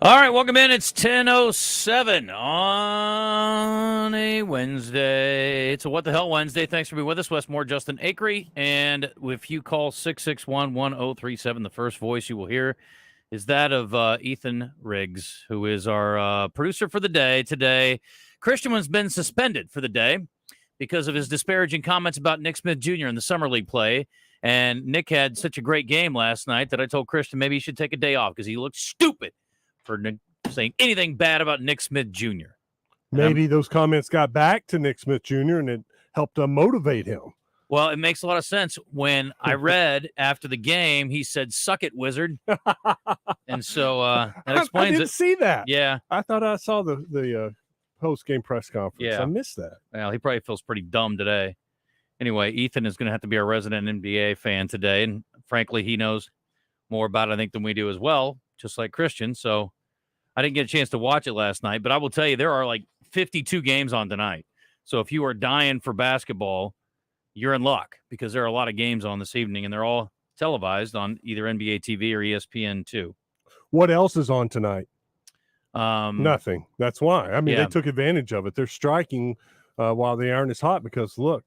All right, welcome in. It's 10:07 on a Wednesday. It's a What the Hell Wednesday. Thanks for being with us. Westmore, Justin Acree. And if you call 661-1037, the first voice you will hear is that of Ethan Riggs, who is our producer for the day today. Christian has been suspended for the day because of his disparaging comments about Nick Smith Jr. in the Summer League play. And Nick had such a great game last night that I told Christian maybe he should take a day off because he looked stupid for saying anything bad about Nick Smith Jr. Maybe those comments got back to Nick Smith Jr. and it helped motivate him. Well, it makes a lot of sense. When I read after the game, he said, "Suck it, Wizard." And so that explains it. I didn't see that. Yeah. I thought I saw the post-game press conference. Yeah. I missed that. Well, he probably feels pretty dumb today. Anyway, Ethan is going to have to be our resident NBA fan today. And frankly, he knows more about it, I think, than we do as well, just like Christian. So I didn't get a chance to watch it last night, but I will tell you, there are like 52 games on tonight. So if you are dying for basketball, you're in luck because there are a lot of games on this evening, and they're all televised on either NBA TV or ESPN2. What else is on tonight? Nothing. That's why. I mean, They took advantage of it. They're striking while the iron is hot because, look,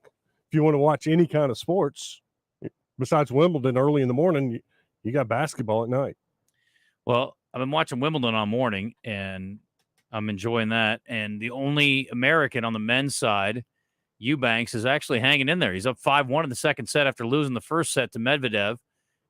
if you want to watch any kind of sports, besides Wimbledon early in the morning, you got basketball at night. Well, I've been watching Wimbledon all morning, and I'm enjoying that. And the only American on the men's side, Eubanks, is actually hanging in there. He's up 5-1 in the second set after losing the first set to Medvedev.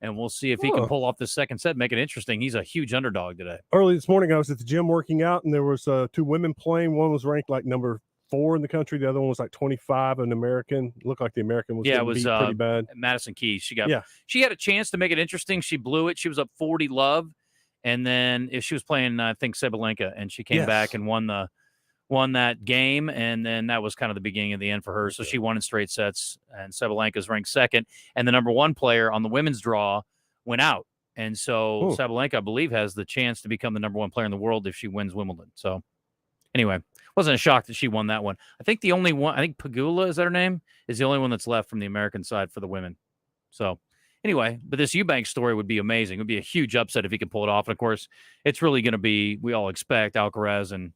And we'll see if he can pull off the second set, make it interesting. He's a huge underdog today. Early this morning, I was at the gym working out, and there was two women playing. One was ranked like number 4 in the country. The other one was like 25, an American. Looked like the American was beat pretty bad. Madison Keys. She had a chance to make it interesting. She blew it. She was up 40 love. And then if she was playing, I think, Sabalenka, and she came back and won that game, and then that was kind of the beginning of the end for her. So she won in straight sets, and Sabalenka's ranked second. And the number 1 player on the women's draw went out. And so Sabalenka, I believe, has the chance to become the number 1 player in the world if she wins Wimbledon. So anyway, wasn't a shock that she won that one. I think the only one, I think Pegula, is that her name, is the only one that's left from the American side for the women. So anyway, but this Eubanks story would be amazing. It would be a huge upset if he could pull it off. And, of course, it's really going to be, we all expect, Alcaraz and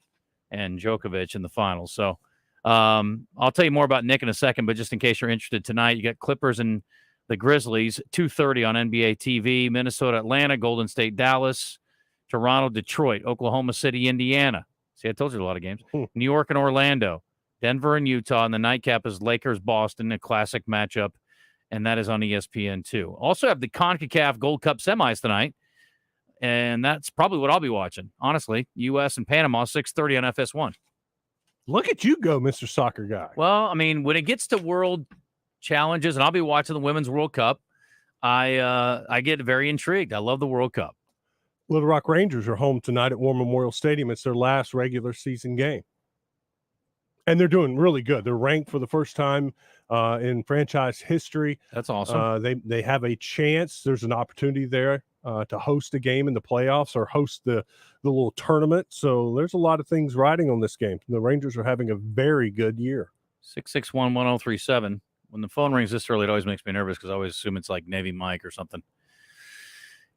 Djokovic in the finals. So I'll tell you more about Nick in a second, but just in case you're interested tonight, you got Clippers and the Grizzlies, 2:30 on NBA TV, Minnesota, Atlanta, Golden State, Dallas, Toronto, Detroit, Oklahoma City, Indiana. See, I told you a lot of games. New York and Orlando, Denver and Utah, and the nightcap is Lakers, Boston, a classic matchup. And that is on ESPN2. Also have the CONCACAF Gold Cup semis tonight, and that's probably what I'll be watching, honestly. U.S. and Panama, 6:30 on FS1. Look at you go, Mr. Soccer Guy. Well, I mean, when it gets to world challenges, and I'll be watching the Women's World Cup, I get very intrigued. I love the World Cup. Little Rock Rangers are home tonight at War Memorial Stadium. It's their last regular season game. And they're doing really good. They're ranked for the first time in franchise history. That's awesome. They have a chance. There's an opportunity there to host a game in the playoffs or host the little tournament. So there's a lot of things riding on this game. The Rangers are having a very good year. 661-1037. When the phone rings this early, it always makes me nervous because I always assume it's like Navy Mike or something.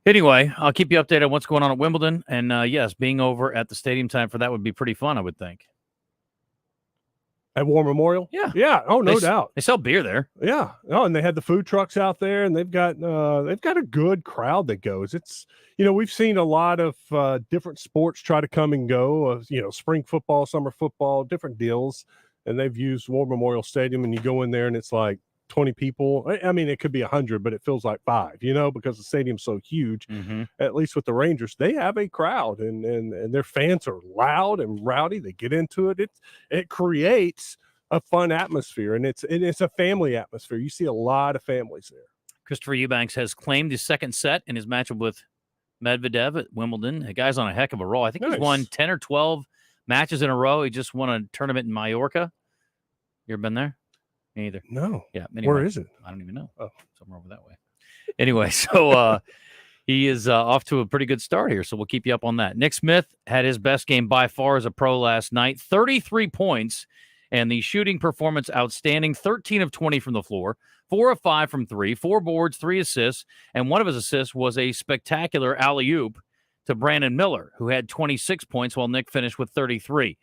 Anyway, I'll keep you updated on what's going on at Wimbledon. And, yes, being over at the stadium time for that would be pretty fun, I would think. At War Memorial? Yeah. Yeah. Oh, no doubt. They sell beer there. Yeah. Oh, and they had the food trucks out there, and they've got a good crowd that goes. It's, we've seen a lot of different sports try to come and go, spring football, summer football, different deals. And they've used War Memorial Stadium, and you go in there and it's like 20 people. I mean, it could be 100, but it feels like 5, because the stadium's so huge. Mm-hmm. At least with the Rangers, they have a crowd, and their fans are loud and rowdy. They get into it. It creates a fun atmosphere, and it's a family atmosphere. You see a lot of families there. Christopher Eubanks has claimed his second set in his matchup with Medvedev at Wimbledon. The guy's on a heck of a roll. I think He's won 10 or 12 matches in a row. He just won a tournament in Mallorca. You ever been there? Me either. No. Yeah. Anyway, where is it? I don't even know. Oh, somewhere over that way. Anyway, so he is off to a pretty good start here, so we'll keep you up on that. Nick Smith had his best game by far as a pro last night, 33 points, and the shooting performance outstanding, 13 of 20 from the floor, 4 of 5 from 3, 4 boards, 3 assists, and one of his assists was a spectacular alley-oop to Brandon Miller, who had 26 points while Nick finished with 33.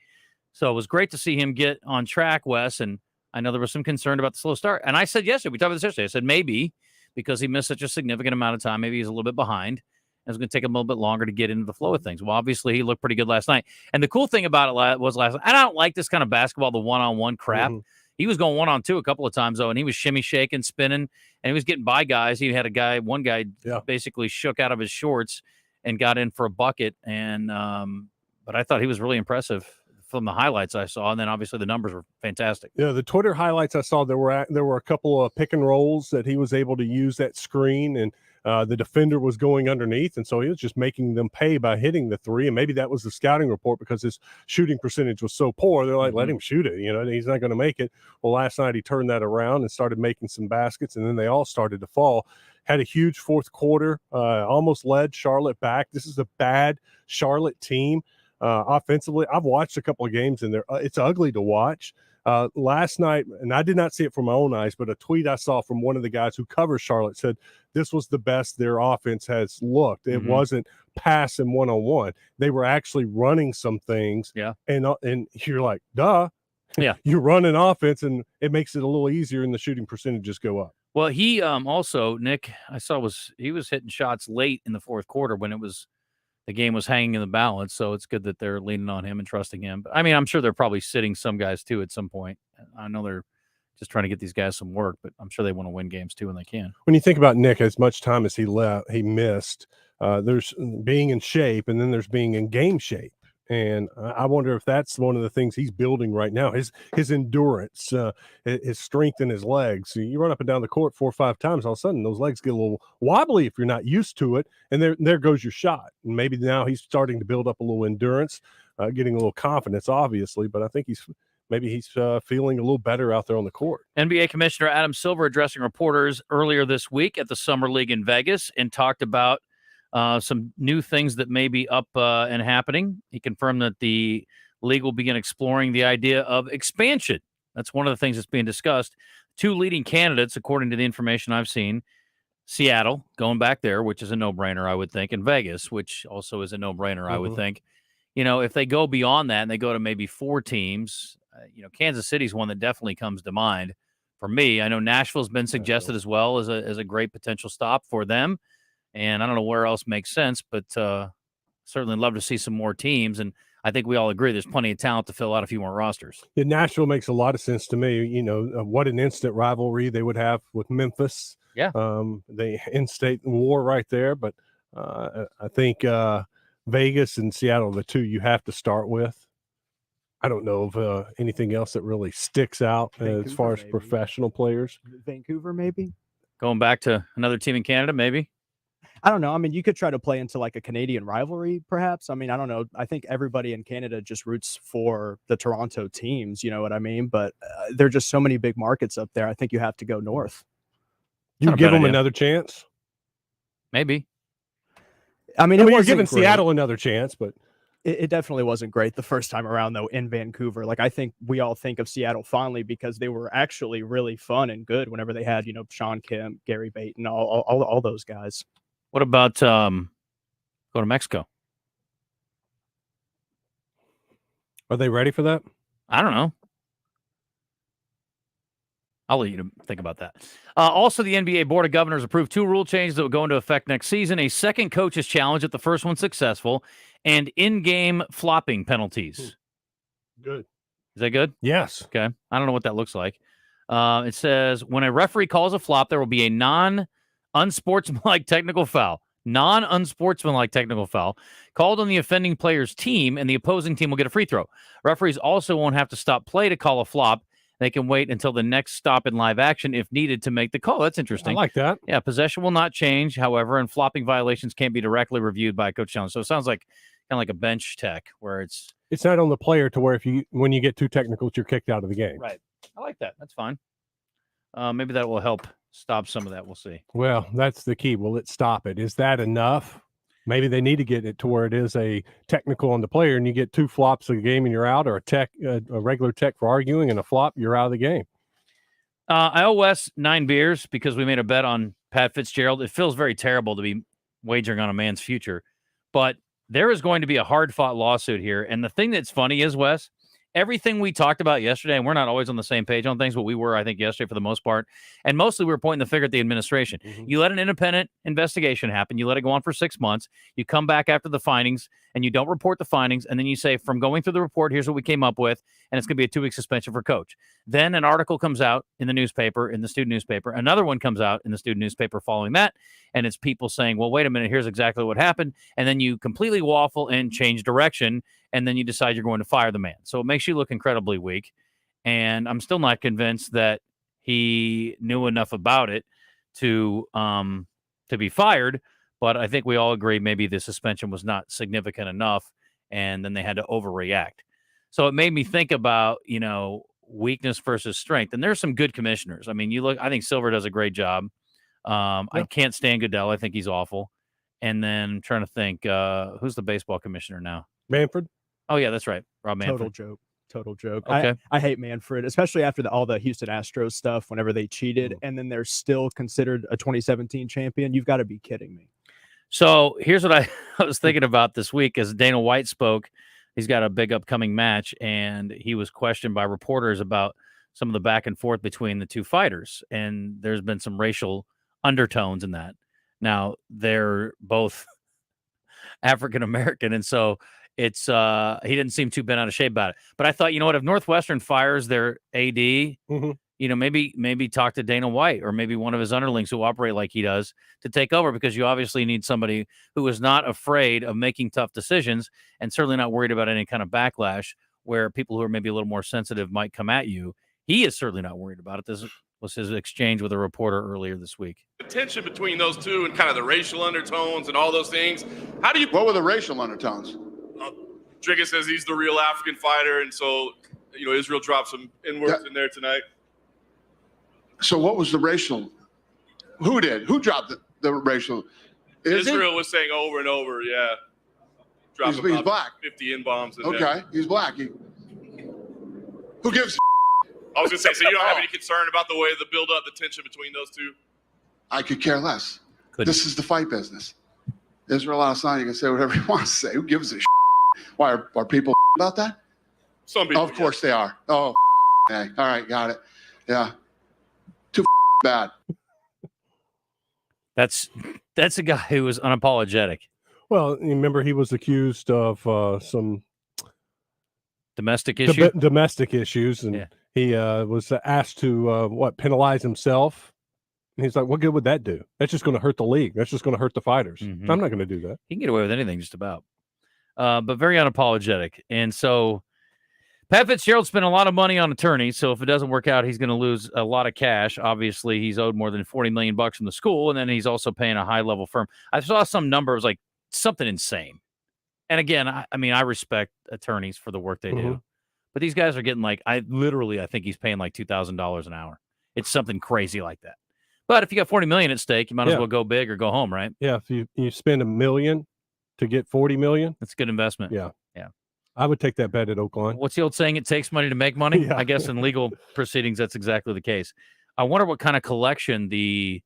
So it was great to see him get on track, Wes, and I know there was some concern about the slow start. And I said yesterday, we talked about this yesterday, I said maybe because he missed such a significant amount of time, maybe he's a little bit behind. It's going to take him a little bit longer to get into the flow of things. Well, obviously, he looked pretty good last night. And the cool thing about it was last night, I don't like this kind of basketball, the one-on-one crap. Mm-hmm. He was going one-on-two a couple of times, though, and he was shimmy shaking, spinning, and he was getting by guys. He had one guy basically shook out of his shorts and got in for a bucket. And but I thought he was really impressive from the highlights I saw, and then obviously the numbers were fantastic. Yeah, the Twitter highlights I saw, there were a couple of pick and rolls that he was able to use that screen, and the defender was going underneath, and so he was just making them pay by hitting the three. And maybe that was the scouting report because his shooting percentage was so poor. They're like, let him shoot it. He's not going to make it. Well, last night he turned that around and started making some baskets, and then they all started to fall. Had a huge fourth quarter, almost led Charlotte back. This is a bad Charlotte team. Offensively, I've watched a couple of games and it's ugly to watch. Last night, and I did not see it from my own eyes, but a tweet I saw from one of the guys who covers Charlotte said this was the best their offense has looked. It wasn't passing one-on-one. They were actually running some things. Yeah. And you're like, duh. Yeah. You're running offense, and it makes it a little easier, and the shooting percentages go up. Well, he also, Nick, I saw he was hitting shots late in the fourth quarter when the game was hanging in the balance, so it's good that they're leaning on him and trusting him. But I mean, I'm sure they're probably sitting some guys too at some point. I know they're just trying to get these guys some work, but I'm sure they want to win games too when they can. When you think about Nick, as much time as he missed, there's being in shape, and then there's being in game shape. And I wonder if that's one of the things he's building right now, his endurance, his strength in his legs. So you run up and down the court 4 or 5 times, all of a sudden those legs get a little wobbly if you're not used to it, and there goes your shot. And maybe now he's starting to build up a little endurance, getting a little confidence, obviously, but I think he's feeling a little better out there on the court. NBA Commissioner Adam Silver addressing reporters earlier this week at the Summer League in Vegas and talked about some new things that may be up and happening. He confirmed that the league will begin exploring the idea of expansion. That's one of the things that's being discussed. 2 leading candidates, according to the information I've seen, Seattle, going back there, which is a no-brainer, I would think, and Vegas, which also is a no-brainer, I would think. If they go beyond that and they go to maybe 4 teams, Kansas City's one that definitely comes to mind for me. I know Nashville's been suggested as well as a great potential stop for them. And I don't know where else makes sense, but certainly love to see some more teams. And I think we all agree there's plenty of talent to fill out a few more rosters. Yeah, Nashville makes a lot of sense to me. What an instant rivalry they would have with Memphis. Yeah. The in-state war right there. But I think Vegas and Seattle are the 2 you have to start with. I don't know of anything else that really sticks out as far as professional players. Vancouver, maybe. Going back to another team in Canada, maybe. I don't know. I mean, you could try to play into like a Canadian rivalry, perhaps. I mean, I don't know. I think everybody in Canada just roots for the Toronto teams. You know what I mean? But there are just so many big markets up there. I think you have to go north. You give them another chance? Maybe. I mean, you're giving Seattle another chance, but it definitely wasn't great the first time around, though, in Vancouver. Like, I think we all think of Seattle fondly because they were actually really fun and good whenever they had, Sean Kemp, Gary Payton, all those guys. What about go to Mexico? Are they ready for that? I don't know. I'll let you think about that. Also, the NBA Board of Governors approved 2 rule changes that will go into effect next season. A second coach's challenge if the first one's successful, and in-game flopping penalties. Good. Is that good? Yes. Okay. I don't know what that looks like. It says, when a referee calls a flop, there will be a non-unsportsmanlike technical foul. Non-unsportsmanlike technical foul called on the offending player's team, and the opposing team will get a free throw. Referees also won't have to stop play to call a flop. They can wait until the next stop in live action if needed to make the call. That's interesting. I like that. Yeah, possession will not change, however, and flopping violations can't be directly reviewed by a coach challenge. So it sounds like kind of like a bench tech where it's not on the player to where when you get too technical, you're kicked out of the game. Right. I like that. That's fine. Maybe that will help stop some of that. We'll see. Well, that's the key. Will it stop it? Is that enough? Maybe they need to get it to where it is a technical on the player, and you get 2 flops a game and you're out, or a regular tech for arguing and a flop, you're out of the game. I owe Wes 9 beers because we made a bet on Pat Fitzgerald. It feels very terrible to be wagering on a man's future, but there is going to be a hard-fought lawsuit here. And the thing that's funny is, Wes, everything we talked about yesterday, and we're not always on the same page on things, but we were, I think, yesterday for the most part. And mostly we were pointing the finger at the administration. Mm-hmm. You let an independent investigation happen. You let it go on for 6 months. You come back after the findings, and you don't report the findings. And then you say, from going through the report, here's what we came up with, and it's going to be a 2-week suspension for coach. Then an article comes out in the newspaper, in the student newspaper. Another one comes out in the student newspaper following that, and it's people saying, well, wait a minute, here's exactly what happened. And then you completely waffle and change direction, and then you decide you're going to fire the man. So it makes you look incredibly weak. And I'm still not convinced that he knew enough about it to be fired. But I think we all agree maybe the suspension was not significant enough, and then they had to overreact. So it made me think about, weakness versus strength. And there's some good commissioners. I mean, I think Silver does a great job. I can't stand Goodell. I think he's awful. And then I'm trying to think, who's the baseball commissioner now? Manfred. Oh, yeah, that's right. Rob Manfred. Total joke. Okay. I hate Manfred, especially after all the Houston Astros stuff, whenever they cheated, and then they're still considered a 2017 champion. You've got to be kidding me. So here's what I was thinking about this week as Dana White spoke. He's got a big upcoming match, and he was questioned by reporters about some of the back and forth between the two fighters, and there's been some racial undertones in that. Now, they're both African-American, and so it's he didn't seem too bent out of shape about it. But I thought, if Northwestern fires their AD, maybe talk to Dana White or maybe one of his underlings who operate like he does to take over, because you obviously need somebody who is not afraid of making tough decisions and certainly not worried about any kind of backlash where people who are maybe a little more sensitive might come at you. He is certainly not worried about it. This was his exchange with a reporter earlier this week. The tension between those two and kind of the racial undertones and all those things. What were the racial undertones? Drigga says he's the real African fighter, and so, Israel dropped some N-words in there tonight. So what was the racial? Who did? Who dropped the racial? Israel was saying over and over, dropped he's black. 50 N-bombs in there. Okay, he's black. Who gives I was going to say, so you don't have any concern about the way the build-up, the tension between those two? I could care less. This is the fight business. Israel Adesanya, you can say whatever you want to say. Who gives a shit? Why are people about that? Some people. Of course they are. Oh, hey. All right, got it. Yeah. Too bad. That's a guy who was unapologetic. Well, you remember he was accused of some domestic issue, domestic issues, and he was asked to penalize himself. And he's like, "What good would that do? That's just going to hurt the league. That's just going to hurt the fighters. I'm not going to do that." He can get away with anything, just about. But very unapologetic. And so Pat Fitzgerald spent a lot of money on attorneys. So if it doesn't work out, he's going to lose a lot of cash. Obviously, he's owed more than $40 million from the school. And then he's also paying a high level firm. I saw some number. It was like something insane. And again, I respect attorneys for the work they do. But these guys are getting I think he's paying like $2,000 an hour. It's something crazy like that. But if you got $40 million at stake, you might as well go big or go home, right? Yeah. If you spend $1 million to get $40 million, that's a good investment. Yeah. I would take that bet at Oaklawn. What's the old saying? It takes money to make money. I guess in legal proceedings, that's exactly the case. I wonder what kind of collection the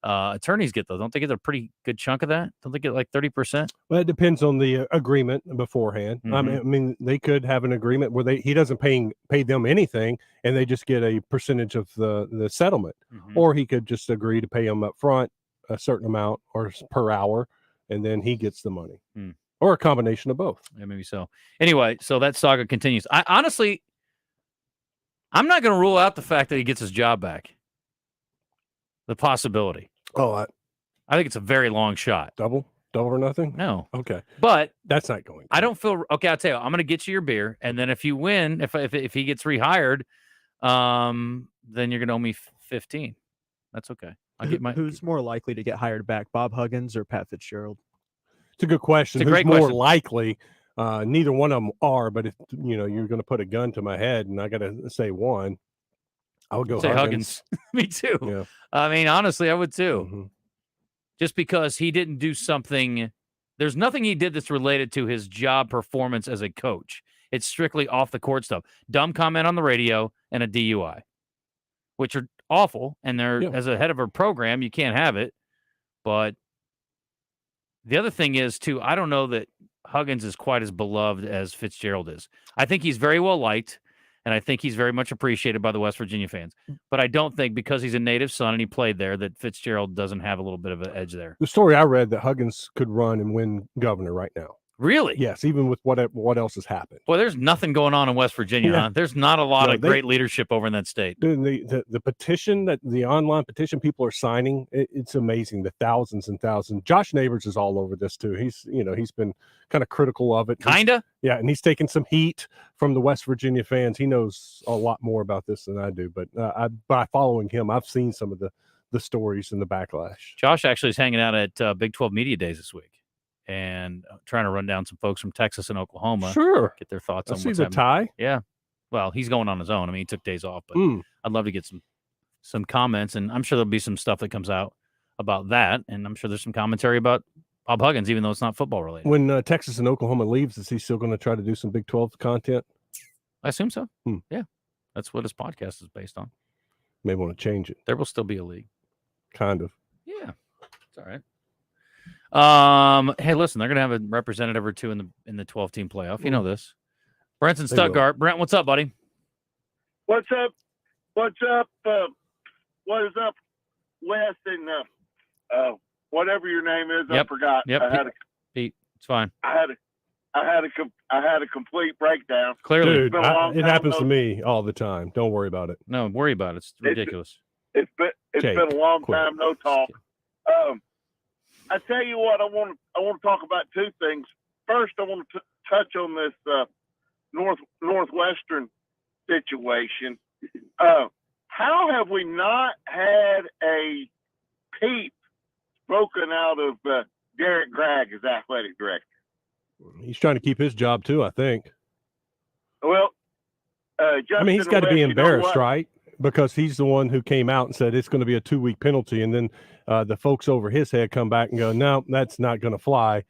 attorneys get, though. Don't they get a pretty good chunk of that? Don't they get like 30%? Well, it depends on the agreement beforehand. I mean, they could have an agreement where he doesn't pay them anything, and they just get a percentage of the settlement, or he could just agree to pay them up front a certain amount or per hour, and then he gets the money, or a combination of both. Yeah, maybe so. Anyway, so that saga continues. I'm not going to rule out the fact that he gets his job back. The possibility. Oh, I think it's a very long shot. Double or nothing? No. Okay. But that's not going to. I don't feel okay. I'll tell you, I'm going to get you your beer, and then if you win, if he gets rehired, then you're going to owe me 15. That's okay. I'll get my. Who's more likely to get hired back, Bob Huggins or Pat Fitzgerald? It's a good question. It's a great Who's more question. likely? Neither one of them are. But if you're going to put a gun to my head, and I got to say one, I would go say Huggins. Me too. Yeah. I mean, honestly, I would too. Just because he didn't do something, there's nothing he did that's related to his job performance as a coach. It's strictly off the court stuff. Dumb comment on the radio and a DUI, which are awful. And as a head of a program, you can't have it. But the other thing is, too, I don't know that Huggins is quite as beloved as Fitzgerald is. I think he's very well liked, and I think he's very much appreciated by the West Virginia fans. But I don't think because he's a native son and he played there that Fitzgerald doesn't have a little bit of an edge there. The story I read that Huggins could run and win governor right now. Really? Yes, even with what else has happened. Boy, there's nothing going on in West Virginia. Yeah. Huh? There's not a lot of great leadership over in that state. The petition the online petition people are signing, it's amazing. The thousands and thousands. Josh Neighbors is all over this too. He's been kind of critical of it. Kinda? Yeah, and he's taken some heat from the West Virginia fans. He knows a lot more about this than I do. But by following him, I've seen some of the stories and the backlash. Josh actually is hanging out at Big 12 Media Days this week and trying to run down some folks from Texas and Oklahoma. Sure. Get their thoughts I on see what's the happening. tie. Yeah. Well, he's going on his own. I mean, he took days off, but I'd love to get some comments, and I'm sure there'll be some stuff that comes out about that, and I'm sure there's some commentary about Bob Huggins, even though it's not football related. When Texas and Oklahoma leaves, is he still going to try to do some Big 12 content? I assume so. Yeah. That's what his podcast is based on. May want to change it. There will still be a league. Kind of. Yeah. It's all right. Hey, listen, they're gonna have a representative or two in the 12-team playoff. You know this. Brent's in Stuttgart. Brent, what's up, buddy? What's up? What is up, Wes and whatever your name is? Yep. I forgot. Yep. Pete. It's fine. I had a complete breakdown. Clearly, dude, it happens to me all the time. Don't worry about it. No, worry about it. It's ridiculous. It's been a long time no talk. I tell you what, I want to talk about two things. First, I want to touch on this Northwestern situation. How have we not had a peep spoken out of Derek Gregg as athletic director? He's trying to keep his job too, I think. Well, he's got to be embarrassed, right? Because he's the one who came out and said it's going to be a 2-week penalty, and then the folks over his head come back and go, no, that's not going to fly.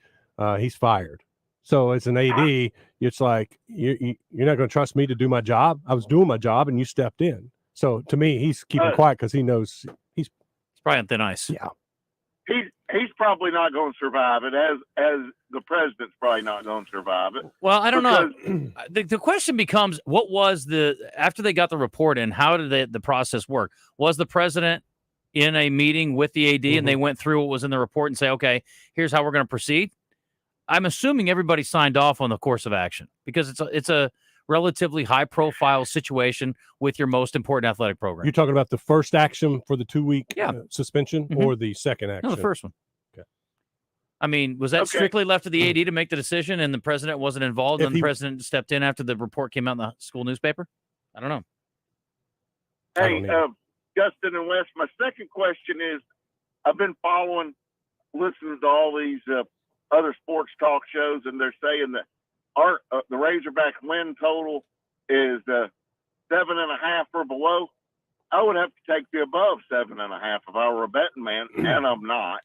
He's fired. So as an AD, it's like, you're not going to trust me to do my job? I was doing my job, and you stepped in. So to me, he's keeping quiet because he knows he's probably on thin ice. Yeah. He's probably not going to survive it, as the president's probably not going to survive it. Well, I don't know. The question becomes, what was after they got the report in, how did the process work? Was the president in a meeting with the AD and they went through what was in the report and say, okay, here's how we're going to proceed? I'm assuming everybody signed off on the course of action because it's a relatively high-profile situation with your most important athletic program. You're talking about the first action for the 2-week suspension or the second action? No, the first one. Okay. I mean, was that strictly left to the AD to make the decision and the president wasn't involved and the president stepped in after the report came out in the school newspaper? I don't know. Hey, Justin and Wes, my second question is, I've been listening to all these other sports talk shows, and they're saying that the Razorback win total is 7.5 or below. I would have to take the above 7.5 if I were a betting man, and I'm not.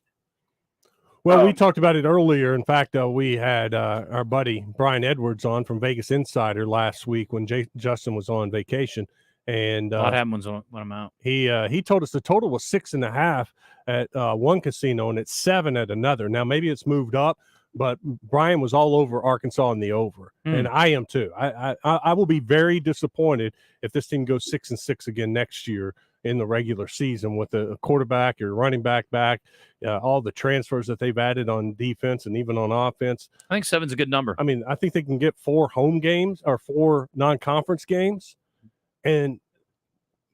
Well, we talked about it earlier. In fact, we had our buddy Brian Edwards on from Vegas Insider last week when Justin was on vacation, and a lot happened when I'm out. He told us the total was 6.5 at one casino and it's 7 at another. Now maybe it's moved up, but Brian was all over Arkansas in the over, and I am too. I will be very disappointed if this team goes 6-6 again next year in the regular season with a quarterback or running back, all the transfers that they've added on defense and even on offense. I think 7's a good number. I mean, I think they can get 4 home games or 4 non-conference games, and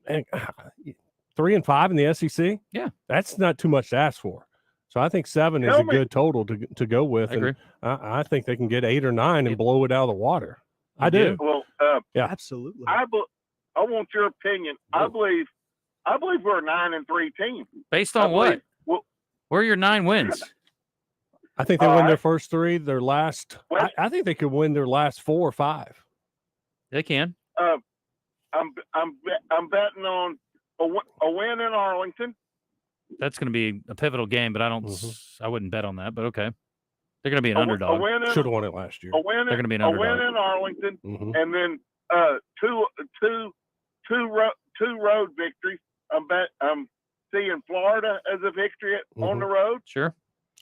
3-5 in the SEC. Yeah, that's not too much to ask for. So I think 7 is a good total to go with. I agree. And I think they can get 8 or 9 and blow it out of the water. I do. Well, yeah, absolutely. I want your opinion. I believe we're a 9-3 team. Based on what? Where are your 9 wins? I think they win their first 3. Their last, I think they could win their last 4 or 5. They can. I'm betting on a win in Arlington. That's going to be a pivotal game, but I wouldn't bet on that. But okay, they're going to be an underdog. Should have won it last year. They're going to be an underdog. A win in Arlington, and then two road victories. I'm seeing Florida as a victory on the road. Sure.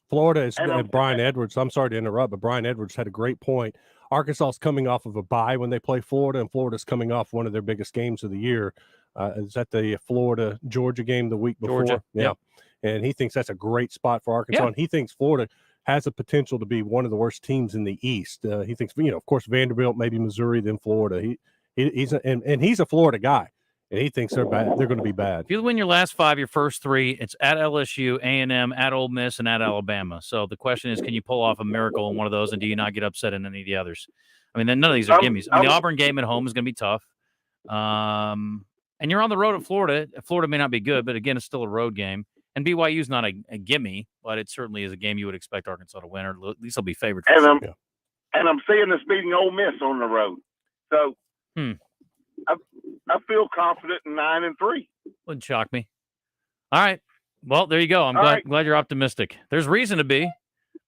Florida is And Brian Edwards. I'm sorry to interrupt, but Brian Edwards had a great point. Arkansas is coming off of a bye when they play Florida, and Florida's coming off one of their biggest games of the year. Is that the Florida-Georgia game the week before? Georgia, Yeah. yep. And he thinks that's a great spot for Arkansas, and he thinks Florida has the potential to be one of the worst teams in the East. He thinks, of course, Vanderbilt, maybe Missouri, then Florida. He's a Florida guy, and he thinks they're bad. They're going to be bad. If you win your last 5, your first 3, it's at LSU, A&M, at Ole Miss, and at Alabama. So the question is, can you pull off a miracle in one of those, and do you not get upset in any of the others? I mean, then none of these are gimmies. I mean, the Auburn game at home is going to be tough. And you're on the road at Florida. Florida may not be good, but again, it's still a road game. And BYU is not a gimme, but it certainly is a game you would expect Arkansas to win, or at least they'll be favored. And I'm seeing us beating Ole Miss on the road. So I feel confident in 9-3. Wouldn't shock me. All right. Well, there you go. I'm glad you're optimistic. There's reason to be,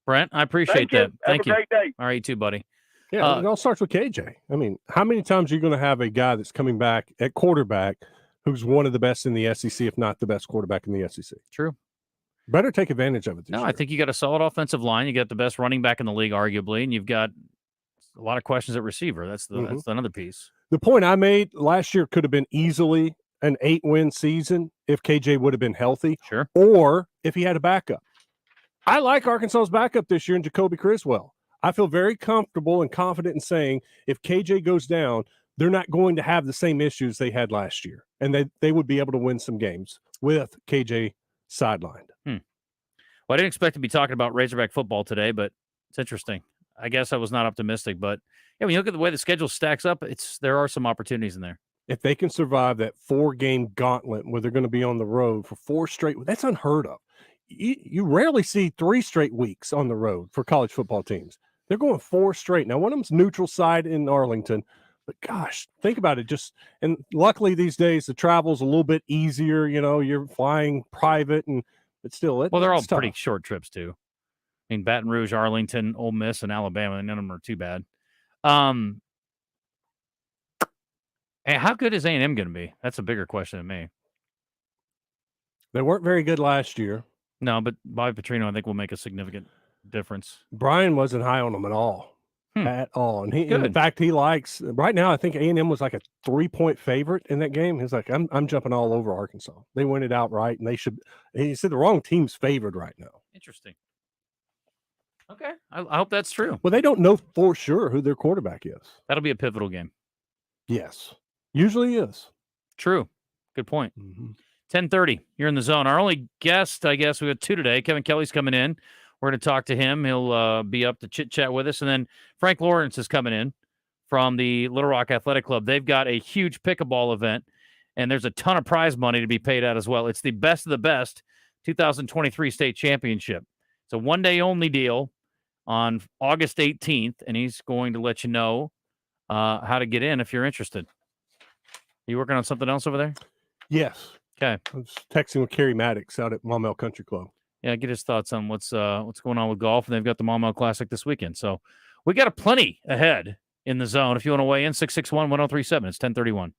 Brent. I appreciate that. Thank you. Have a great day. All right, you too, buddy. Yeah, it all starts with KJ. I mean, how many times are you going to have a guy that's coming back at quarterback who's one of the best in the SEC, if not the best quarterback in the SEC? True. Better take advantage of it this year. I think you got a solid offensive line. You got the best running back in the league, arguably, and you've got a lot of questions at receiver. That's another piece. The point I made last year could have been easily an 8-win season if KJ would have been healthy, sure, or if he had a backup. I like Arkansas's backup this year in Jacoby Criswell. I feel very comfortable and confident in saying if KJ goes down, they're not going to have the same issues they had last year, and they would be able to win some games with KJ sidelined. Well, I didn't expect to be talking about Razorback football today, but it's interesting. I guess I was not optimistic, but yeah, when you look at the way the schedule stacks up, there are some opportunities in there. If they can survive that 4-game gauntlet where they're going to be on the road for 4 straight, that's unheard of. You rarely see 3 straight weeks on the road for college football teams. They're going 4 straight. Now, one of them's neutral side in Arlington, but gosh, think about it. And luckily these days the travel's a little bit easier. You're flying private, but still, they're all tough. pretty short trips too. I mean, Baton Rouge, Arlington, Ole Miss, and Alabama. None of them are too bad. And how good is A&M going to be? That's a bigger question to me. They weren't very good last year. No, but Bobby Petrino, I think, will make a significant difference. Brian wasn't high on them at all. At all. And in fact, he likes right now. I think A&M was like a 3-point favorite in that game. He's like, I'm jumping all over Arkansas. They win it outright, and they should. He said the wrong team's favored right now. Interesting. Okay, I hope that's true. Well, they don't know for sure who their quarterback is. That'll be a pivotal game. Yes, usually is. True. Good point. 10:30. You're in the zone. Our only guest, I guess, we got 2 today. Kevin Kelly's coming in. We're going to talk to him. He'll be up to chit-chat with us. And then Frank Lawrence is coming in from the Little Rock Athletic Club. They've got a huge pickleball event, and there's a ton of prize money to be paid out as well. It's the best of the best 2023 state championship. It's a one-day only deal on August 18th, and he's going to let you know how to get in if you're interested. Are you working on something else over there? Yes. Okay. I was texting with Kerry Maddox out at Maumelle Country Club. Yeah, get his thoughts on what's going on with golf, and they've got the Maumelle Classic this weekend. So we got a plenty ahead in the zone. If you want to weigh in, 661-1037. It's 10:31.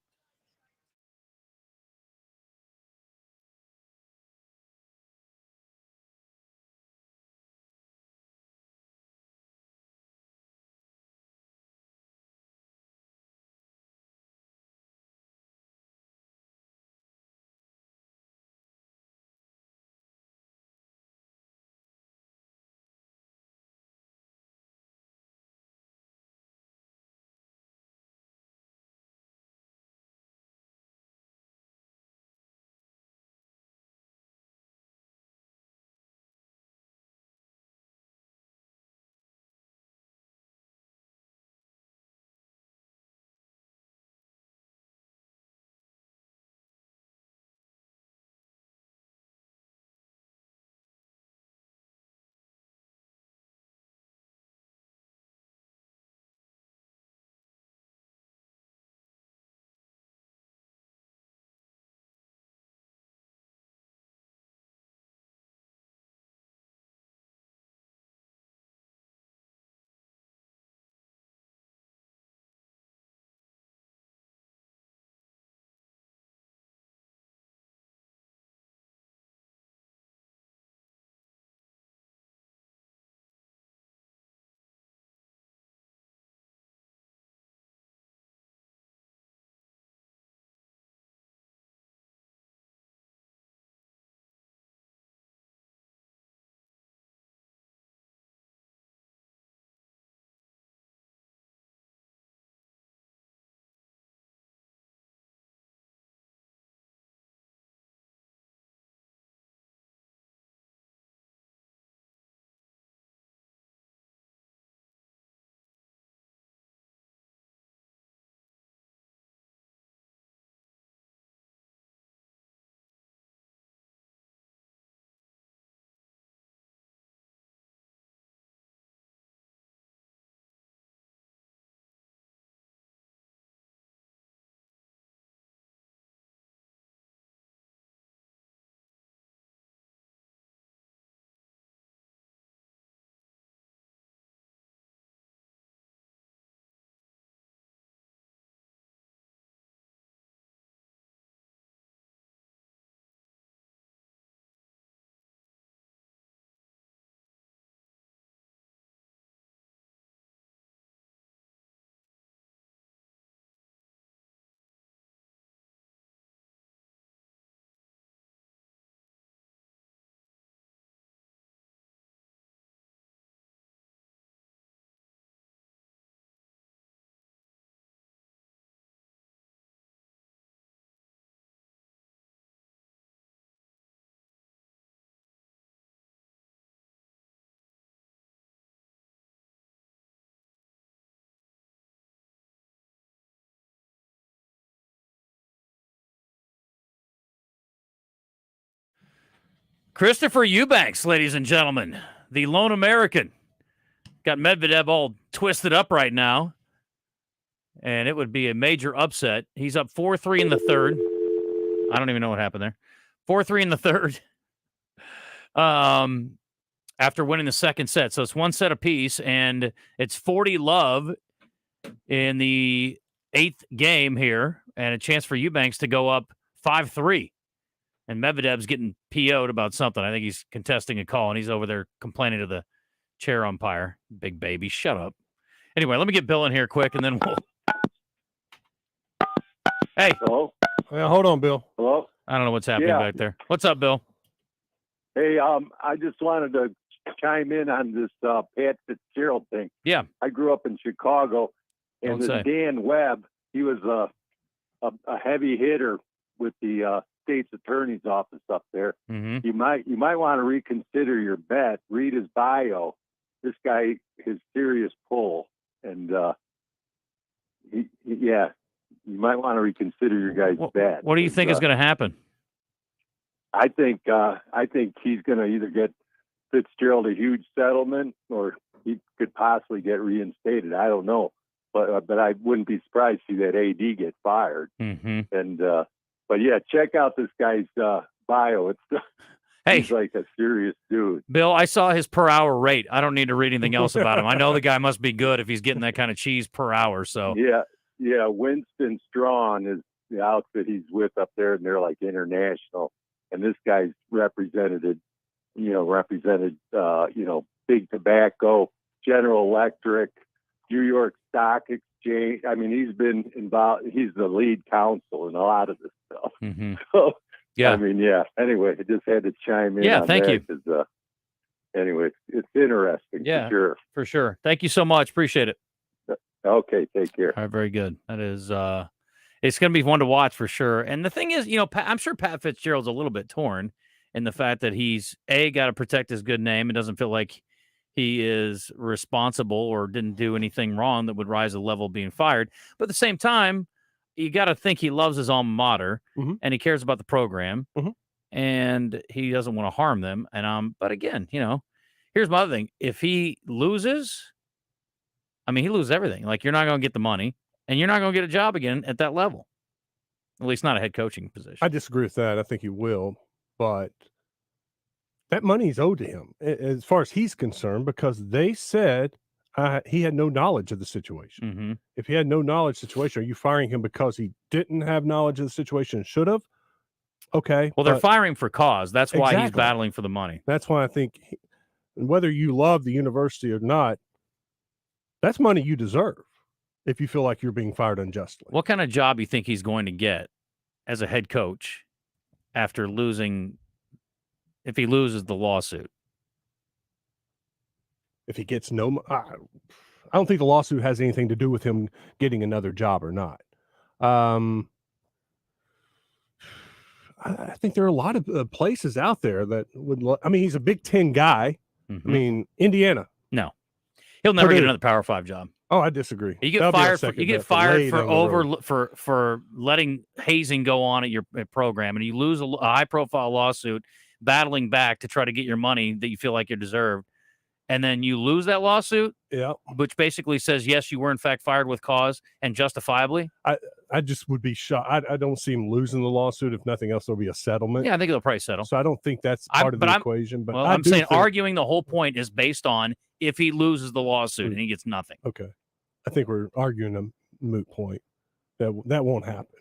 Christopher Eubanks, ladies and gentlemen, the lone American. Got Medvedev all twisted up right now, and it would be a major upset. He's up 4-3 in the third. I don't even know what happened there. 4-3 in the third after winning the second set. So it's one set apiece, and it's 40 love in the 8th game here, and a chance for Eubanks to go up 5-3. And Medvedev's getting PO'd about something. I think he's contesting a call, and he's over there complaining to the chair umpire. Big baby, shut up. Anyway, let me get Bill in here quick, and then we'll... Hey. Hello? Yeah, hold on, Bill. Hello? I don't know what's happening back there. What's up, Bill? Hey, I just wanted to chime in on this Pat Fitzgerald thing. Yeah. I grew up in Chicago, and this Dan Webb, he was a heavy hitter with the state's attorney's office up there. Mm-hmm. You might want to reconsider your bet. Read his bio. This guy is serious pull, and you might want to reconsider your guy's bet. What do you think is going to happen? I think he's going to either get Fitzgerald a huge settlement, or he could possibly get reinstated. I don't know, but I wouldn't be surprised to see that AD get fired. Mm-hmm. And but yeah, check out this guy's bio. He's like a serious dude. Bill, I saw his per hour rate. I don't need to read anything else about him. I know the guy must be good if he's getting that kind of cheese per hour. So yeah. Winston Strawn is the outfit he's with up there, and they're like international. And this guy's represented Big Tobacco, General Electric, New York Stock Exchange. I mean, he's been involved. He's the lead counsel in a lot of this stuff. Mm-hmm. So, yeah. I mean, yeah. Anyway, I just had to chime in. Yeah, thank you. Anyway, it's interesting. Yeah, for sure. For sure. Thank you so much. Appreciate it. Okay, take care. All right, very good. That is, it's going to be one to watch for sure. And the thing is, I'm sure Pat Fitzgerald's a little bit torn in the fact that he's got to protect his good name and doesn't feel like he is responsible or didn't do anything wrong that would rise the level of being fired. But at the same time, you got to think he loves his alma mater, mm-hmm. and he cares about the program, mm-hmm. and he doesn't want to harm them. And but again, here's my other thing: if he loses, he loses everything. Like, you're not going to get the money, and you're not going to get a job again at that level. At least not a head coaching position. I disagree with that. I think he will, but that money is owed to him as far as he's concerned, because they said he had no knowledge of the situation. Mm-hmm. If he had no knowledge of the situation, are you firing him because he didn't have knowledge of the situation and should have? Okay. Well, they're firing for cause. That's why he's battling for the money. That's why I think whether you love the university or not, that's money you deserve if you feel like you're being fired unjustly. What kind of job you think he's going to get as a head coach after losing, if he loses the lawsuit? If he gets I don't think the lawsuit has anything to do with him getting another job or not. I think there are a lot of places out there that would. He's a Big Ten guy. Mm-hmm. Indiana. No, he'll never get another Power 5 job. Oh, I disagree. You get fired for letting hazing go on at your program, and you lose a high profile lawsuit, battling back to try to get your money that you feel like you deserved. And then you lose that lawsuit, which basically says, yes, you were in fact fired with cause and justifiably. I just would be shocked. I don't see him losing the lawsuit. If nothing else, there'll be a settlement. Yeah, I think they'll probably settle. So I don't think that's part of the equation. But I'm saying arguing the whole point is based on if he loses the lawsuit and he gets nothing. Okay. I think we're arguing a moot point. That won't happen.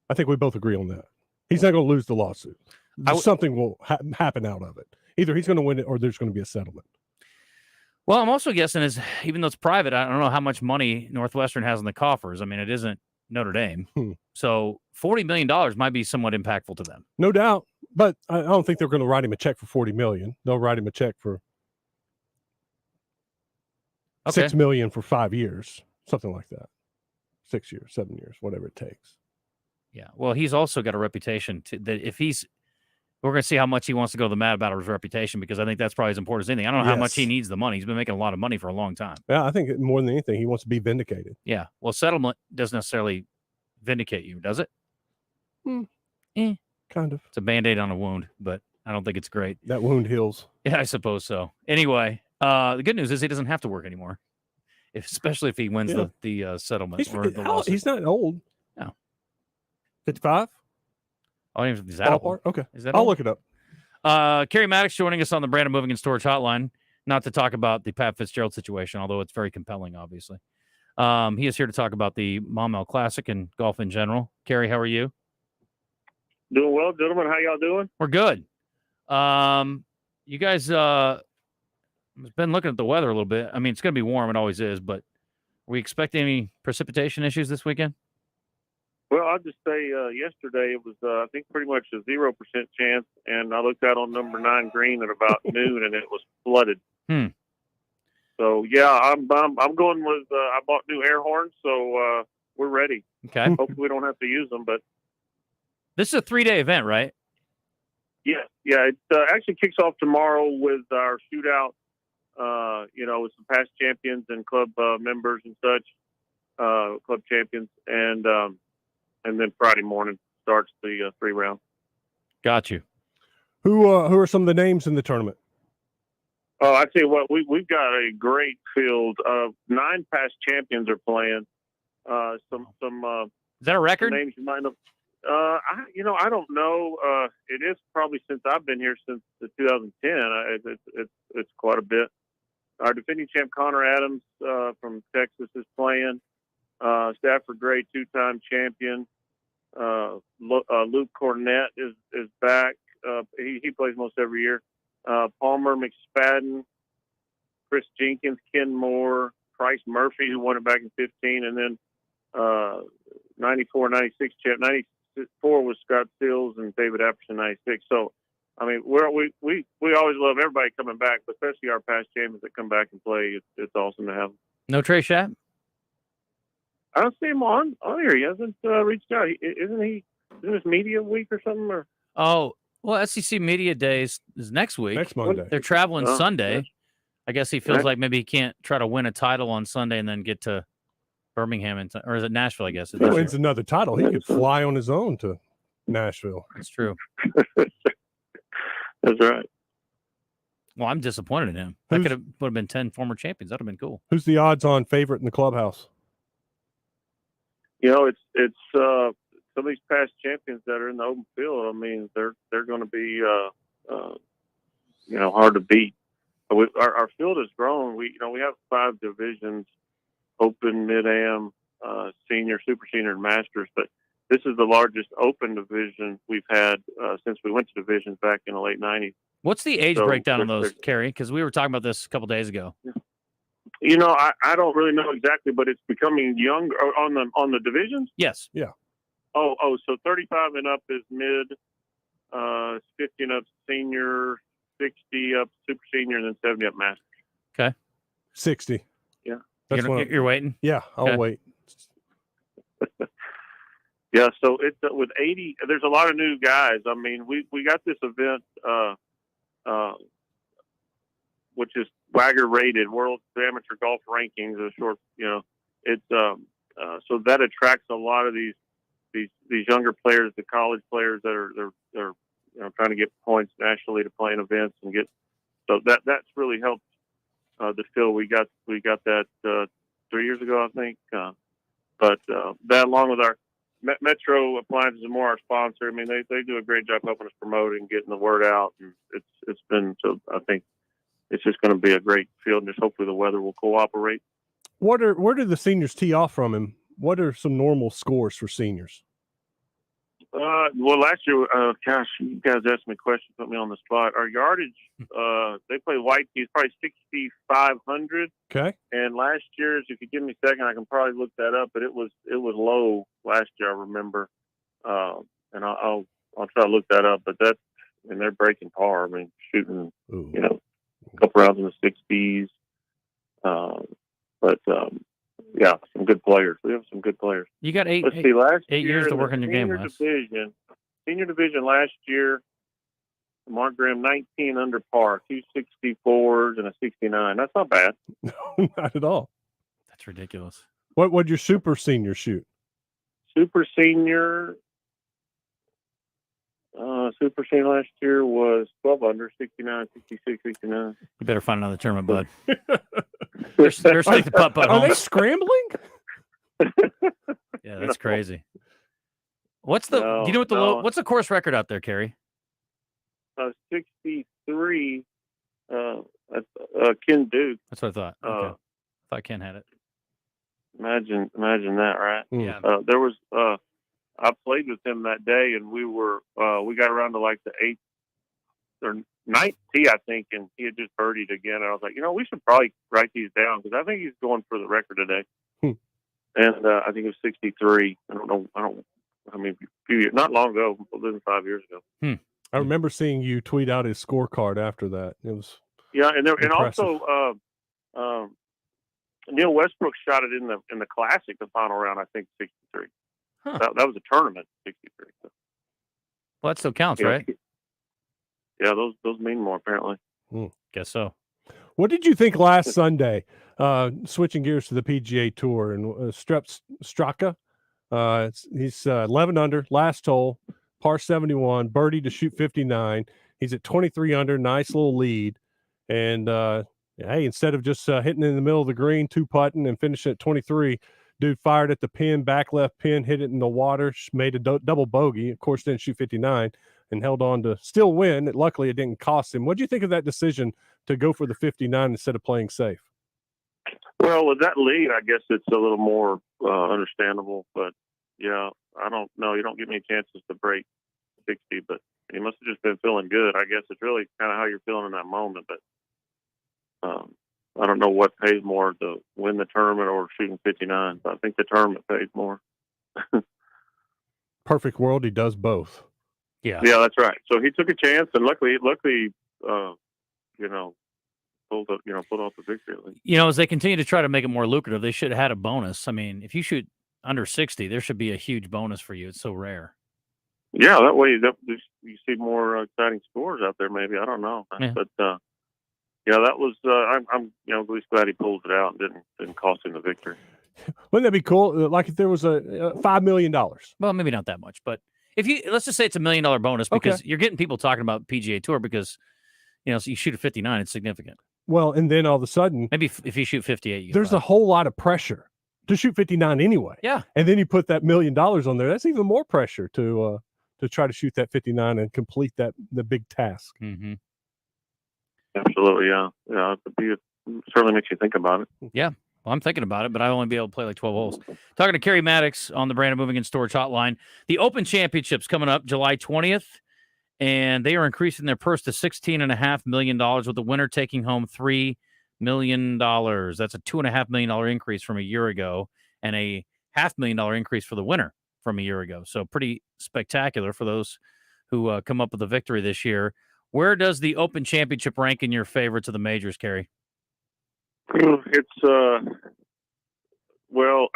I think we both agree on that. He's not going to lose the lawsuit. Something will happen out of it. Either he's going to win it or there's going to be a settlement. Well, I'm also guessing even though it's private, I don't know how much money Northwestern has in the coffers. It isn't Notre Dame. So $40 million might be somewhat impactful to them. No doubt. But I don't think they're going to write him a check for $40 million. They'll write him a check for $6 million for 5 years, something like that. 6 years, 7 years, whatever it takes. Yeah. Well, he's also got a reputation that if we're going to see how much he wants to go to the mat about his reputation, because I think that's probably as important as anything. I don't know how much he needs the money. He's been making a lot of money for a long time. Yeah, I think more than anything, he wants to be vindicated. Yeah. Well, settlement doesn't necessarily vindicate you, does it? Kind of. It's a Band-Aid on a wound, but I don't think it's great. That wound heals. Yeah, I suppose so. Anyway, the good news is he doesn't have to work anymore, especially if he wins the settlement or the lawsuit. He's not old. No. 55? Oh, is that old? Okay. Is that I'll old? look it up. Kerry Maddox joining us on the Brandon Moving and Storage Hotline, not to talk about the Pat Fitzgerald situation, although it's very compelling, obviously. He is here to talk about the Maumelle Classic and golf in general. Kerry, how are you? Doing well, gentlemen. How y'all doing? We're good. You guys been looking at the weather a little bit. I mean, it's going to be warm. It always is, but are we expecting any precipitation issues this weekend? Well, I'll just say yesterday it was, I think, pretty much a 0% chance, and I looked out on number 9 green at about noon, and it was flooded. So yeah, I'm going with. I bought new air horns, so we're ready. Okay. Hopefully we don't have to use them, but this is a 3-day event, right? yeah. It actually kicks off tomorrow with our shootout. With some past champions and club members and such, club champions, and then Friday morning starts the 3-round. Got you. Who are some of the names in the tournament? Oh, I tell you what, we've got a great field. 9 past champions are playing. Some is that a record? Names you might know. I don't know. It is probably since I've been here since 2010. It's quite a bit. Our defending champ Connor Adams from Texas is playing. Stafford Gray, 2-time champion. Luke Cornett is back. He plays most every year. Palmer McSpadden, Chris Jenkins, Ken Moore, Bryce Murphy, who won it back in 15, and then 94, 96 champ. 94 was Scott Stills and David Apperson, 96. So, I mean, we always love everybody coming back, but especially our past champions that come back and play. It's awesome to have them. No Trey Schapp? I don't see him on here. He hasn't reached out. Isn't he doing his media week or something? Or? Oh, well, SEC Media Days is next week. Next Monday. They're traveling Sunday. Yeah. I guess he feels like maybe he can't try to win a title on Sunday and then get to Birmingham, or is it Nashville, I guess? If he wins another title, he could fly on his own to Nashville. That's true. That's right. Well, I'm disappointed in him. That would have been 10 former champions. That would have been cool. Who's the odds-on favorite in the clubhouse? It's some of these past champions that are in the open field. I mean, they're going to be hard to beat. Our field has grown. We have 5 divisions: open, mid-am, senior, super senior, and masters. But this is the largest open division we've had since we went to divisions back in the late 90s. What's the age breakdown on those, Kerry? Because we were talking about this a couple days ago. I don't really know exactly, but it's becoming younger on the divisions. Yes. Yeah. Oh, so 35 and up is mid, 50 and up senior, 60 up super senior, and then 70 up master. Okay. 60. Yeah. You're waiting? Yeah, I'll wait. Yeah, so it's with 80. There's a lot of new guys. I mean, we got this event, which is Wagger rated World Amateur Golf Rankings. A short, it's so that attracts a lot of these younger players, the college players that are trying to get points nationally to play in events and get. So that's really helped the field. We got that 3 years ago, I think. But that along with our Metro Appliances and more our sponsor. I mean, they do a great job helping us promote and getting the word out. And it's been, so I think it's just going to be a great field, and just hopefully the weather will cooperate. Where do the seniors tee off from, and what are some normal scores for seniors? Well, last year, gosh, you guys asked me questions, put me on the spot. Our yardage, they play white tees, probably 6,500. Okay. And last year's, if you give me a second, I can probably look that up. But it was low last year, I remember. And I'll try to look that up. But they're breaking par. I mean, shooting, a couple rounds in the 60s. Yeah, some good players. We have some good players. You got eight years to work on your game, Wes. Senior division last year, Mark Graham, 19 under par, 264s and a 69. That's not bad. No, not at all. That's ridiculous. What'd your super senior shoot? Super senior, Super Senior last year was 12 under, 69, 66, 69. You better find another tournament, bud. There's like the putt-putt Are home. they scrambling? Yeah, that's crazy. What's the? Do you know what the low? What's the course record out there, Kerry? 63. Ken Duke. That's what I thought. Okay. I thought Ken had it. Imagine that, right? Yeah. There was. I played with him that day, and we got around to like the 8th or 9th tee, I think, and he had just birdied again. And I was like, we should probably write these down because I think he's going for the record today. And I think it was 63. I don't know. I mean, few years, not long ago, less than 5 years ago. I remember seeing you tweet out his scorecard after that. It was and also Neil Westbrook shot it in the Classic, the final round. I think 63. Huh. That was a tournament, 63. So. Well, that still counts, right? Yeah, those mean more apparently. Guess so. What did you think last Sunday? Switching gears to the PGA Tour and Straka. He's 11 under, last hole, par 71, birdie to shoot 59. He's at 23 under, nice little lead. And hey, instead of just hitting in the middle of the green, 2-putting and finishing at 23, dude fired at the pin, back left pin, hit it in the water, made a double bogey. Of course, didn't shoot 59 and held on to still win. Luckily, it didn't cost him. What do you think of that decision to go for the 59 instead of playing safe? Well, with that lead, I guess it's a little more understandable. But, yeah, I don't know. You don't get many chances to break 60, but he must have just been feeling good. I guess it's really kind of how you're feeling in that moment. But I don't know what pays more, to win the tournament or shooting 59. But I think the tournament pays more. Perfect world, he does both. Yeah, that's right. So he took a chance, and luckily, pulled off the victory. As they continue to try to make it more lucrative, they should have had a bonus. I mean, if you shoot under 60, there should be a huge bonus for you. It's so rare. Yeah, that way you see more exciting scores out there. Maybe, I don't know, yeah. But that was. I'm at least glad he pulled it out and didn't cost him the victory. Wouldn't that be cool? Like if there was a $5 million. Well, maybe not that much, but let's just say it's $1 million bonus because you're getting people talking about PGA Tour because so you shoot a 59, it's significant. Well, and then all of a sudden, maybe if you shoot 58, there's a whole lot of pressure to shoot 59 anyway. Yeah, and then you put that $1 million on there. That's even more pressure to try to shoot that 59 and complete the big task. Mm-hmm. Absolutely, yeah. It certainly makes you think about it. Yeah. Well, I'm thinking about it, but I'll only be able to play like 12 holes. Talking to Kerry Maddox on the Brandon Moving and Storage Hotline. The Open Championship's coming up July 20th, and they are increasing their purse to $16.5 million, with the winner taking home $3 million. That's a $2.5 million increase from a year ago, and a $500,000 increase for the winner from a year ago. So pretty spectacular for those who come up with a victory this year. Where does the Open Championship rank in your favorites of the majors, Kerry? It's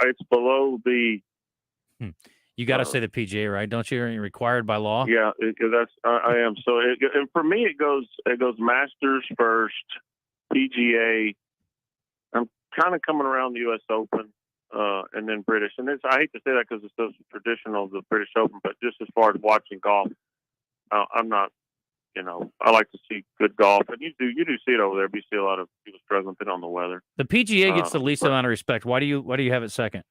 it's below the. You got to say the PGA, right? Don't you? You're required by law. Yeah, I am. So, and for me, it goes Masters first, PGA. I'm kind of coming around the U.S. Open, and then British. And I hate to say that because it's so traditional, the British Open. But just as far as watching golf, I'm not. I like to see good golf, and you do see it over there. But you see a lot of people struggling on the weather. The PGA gets the least amount of respect. Why do you have it second?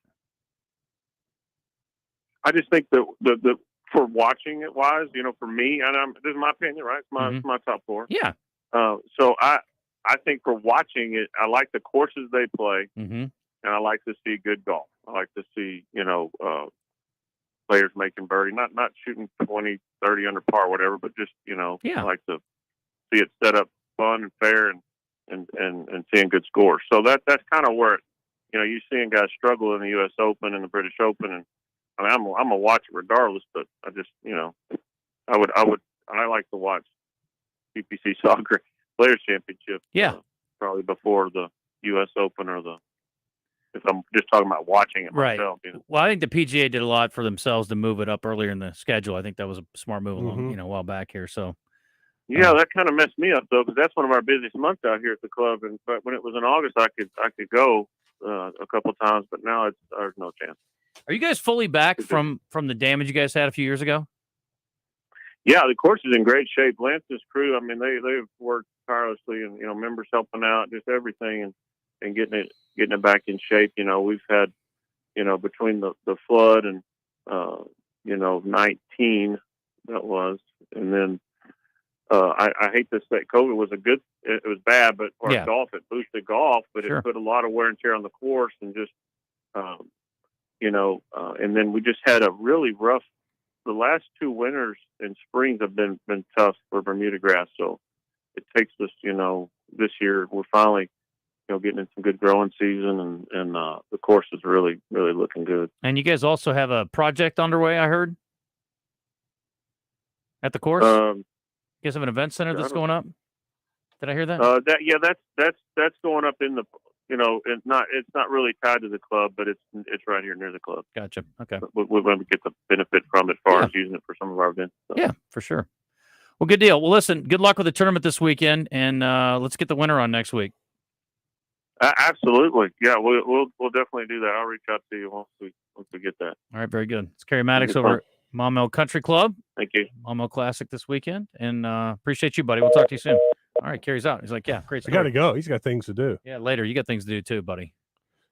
I just think that the for watching it wise, for me, and this is my opinion, right? It's my top 4. Yeah. So I think for watching it, I like the courses they play, and I like to see good golf. I like to see players making birdie, not shooting 20, 30 under par, whatever, but just, I like to see it set up fun and fair and seeing good scores. So that's kind of where, you're seeing guys struggle in the U.S. Open and the British Open. And I mean, I'm going to watch it regardless, but I just, I like to watch PPC Soccer Players Championship. Yeah. Probably before the U.S. Open or if I'm just talking about watching it myself. Right. Well, I think the PGA did a lot for themselves to move it up earlier in the schedule. I think that was a smart move a while back here. So, yeah, that kind of messed me up though, because that's one of our busiest months out here at the club. But when it was in August, I could go a couple times, but now there's no chance. Are you guys fully back from the damage you guys had a few years ago? Yeah, the course is in great shape. Lance's crew, I mean, they've worked tirelessly, and members helping out, just everything, and getting it back in shape. We've had between the flood and 19 that was, and then I hate to say COVID was it was bad, but golf, it boosted golf, but Sure. It put a lot of wear and tear on the course, and just and then we just had a really rough. The last 2 winters and springs have been tough for Bermuda grass, so it takes us. This year we're finally getting in some good growing season, and the course is really looking good. And you guys also have a project underway, I heard, at the course. You guys have an event center that's going up. Did I hear that? That's going up in the. It's not really tied to the club, but it's right here near the club. Gotcha. Okay. We get the benefit from it as far as using it for some of our events. So. Yeah, for sure. Well, good deal. Well, listen, good luck with the tournament this weekend, and let's get the winner on next week. Absolutely. Yeah, we'll definitely do that. I'll reach out to you once we get that. All right, very good. It's Kerry Maddox over at Maumelle Country Club. Thank you. Maumelle Classic this weekend, and appreciate you, buddy. We'll talk to you soon. All right, Kerry's out. He's like, yeah, great story. I got to go. He's got things to do. Yeah, later. You got things to do too, buddy.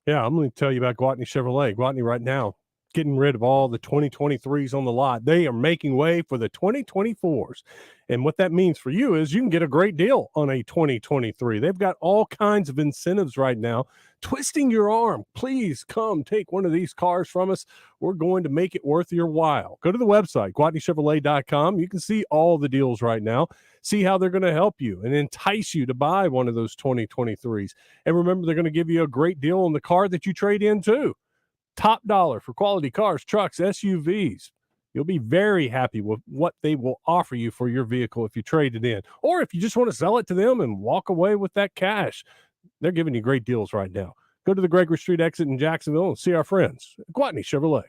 Yeah, I'm going to tell you about Gwatney Chevrolet. Gwatney right now, getting rid of all the 2023s on the lot. They are making way for the 2024s. And what that means for you is you can get a great deal on a 2023. They've got all kinds of incentives right now. Twisting your arm. Please come take one of these cars from us. We're going to make it worth your while. Go to the website, GwatneyChevrolet.com. You can see all the deals right now. See how they're going to help you and entice you to buy one of those 2023s. And remember, they're going to give you a great deal on the car that you trade in too. Top dollar for quality cars, trucks, SUVs. You'll be very happy with what they will offer you for your vehicle if you trade it in. Or if you just want to sell it to them and walk away with that cash. They're giving you great deals right now. Go to the Gregory Street exit in Jacksonville and see our friends at Gwatney Chevrolet.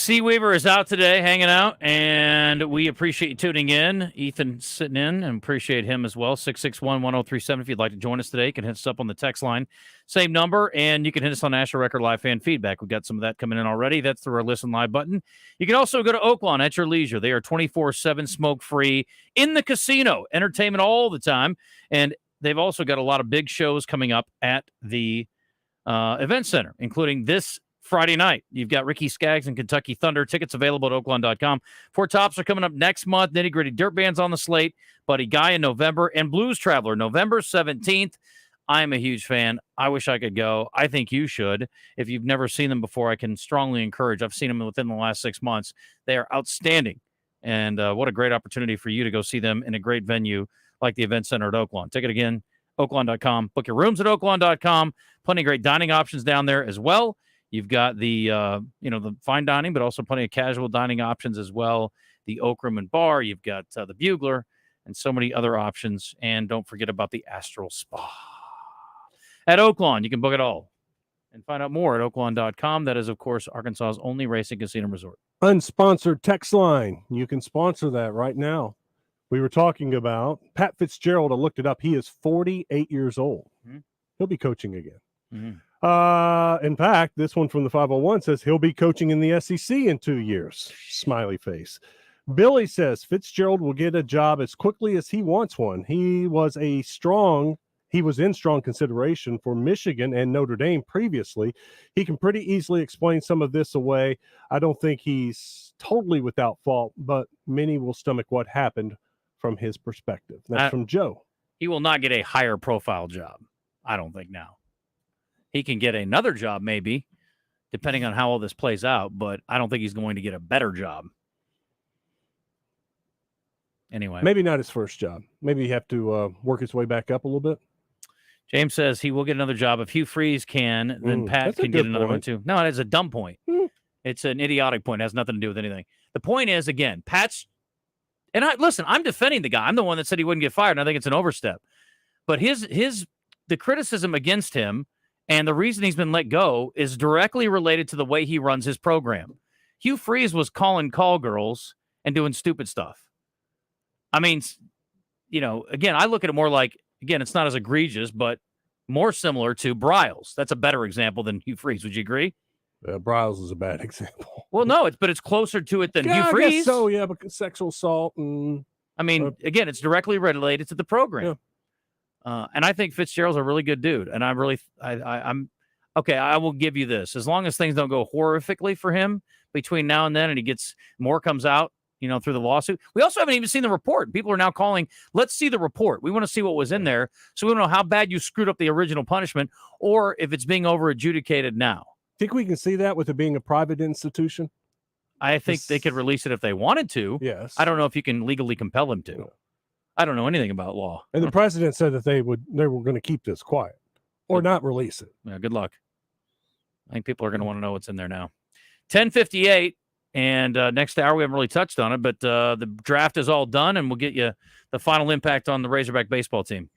Sea Weaver is out today, hanging out, and we appreciate you tuning in. Ethan sitting in, and appreciate him as well. 661-1037. If you'd like to join us today, you can hit us up on the text line. Same number, and you can hit us on National Record Live Fan Feedback. We've got some of that coming in already. That's through our Listen Live button. You can also go to Oaklawn at your leisure. They are 24/7 smoke-free in the casino. Entertainment all the time, and they've also got a lot of big shows coming up at the event center, including this Friday night. You've got Ricky Skaggs and Kentucky Thunder. Tickets available at Oaklawn.com. Four Tops are coming up next month. Nitty Gritty Dirt Band's on the slate. Buddy Guy in November. And Blues Traveler, November 17th. I'm a huge fan. I wish I could go. I think you should. If you've never seen them before, I can strongly encourage. I've seen them within the last 6 months. They are outstanding. And what a great opportunity for you to go see them in a great venue like the Event Center at Oaklawn. Ticket again, Oaklawn.com. Book your rooms at Oaklawn.com. Plenty of great dining options down there as well. You've got the, the fine dining, but also plenty of casual dining options as well. The Oak Room and Bar. You've got the Bugler and so many other options. And don't forget about the Astral Spa. At Oaklawn, you can book it all. And find out more at Oaklawn.com. That is, of course, Arkansas's only racing casino resort. Unsponsored text line. You can sponsor that right now. We were talking about Pat Fitzgerald. I looked it up. He is 48 years old. Mm-hmm. He'll be coaching again. Mm-hmm. In fact, this one from the 501 says he'll be coaching in the SEC in 2 years. Smiley face. Billy says Fitzgerald will get a job as quickly as he wants one. He was in strong consideration for Michigan and Notre Dame previously. He can pretty easily explain some of this away. I don't think he's totally without fault, but many will stomach what happened from his perspective. That's from Joe. He will not get a higher profile job, I don't think now. He can get another job maybe, depending on how all this plays out, but I don't think he's going to get a better job. Anyway. Maybe not his first job. Maybe he have to work his way back up a little bit. James says he will get another job. If Hugh Freeze can, then Pat can get another one too. No, it is a dumb point. It's an idiotic point. It has nothing to do with anything. The point is, again, Pat's, and I'm defending the guy. I'm the one that said he wouldn't get fired, and I think it's an overstep. But the criticism against him and the reason he's been let go is directly related to the way he runs his program. Hugh Freeze was calling call girls and doing stupid stuff. I mean, again, I look at it more like, again, it's not as egregious, but more similar to Bryles. That's a better example than Hugh Freeze. Would you agree? Bryles is a bad example. Well, no, it's closer to it than Hugh Freeze. I guess so, yeah, because sexual assault and... I mean, again, it's directly related to the program. Yeah. And I think Fitzgerald's a really good dude. And I'm okay. I will give you this. As long as things don't go horrifically for him between now and then, and he gets more comes out, through the lawsuit. We also haven't even seen the report. People are now calling, let's see the report. We want to see what was in there. So we don't know how bad you screwed up the original punishment or if it's being over adjudicated now. Think we can see that with it being a private institution? I think they could release it if they wanted to. Yes. I don't know if you can legally compel them to. No. I don't know anything about law. And the president said that they were going to keep this quiet or not release it. Yeah, good luck. I think people are going to want to know what's in there now. 10:58, and next hour we haven't really touched on it, but the draft is all done, and we'll get you the final impact on the Razorback baseball team.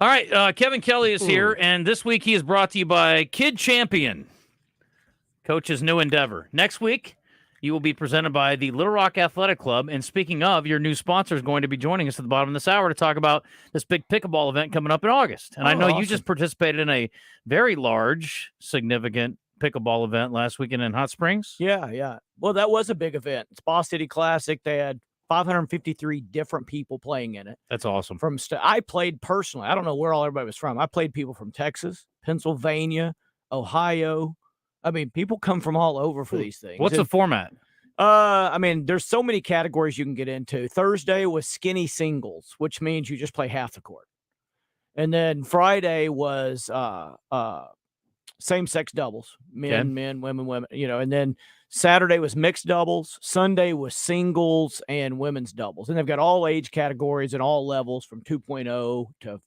All right, Kevin Kelly is here, and this week he is brought to you by Kid Champion, Coach's new endeavor. Next week, you will be presented by the Little Rock Athletic Club, and speaking of, your new sponsor is going to be joining us at the bottom of this hour to talk about this big pickleball event coming up in August. And I know you just participated in a very large, significant pickleball event last weekend in Hot Springs. Yeah. Well, that was a big event. It's Ball City Classic. They had 553 different people playing in it. That's awesome. I played personally. I don't know where all everybody was from. I played people from Texas, Pennsylvania, Ohio. I mean, people come from all over for these things. What's the format? I mean, there's so many categories you can get into. Thursday was skinny singles, which means you just play half the court. And then Friday was same-sex doubles, men, women, and then Saturday was mixed doubles. Sunday was singles and women's doubles. And they've got all age categories and all levels from 2.0 to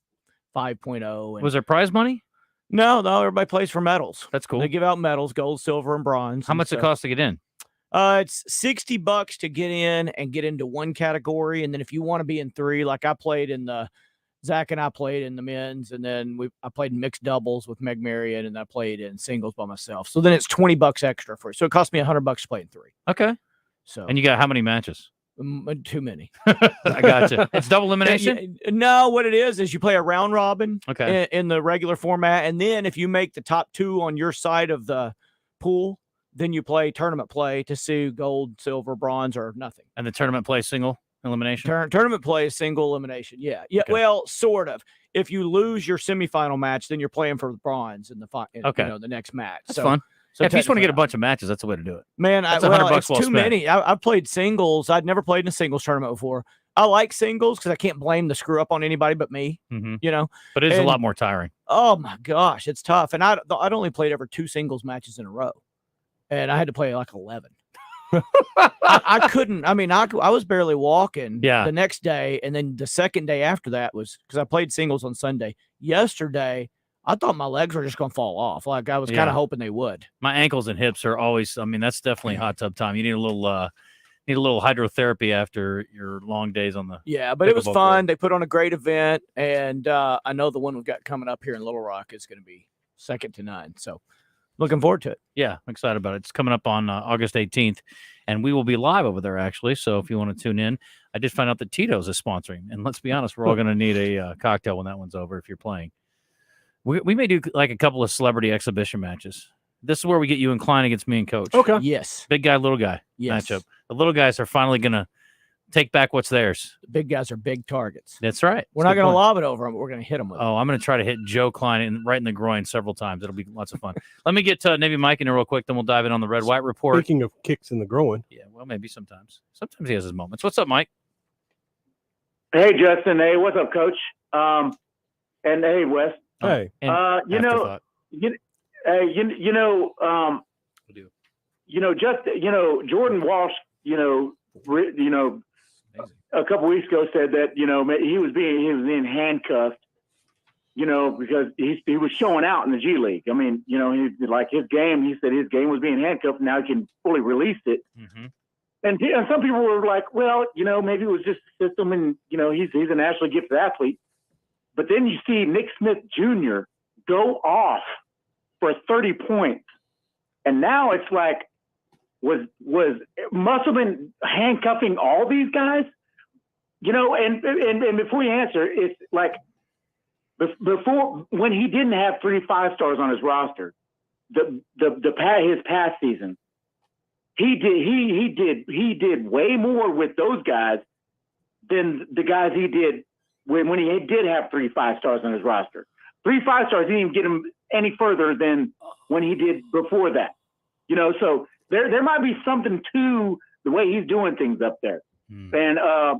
5.0. And was there prize money? No, everybody plays for medals. That's cool. They give out medals, gold, silver, and bronze. How much it cost to get in? It's $60 to get in and get into one category. And then if you want to be in three, like Zach and I played in the men's, and then I played in mixed doubles with Meg Marion, and I played in singles by myself. So then it's $20 extra for it. So it cost me $100 to play in three. Okay. So and you got how many matches? Too many. I got you. It's double elimination? No, what it is you play a round robin in the regular format. And then if you make the top two on your side of the pool, then you play tournament play to see gold, silver, bronze, or nothing. And the tournament play single elimination? Tournament play is single elimination. Yeah. Okay. Well, sort of. If you lose your semifinal match, then you're playing for the bronze in the the next match. That's fun. So if you just want to get a bunch of matches, that's the way to do it. Man, that's $100 it's well too spent. many. I've played singles. I'd never played in a singles tournament before. I like singles because I can't blame the screw up on anybody but me. Mm-hmm. But it is a lot more tiring. Oh my gosh, it's tough. And I'd only played over 2 singles matches in a row, and I had to play like 11. I couldn't. I mean, I was barely walking. The next day, and then the second day after that was because I played singles on Sunday. Yesterday, I thought my legs were just going to fall off. Like I was kind of hoping they would. My ankles and hips are always. I mean, that's definitely hot tub time. You need a little hydrotherapy after your long days on the. Yeah, but it was fun. Court. They put on a great event, and I know the one we've got coming up here in Little Rock is going to be second to none. So, looking forward to it. Yeah, I'm excited about it. It's coming up on August 18th, and we will be live over there actually. So if you want to tune in, I did find out that Tito's is sponsoring, and let's be honest, we're all going to need a cocktail when that one's over if you're playing. We may do like a couple of celebrity exhibition matches. This is where we get you and Klein against me and Coach. Okay. Yes. Big guy, little guy matchup. The little guys are finally going to take back what's theirs. The big guys are big targets. That's right. We're not going to lob it over them, but we're going to hit them with it. I'm going to try to hit Joe Klein right in the groin several times. It'll be lots of fun. Let me get Navy Mike in here real quick, then we'll dive in on the red-white report. Speaking of kicks in the groin. Yeah, well, maybe sometimes. Sometimes he has his moments. What's up, Mike? Hey, Justin. Hey, what's up, Coach? And hey, Wes. Hey. Jordan Walsh, a couple weeks ago said that, he was being handcuffed, because he was showing out in the G League. I mean, he like his game, he said his game was being handcuffed. Now he can fully release it. Mm-hmm. And some people were like, well, maybe it was just the system and, he's a nationally gifted athlete. But then you see Nick Smith Jr. go off for 30 points. And now it's like, was Musselman handcuffing all these guys? And before you answer, it's like before when he didn't have 3 5-stars on his roster, his past season, he did way more with those guys than the guys he did when he did have 3 5-stars on his roster. 3 5-stars didn't even get him any further than when he did before that. So there might be something to the way he's doing things up there. And, I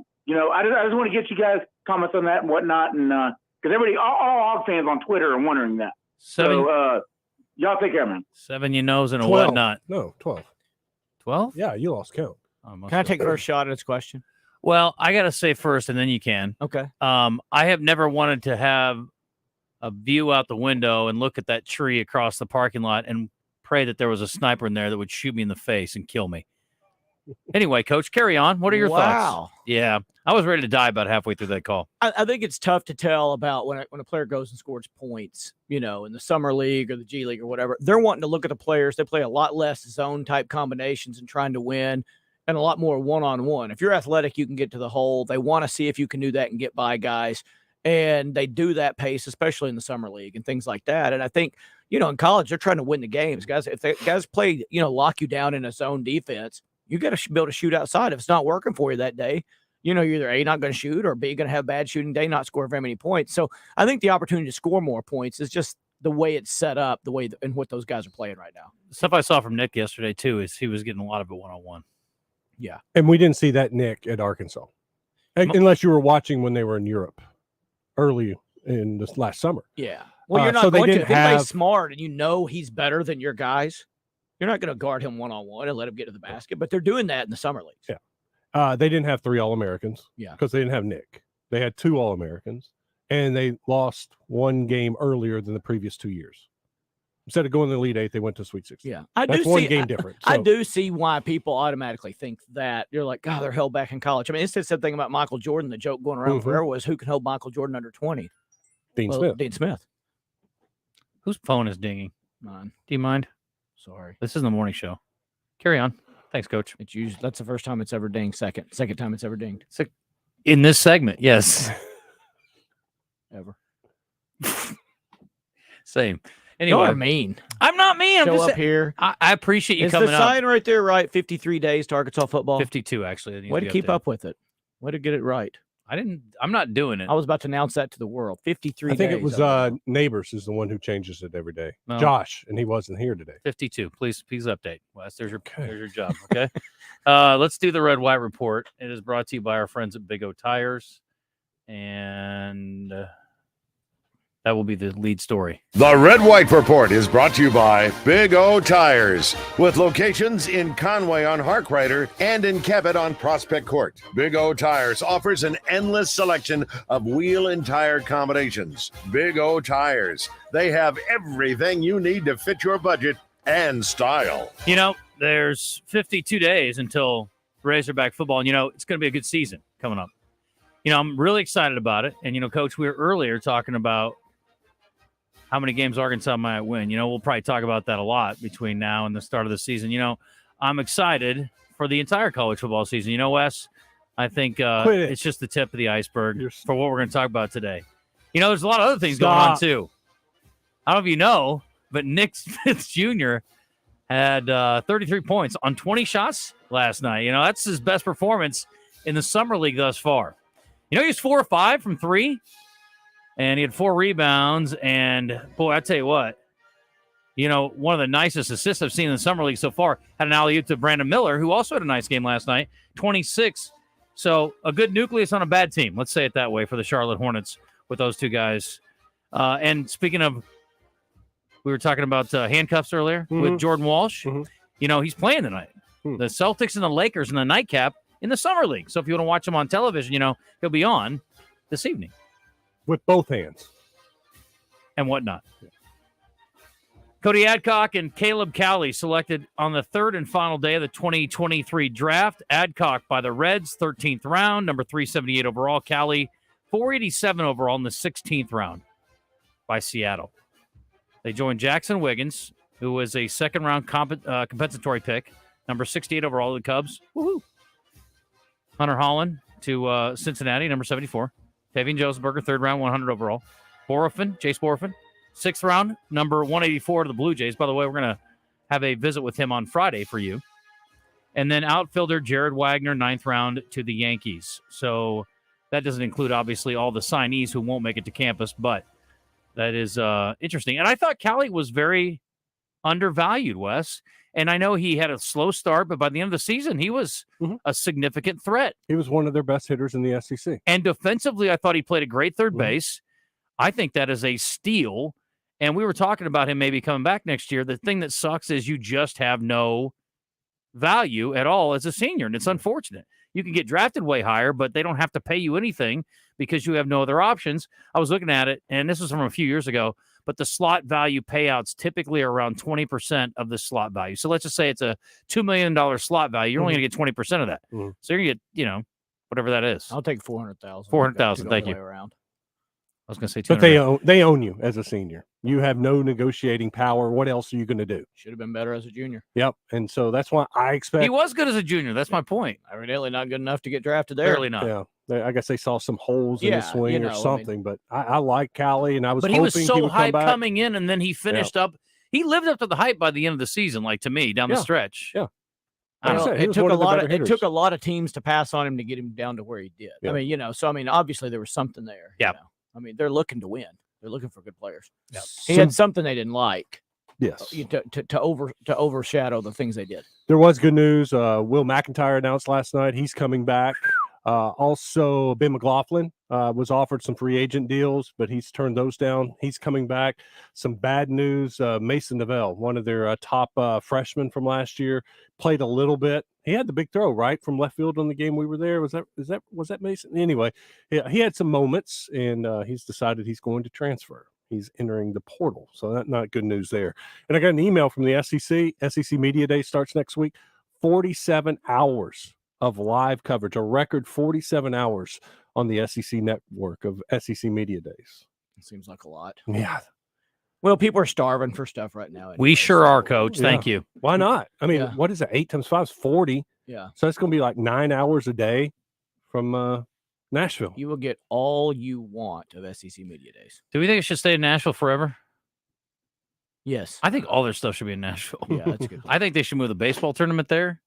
just want to get you guys comments on that and whatnot. And because everybody, all Hog fans on Twitter are wondering that. So y'all take care, man. 7 and a 12. whatnot. No, 12. 12? Yeah, you lost count. Can I take first shot at this question? Well, I got to say first, and then you can. Okay. I have never wanted to have a view out the window and look at that tree across the parking lot and pray that there was a sniper in there that would shoot me in the face and kill me. Anyway, Coach, carry on. What are your Wow. thoughts? Yeah, I was ready to die about halfway through that call. I think it's tough to tell about when a player goes and scores points, in the summer league or the G League or whatever. They're wanting to look at the players. They play a lot less zone type combinations and trying to win, and a lot more one-on-one. If you're athletic, you can get to the hole. They want to see if you can do that and get by guys, and they do that pace, especially in the summer league and things like that. And I think, in college, they're trying to win the games, guys. If they guys play, lock you down in a zone defense, you got to be able to shoot outside. If it's not working for you that day, you're either A, not going to shoot, or B, going to have a bad shooting day, not score very many points. So I think the opportunity to score more points is just the way it's set up, the way and what those guys are playing right now. The stuff I saw from Nick yesterday, too, is he was getting a lot of it one-on-one. Yeah. And we didn't see that Nick at Arkansas, unless you were watching when they were in Europe early in this last summer. Yeah. Well, you're not so going to. If anybody's smart and he's better than your guys, you're not going to guard him one-on-one and let him get to the basket. But they're doing that in the summer leagues. Yeah. They didn't have 3 All-Americans. Yeah. Because they didn't have Nick. They had 2 All-Americans, and they lost 1 game earlier than the previous 2 years. Instead of going to the Elite 8, they went to Sweet 16. Yeah. That's one game different. I do see why people automatically think that. You're like, God, they're held back in college. I mean, it's the same thing about Michael Jordan. The joke going around forever was, who can hold Michael Jordan under 20? Dean Smith. Whose phone is dinging? Mine. Do you mind? Sorry. This is the morning show. Carry on. Thanks, Coach. It's usually that's the first time it's ever dinged. Second time it's ever dinged. In this segment, yes. Ever. Same. Anyway, you're mean. I'm not mean. Show I'm just up here. I appreciate you coming up. Is the sign right there right? 53 days to Arkansas football. 52, actually. Way to keep up with it. Way to get it right. I'm not doing it. I was about to announce that to the world. 53 days. I think it was Neighbors is the one who changes it every day. No. Josh, and he wasn't here today. 52. Please update. Wes, there's your job. Okay. Let's do the Red White Report. It is brought to you by our friends at Big O Tires. And that will be the lead story. The Red White Report is brought to you by Big O Tires, with locations in Conway on Harkrider and in Cabot on Prospect Court. Big O Tires offers an endless selection of wheel and tire combinations. Big O Tires, they have everything you need to fit your budget and style. There's 52 days until Razorback football, and it's going to be a good season coming up. I'm really excited about it. And, Coach, we were earlier talking about how many games Arkansas might win. We'll probably talk about that a lot between now and the start of the season. I'm excited for the entire college football season. Wes, I think it's just the tip of the iceberg for what we're going to talk about today. There's a lot of other things going on, too. I don't know if you know, but Nick Smith Jr. had 33 points on 20 shots last night. That's his best performance in the summer league thus far. He was 4 or 5 from 3, and he had 4 rebounds. And, boy, I tell you what, one of the nicest assists I've seen in the summer league so far had an alley-oop to Brandon Miller, who also had a nice game last night, 26. So a good nucleus on a bad team. Let's say it that way for the Charlotte Hornets with those 2 guys. And speaking of, we were talking about handcuffs earlier with Jordan Walsh. He's playing tonight. The Celtics and the Lakers in the nightcap in the summer league. So if you want to watch him on television, he'll be on this evening. With both hands. And whatnot. Yeah. Cody Adcock and Caleb Cowley selected on the 3rd and final day of the 2023 draft. Adcock by the Reds, 13th round, number 378 overall. Cowley, 487 overall in the 16th round by Seattle. They joined Jackson Wiggins, who was a second-round compensatory pick, number 68 overall of the Cubs. Woohoo! Hunter Holland to Cincinnati, number 74. Tavian Josenberger, 3rd round, 100 overall. Chase Borofin, 6th round, number 184 to the Blue Jays. By the way, we're going to have a visit with him on Friday for you. And then outfielder Jared Wagner, 9th round to the Yankees. So that doesn't include, obviously, all the signees who won't make it to campus, but that is interesting. And I thought Cowley was very undervalued, Wes. And I know he had a slow start, but by the end of the season, he was a significant threat. He was one of their best hitters in the SEC. And defensively, I thought he played a great third base. I think that is a steal. And we were talking about him maybe coming back next year. The thing that sucks is you just have no value at all as a senior, and it's unfortunate. You can get drafted way higher, but they don't have to pay you anything because you have no other options. I was looking at it, and this was from a few years ago, but the slot value payouts typically are around 20% of the slot value. So let's just say it's a $2 million slot value. You're only going to get 20% of that. So you're going to get, whatever that is. I'll take 400,000. 400,000. Thank you. Around. I was going to say 200. But they own you as a senior. You have no negotiating power. What else are you going to do? Should have been better as a junior. Yep. And so that's why I expect he was good as a junior. That's my point. Evidently not good enough to get drafted there. Barely not. Yeah. I guess they saw some holes in the swing or something. But I like Callie, and I was hoping he was so he would hyped come back. coming in, and then he finished up. He lived up to the hype by the end of the season, like to me, down the stretch. Yeah. It took a lot of teams to pass on him to get him down to where he did. Yeah. I mean, obviously there was something there. Yeah. I mean, they're looking to win. They're looking for good players. Yep. He had something they didn't like. Yes. To overshadow the things they did. There was good news. Will McIntyre announced last night he's coming back. Also, Ben McLaughlin was offered some free agent deals, but he's turned those down. He's coming back. Some bad news. Mason Novell, one of their top freshmen from last year, played a little bit. He had the big throw right from left field on the game we were there. Was that Mason? Anyway, he had some moments, and he's decided he's going to transfer. He's entering the portal, so that's not good news there. And I got an email from the SEC. SEC Media Day starts next week. 47 hours of live coverage, a record 47 hours on the SEC network of SEC Media Days. It seems like a lot. Yeah. Well, people are starving for stuff right now. We sure are, Coach. Thank you. Why not? I mean, what is it? 8 times 5 is 40. Yeah. So it's going to be like 9 hours a day from Nashville. You will get all you want of SEC Media Days. Do we think it should stay in Nashville forever? Yes. I think all their stuff should be in Nashville. Yeah, that's a good point. I think they should move the baseball tournament there.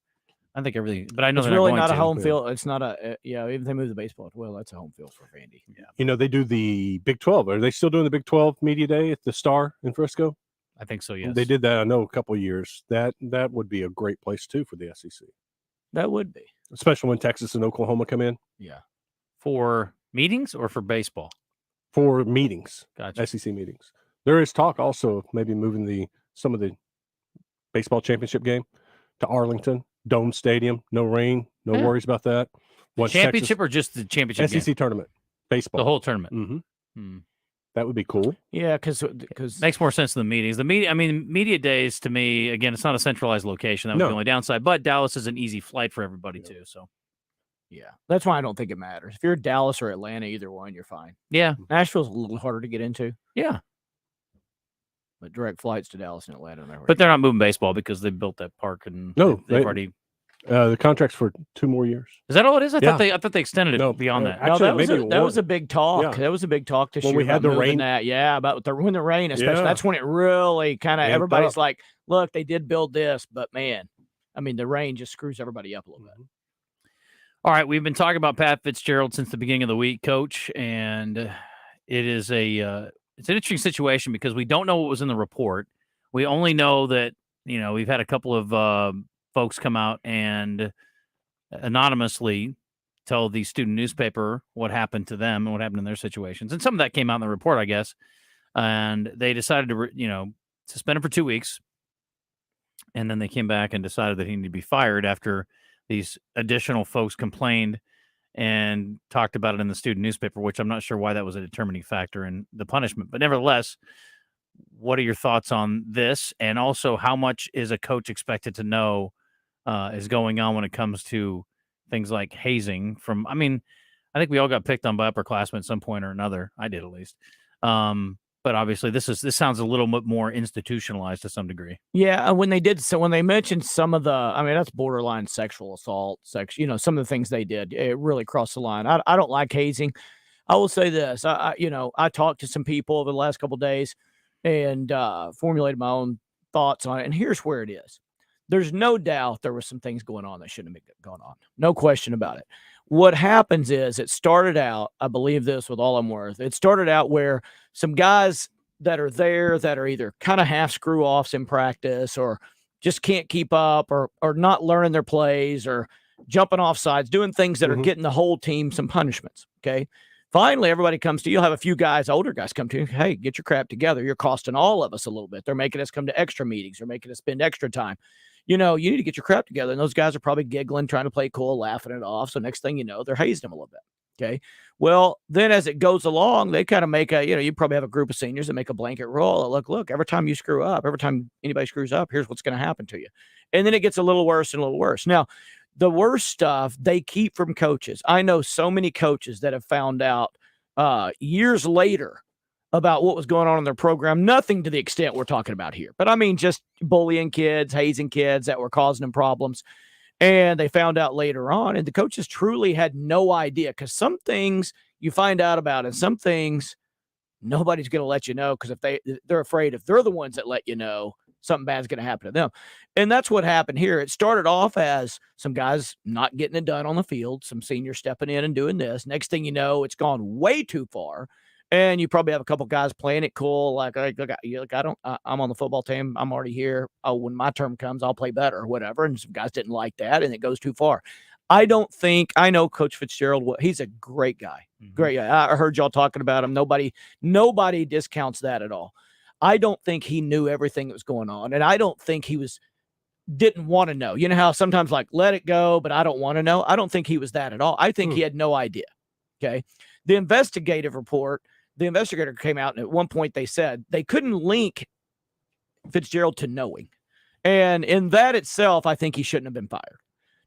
I think everything, but I know it's they're really not not a going home field. It's not even if they move the baseball, well, that's a home field for Vandy. Yeah. They do the Big 12. Are they still doing the Big 12 Media Day at the Star in Frisco? I think so, yes. They did that, I know, a couple of years. That would be a great place, too, for the SEC. That would be. Especially when Texas and Oklahoma come in. Yeah. For meetings or for baseball? For meetings. Gotcha. SEC meetings. There is talk also of maybe moving some of the baseball championship game to Arlington. Dome Stadium, no rain, no worries about that. Championship or just the championship SEC game? Tournament, baseball. The whole tournament. Mm-hmm. That would be cool. Yeah, because makes more sense than the meetings. Media days to me, again, it's not a centralized location. That was the only downside. But Dallas is an easy flight for everybody too. So, yeah, that's why I don't think it matters. If you're Dallas or Atlanta, either one, you're fine. Yeah, Nashville's a little harder to get into. Yeah. But direct flights to Dallas and Atlanta. But they're not moving baseball because they built that park and they've already. The contract's for 2 more years. Is that all it is? I thought they extended it beyond that. Actually, that was a big talk. Yeah. That was a big talk this year. When we had the rain. About when the rain, especially. That's when it really kind of everybody's like, look, they did build this, but man, the rain just screws everybody up a little bit. All right, we've been talking about Pat Fitzgerald since the beginning of the week, Coach, and it is it's an interesting situation because we don't know what was in the report. We only know that we've had a couple of folks come out and anonymously tell the student newspaper what happened to them and what happened in their situations, and some of that came out in the report, I guess. And they decided to suspend him for 2 weeks, and then they came back and decided that he needed to be fired after these additional folks complained and talked about it in the student newspaper, which I'm not sure why that was a determining factor in the punishment. But nevertheless, what are your thoughts on this? And also, how much is a coach expected to know is going on when it comes to things like hazing from, I think we all got picked on by upperclassmen at some point or another. I did, at least. But obviously this sounds a little bit more institutionalized to some degree. Yeah. When they mentioned some of that's borderline sexual assault, some of the things they did, it really crossed the line. I don't like hazing. I will say this, I talked to some people over the last couple of days and formulated my own thoughts on it. And here's where it is. There's no doubt there was some things going on that shouldn't have been going on. No question about it. What happens is it started out, I believe this with all I'm worth, it started out where some guys that are there that are either kind of half screw offs in practice or just can't keep up or not learning their plays or jumping off sides, doing things that are getting the whole team some punishments. Okay. Finally, everybody comes to you. You'll have a few guys, older guys come to you. Hey, get your crap together. You're costing all of us a little bit. They're making us come to extra meetings. They're making us spend extra time. You need to get your crap together. And those guys are probably giggling, trying to play cool, laughing it off. So next thing you know, they're hazing them a little bit. Okay. Well, then as it goes along, they kind of make you probably have a group of seniors that make a blanket rule. Look, every time you screw up, every time anybody screws up, here's what's going to happen to you. And then it gets a little worse and a little worse. Now, the worst stuff they keep from coaches. I know so many coaches that have found out years later about what was going on in their program. Nothing to the extent we're talking about here, but I mean, just bullying kids, hazing kids that were causing them problems. And they found out later on, and the coaches truly had no idea, because some things you find out about and some things nobody's going to let you know, because if they're afraid if they're the ones that let you know, something bad's going to happen to them. And that's what happened here. It started off as some guys not getting it done on the field, some seniors stepping in and doing this. Next thing you know, it's gone way too far. And you probably have a couple guys playing it cool. Like I'm on the football team. I'm already here. Oh, when my term comes, I'll play better or whatever. And some guys didn't like that, and it goes too far. I know Coach Fitzgerald. He's a great guy. Mm-hmm. Great guy. I heard y'all talking about him. Nobody discounts that at all. I don't think he knew everything that was going on. And I don't think he didn't want to know. You know how sometimes like, let it go, but I don't want to know. I don't think he was that at all. I think he had no idea. Okay. The investigator came out, and at one point they said they couldn't link Fitzgerald to knowing. And in that itself, I think he shouldn't have been fired.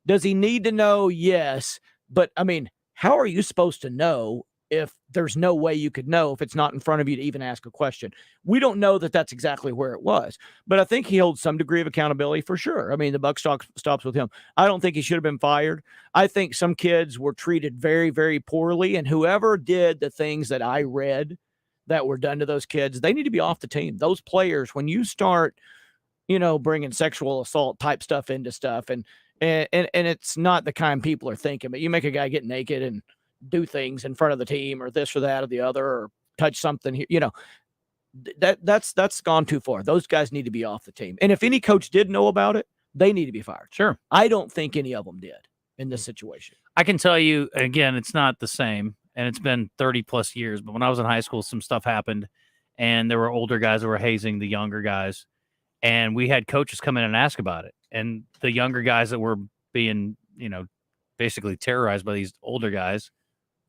Does he need to know? Yes. But I mean, how are you supposed to know if there's no way you could know if it's not in front of you to even ask a question? We don't know that that's exactly where it was, but I think he holds some degree of accountability for sure. I mean, the buck stops with him. I don't think he should have been fired. I think some kids were treated very, very poorly, and whoever did the things that I read that were done to those kids, they need to be off the team. Those players, when you start, bringing sexual assault type stuff into stuff, and it's not the kind people are thinking, but you make a guy get naked and do things in front of the team or this or that or the other, or touch something here, that's gone too far. Those guys need to be off the team. And if any coach did know about it, they need to be fired. Sure. I don't think any of them did in this situation. I can tell you, again, it's not the same, and it's been 30 plus years, but when I was in high school, some stuff happened, and there were older guys that were hazing the younger guys, and we had coaches come in and ask about it. And the younger guys that were being, basically terrorized by these older guys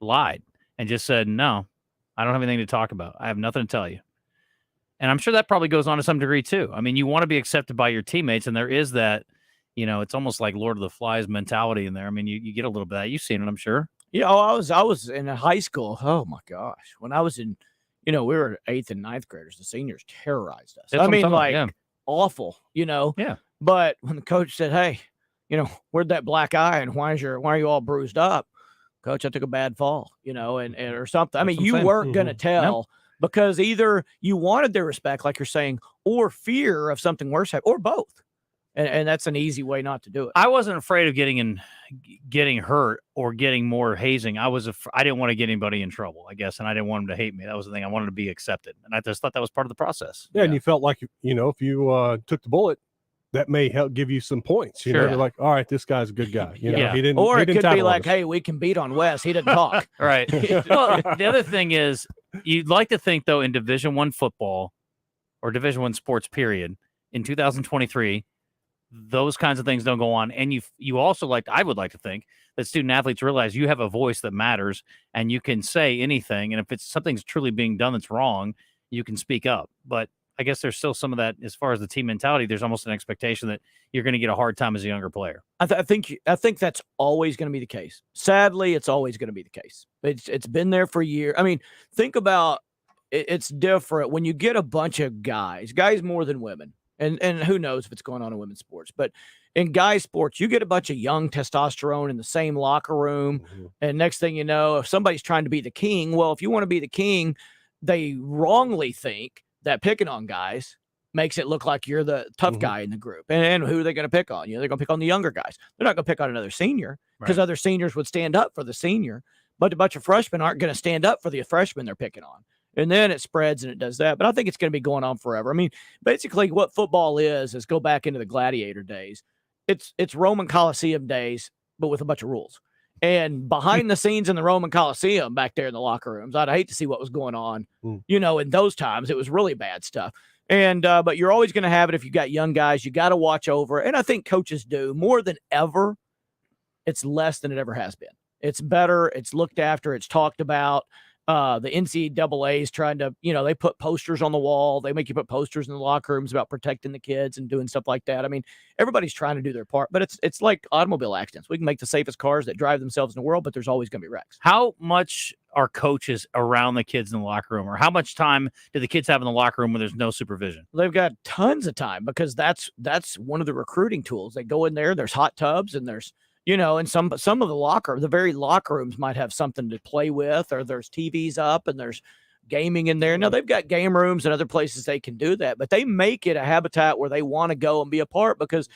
lied and just said, no, I don't have anything to talk about. I have nothing to tell you. And I'm sure that probably goes on to some degree too. I mean, you want to be accepted by your teammates, and there is that, it's almost like Lord of the Flies mentality in there. I mean, you get a little bit of that. You've seen it, I'm sure. Yeah. I was in high school. Oh my gosh. When I was in, we were 8th and 9th graders, the seniors terrorized us. I mean, awful, Yeah. But when the coach said, hey, where'd that black eye, and why are you all bruised up? Coach, I took a bad fall, and or something. I mean, you weren't going to tell because either you wanted their respect, like you're saying, or fear of something worse happening, or both. And that's an easy way not to do it. I wasn't afraid of getting hurt or getting more hazing. I didn't want to get anybody in trouble, I guess, and I didn't want them to hate me. That was the thing. I wanted to be accepted, and I just thought that was part of the process. Yeah, and you felt like, if you took the bullet, that may help give you some points. Sure. You're like, all right, this guy's a good guy. He didn't. Or it could be like, us. hey, we can beat on Wes. He didn't talk. Right. Well, the other thing is, you'd like to think though, in Division I football or Division I sports, period, in 2023, those kinds of things don't go on. And you also I would like to think that student athletes realize you have a voice that matters, and you can say anything. And if it's something's truly being done that's wrong, you can speak up. But I guess there's still some of that as far as the team mentality. There's almost an expectation that you're going to get a hard time as a younger player. I think that's always going to be the case. Sadly, it's always going to be the case. It's been there for years. I mean, think about it, it's different when you get a bunch of guys more than women, and who knows if it's going on in women's sports, but in guys sports, you get a bunch of young testosterone in the same locker room, and next thing you know, if somebody's trying to be the king, well, if you want to be the king, they wrongly think that picking on guys makes it look like you're the tough guy in the group. And who are they going to pick on? They're going to pick on the younger guys. They're not going to pick on another senior because other seniors would stand up for the senior, but a bunch of freshmen aren't going to stand up for the freshman they're picking on. And then it spreads and it does that. But I think it's going to be going on forever. I mean, basically what football is go back into the gladiator days. It's Roman Coliseum days, but with a bunch of rules. And behind the scenes in the Roman Coliseum back there in the locker rooms, I'd hate to see what was going on, in those times. It was really bad stuff. And but you're always going to have it if you got young guys. You got to watch over. And I think coaches do more than ever. It's less than it ever has been. It's better. It's looked after. It's talked about. The NCAA is trying to, they put posters on the wall. They make you put posters in the locker rooms about protecting the kids and doing stuff like that. I mean, everybody's trying to do their part, but it's like automobile accidents. We can make the safest cars that drive themselves in the world, but there's always going to be wrecks. How much are coaches around the kids in the locker room, or how much time do the kids have in the locker room when there's no supervision? They've got tons of time because that's one of the recruiting tools. They go in there, there's hot tubs and there's, and some of the very locker rooms might have something to play with, or there's TVs up and there's gaming in there. Now they've got game rooms and other places they can do that, but they make it a habitat where they want to go and be a part because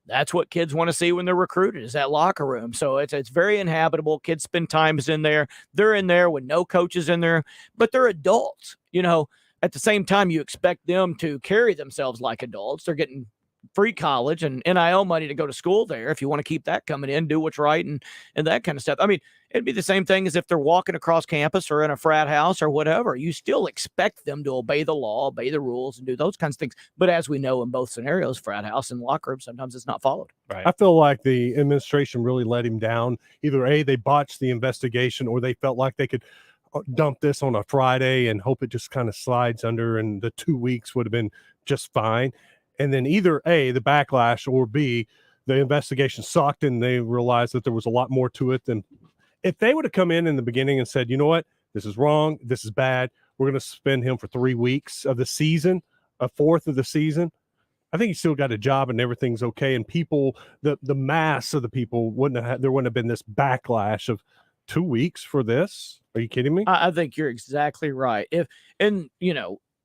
that's what kids want to see when they're recruited, is that locker room. So it's very inhabitable. Kids spend times in there. They're in there when no coach is in there, but they're adults. At the same time, you expect them to carry themselves like adults. They're getting free college and NIL money to go to school there. If you want to keep that coming in, do what's right and that kind of stuff. I mean, it'd be the same thing as if they're walking across campus or in a frat house or whatever. You still expect them to obey the law, obey the rules, and do those kinds of things. But as we know in both scenarios, frat house and locker room, sometimes it's not followed. Right. I feel like the administration really let him down. Either A, they botched the investigation, or they felt like they could dump this on a Friday and hope it just kind of slides under, and the 2 weeks would have been just fine. And then either A, the backlash, or B, the investigation sucked and they realized that there was a lot more to it than if they would have come in the beginning and said, you know what, this is wrong, this is bad, we're going to suspend him for 3 weeks of the season, a fourth of the season. I think he still got a job and everything's okay. And people, the mass of the people there wouldn't have been this backlash of 2 weeks for this. Are you kidding me? I think you're exactly right.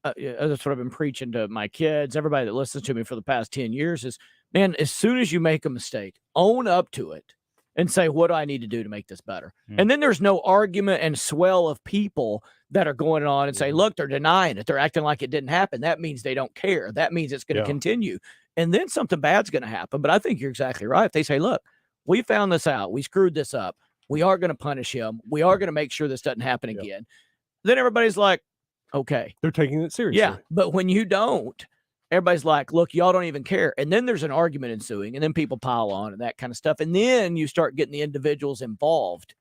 That's what I've been preaching to my kids, everybody that listens to me for the past 10 years is, man, as soon as you make a mistake, own up to it and say, what do I need to do to make this better? And then there's no argument and swell of people that are going on and say, look, they're denying it. They're acting like it didn't happen. That means they don't care. That means it's going to continue. And then something bad's going to happen. But I think you're exactly right. If they say, look, we found this out. We screwed this up. We are going to punish him. We are going to make sure this doesn't happen again. Then everybody's like, okay. They're taking it seriously. Yeah, but when you don't, everybody's like, look, y'all don't even care. And then there's an argument ensuing, and then people pile on and that kind of stuff. And then you start getting the individuals involved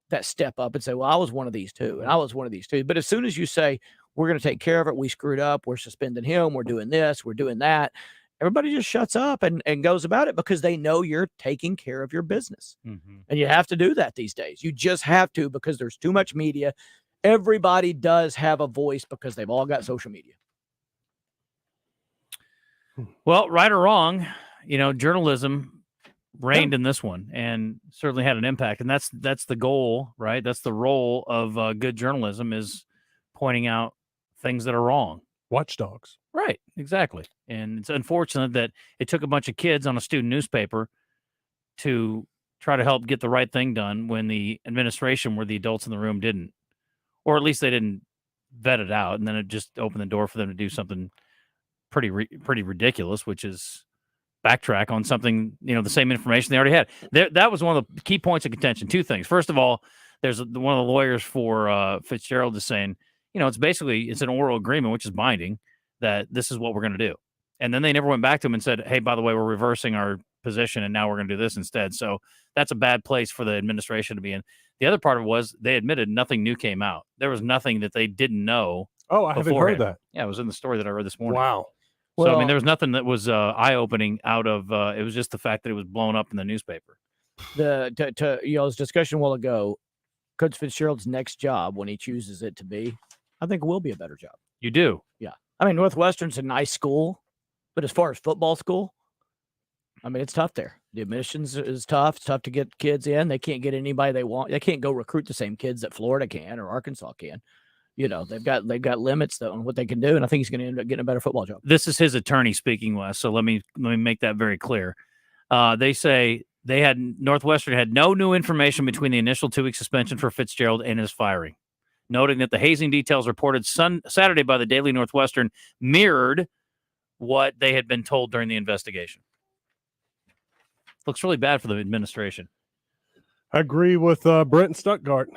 that step up and say, well, I was one of these too, and I was one of these too. But as soon as you say, we're going to take care of it, we screwed up, we're suspending him, we're doing this, we're doing that, everybody just shuts up and goes about it because they know you're taking care of your business. And you have to do that these days. You just have to, because there's too much media. Everybody does have a voice because they've all got social media. Well, right or wrong, journalism reigned in this one and certainly had an impact. And that's the goal, right? That's the role of good journalism, is pointing out things that are wrong. Watchdogs. Right, exactly. And it's unfortunate that it took a bunch of kids on a student newspaper to try to help get the right thing done when the administration, where the adults in the room, didn't. Or at least they didn't vet it out, and then it just opened the door for them to do something pretty ridiculous, which is backtrack on something, the same information they already had. That was one of the key points of contention. Two things. First of all, there's one of the lawyers for Fitzgerald is saying, it's an oral agreement, which is binding, that this is what we're going to do. And then they never went back to him and said, hey, by the way, we're reversing our position and now we're going to do this instead. So that's a bad place for the administration to be in. The other part of it was they admitted nothing new came out. There was nothing that they didn't know. Oh, I haven't heard that. Yeah, it was in the story that I read this morning. Wow. So, there was nothing that was eye-opening out of it was just the fact that it was blown up in the newspaper. This discussion a while ago, Coach Fitzgerald's next job, when he chooses it to be, I think it will be a better job. You do? Yeah. I mean, Northwestern's a nice school, but as far as football school, I mean, it's tough there. The admissions is tough. It's tough to get kids in. They can't get anybody they want. They can't go recruit the same kids that Florida can or Arkansas can. They've got limits though on what they can do, and I think he's going to end up getting a better football job. This is his attorney speaking, Wes. So let me make that very clear. They say Northwestern had no new information between the initial 2-week suspension for Fitzgerald and his firing, noting that the hazing details reported Saturday by the Daily Northwestern mirrored what they had been told during the investigation. Looks really bad for the administration. I agree with Brent and Stuttgart.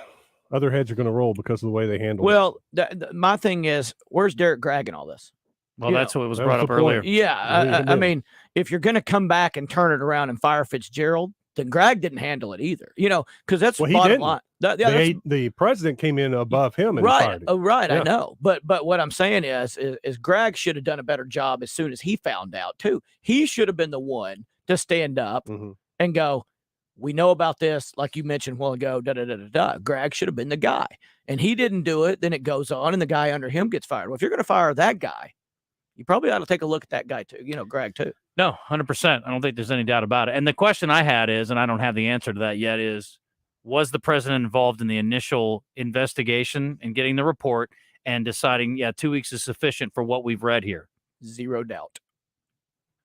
Other heads are going to roll because of the way they handle it. Well, my thing is, where's Derek Gregg and all this? Well, that's what was brought up earlier. Yeah, I mean, if you're going to come back and turn it around and fire Fitzgerald, then Greg didn't handle it either. Because that's Well, he bottom didn't. line. The president came in above him and right. fired him. Right. Yeah. I know. But what I'm saying is Greg should have done a better job as soon as he found out too. He should have been the one to stand up and go, we know about this, like you mentioned a while ago, Greg should have been the guy. And he didn't do it. Then it goes on and the guy under him gets fired. Well, if you're going to fire that guy, you probably ought to take a look at that guy too, Greg too. No, 100%. I don't think there's any doubt about it. And the question I had is, and I don't have the answer to that yet, is was the president involved in the initial investigation and getting the report and deciding, 2 weeks is sufficient for what we've read here? Zero doubt.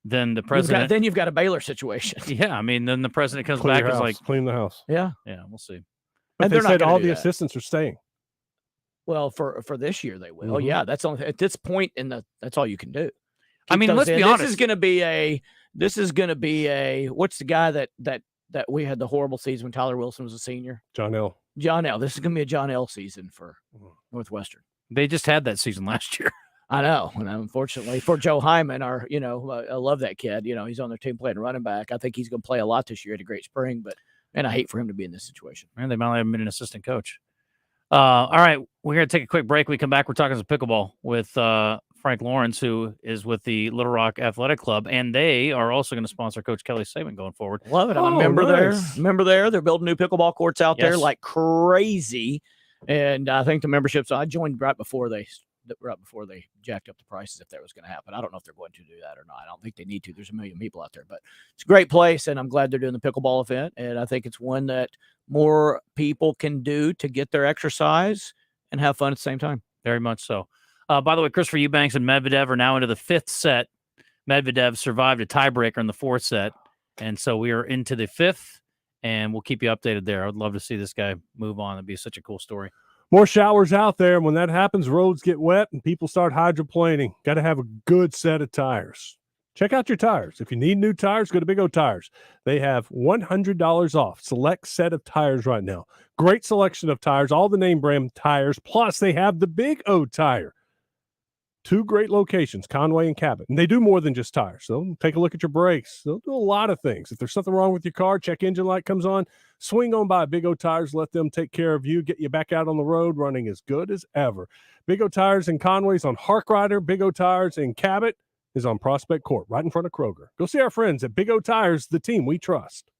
Then the president. Then you've got a Baylor situation. Yeah, I mean, then the president comes back and is like, clean the house. Yeah, we'll see. But they said all the assistants are staying. Well, for this year they will. Yeah, that's on at this point that's all you can do. I mean, let's be honest. This is going to be a what's the guy that we had the horrible season when Tyler Wilson was a senior? John L. This is going to be a John L. season for Northwestern. They just had that season last year. I know, and unfortunately for Joe Hyman, I love that kid. He's on their team playing running back. I think he's going to play a lot this year. Had a great spring, but I hate for him to be in this situation. Man, they might have been an assistant coach. All right, we're going to take a quick break. We come back. We're talking some pickleball with Frank Lawrence, who is with the Little Rock Athletic Club, and they are also going to sponsor Coach Kelly's segment going forward. Love it. I'm a member there. They're building new pickleball courts out there like crazy, and I think the memberships. I joined right before they jacked up the prices if that was going to happen. I don't know if they're going to do that or not. I don't think they need to. There's a million people out there, but it's a great place, and I'm glad they're doing the pickleball event, and I think it's one that more people can do to get their exercise and have fun at the same time. Very much so. By the way, Christopher Eubanks and Medvedev are now into the fifth set. Medvedev survived a tiebreaker in the fourth set, and so we are into the fifth, and we'll keep you updated there. I would love to see this guy move on. It'd be such a cool story. More showers out there. And when that happens, roads get wet and people start hydroplaning. Got to have a good set of tires. Check out your tires. If you need new tires, go to Big O Tires. They have $100 off select set of tires right now. Great selection of tires, all the name brand tires. Plus, they have the Big O Tire. Two great locations, Conway and Cabot. And they do more than just tires. They'll take a look at your brakes. They'll do a lot of things. If there's something wrong with your car, check engine light comes on, swing on by Big O Tires. Let them take care of you. Get you back out on the road running as good as ever. Big O Tires in Conway's on Harkrider. Big O Tires in Cabot is on Prospect Court, right in front of Kroger. Go see our friends at Big O Tires, the team we trust.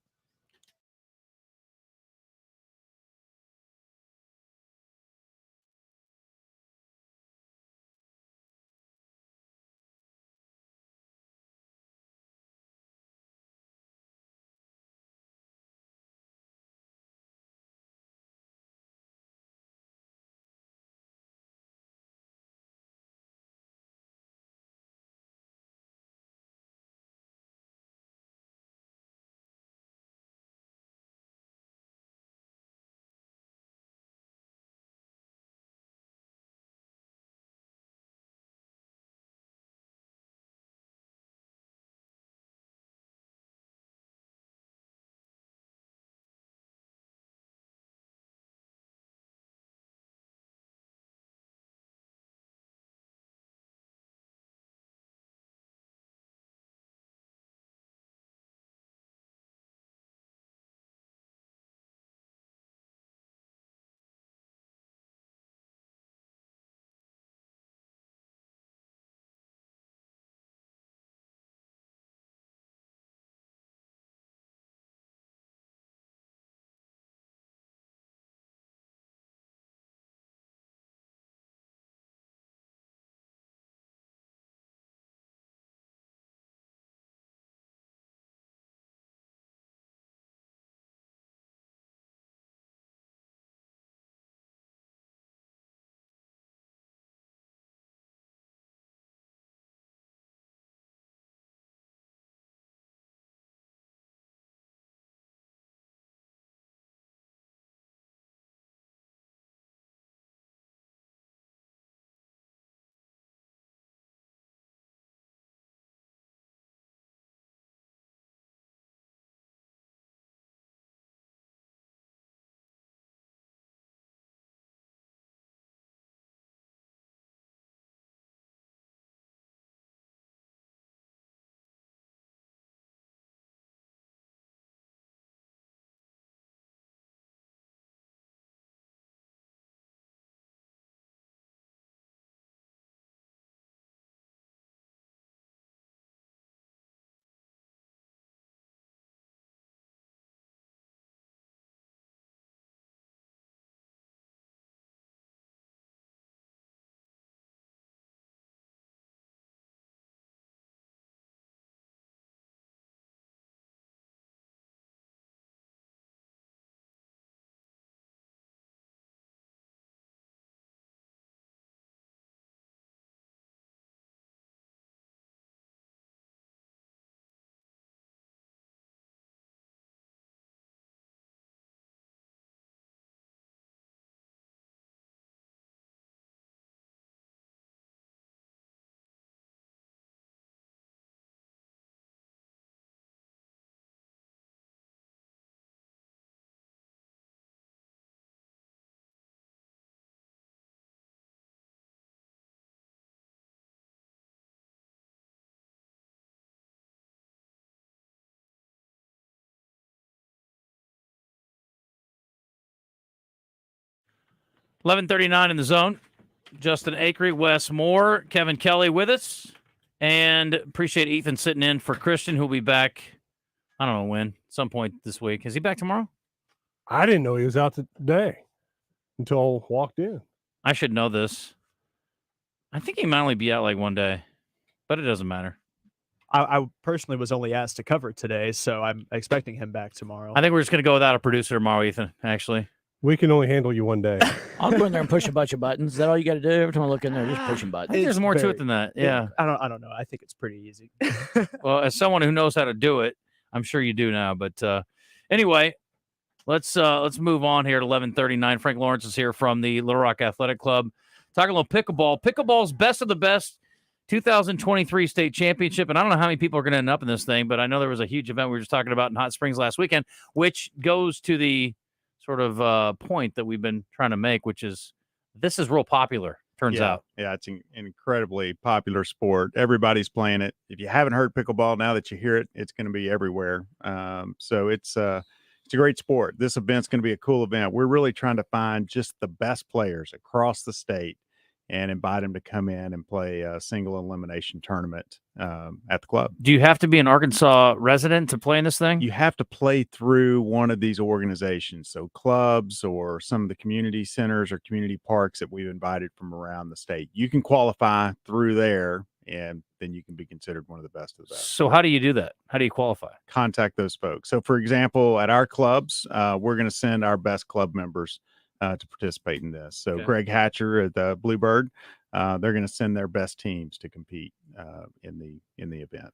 11:39 in the zone. Justin Akery, Wes Moore, Kevin Kelly with us. And appreciate Ethan sitting in for Christian, who'll be back, I don't know when, some point this week. Is he back tomorrow? I didn't know he was out today until I walked in. I should know this. I think he might only be out like one day, but it doesn't matter. I personally was only asked to cover it today, so I'm expecting him back tomorrow. I think we're just going to go without a producer tomorrow, Ethan, actually. We can only handle you one day. I'll go in there and push a bunch of buttons. Is that all you got to do? Every time I look in there, just pushing I buttons. think there's more to it than that. Yeah. I don't know. I think it's pretty easy. Well, as someone who knows how to do it, I'm sure you do now. But anyway, let's move on here at 11:39. Frank Lawrence is here from the Little Rock Athletic Club. Talking a little pickleball. Pickleball's best of the best 2023 state championship. And I don't know how many people are going to end up in this thing, but I know there was a huge event we were just talking about in Hot Springs last weekend, which goes to the sort of point that we've been trying to make, which is this is real popular, turns out. Yeah, it's an incredibly popular sport. Everybody's playing it. If you haven't heard pickleball, now that you hear it, it's going to be everywhere. So it's a great sport. This event's going to be a cool event. We're really trying to find just the best players across the state and invite them to come in and play a single elimination tournament at the club. Do you have to be an Arkansas resident to play in this thing? You have to play through one of these organizations, so clubs or some of the community centers or community parks that we've invited from around the state. You can qualify through there, and then you can be considered one of the best of the best. So how do you do that? How do you qualify? Contact those folks. So, for example, at our clubs, we're going to send our best club members to participate in this. So Greg Hatcher at the Bluebird, they're going to send their best teams to compete in the event.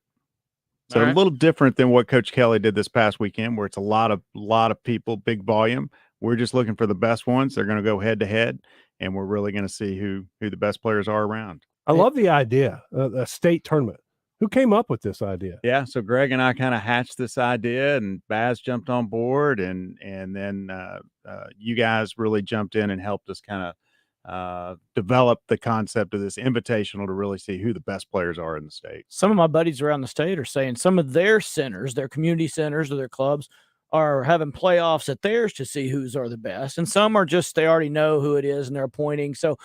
So a little different than what Coach Kelly did this past weekend, where it's a lot of people, big volume. We're just looking for the best ones. They're going to go head to head, and we're really going to see who the best players are around. I love the idea, a state tournament. Who came up with this idea? Yeah, so Greg and I kind of hatched this idea, and Baz jumped on board, and then you guys really jumped in and helped us kind of develop the concept of this invitational to really see who the best players are in the state. Some of my buddies around the state are saying some of their centers, their community centers or their clubs, are having playoffs at theirs to see who's are the best, and some are just they already know who it is and they're appointing. So,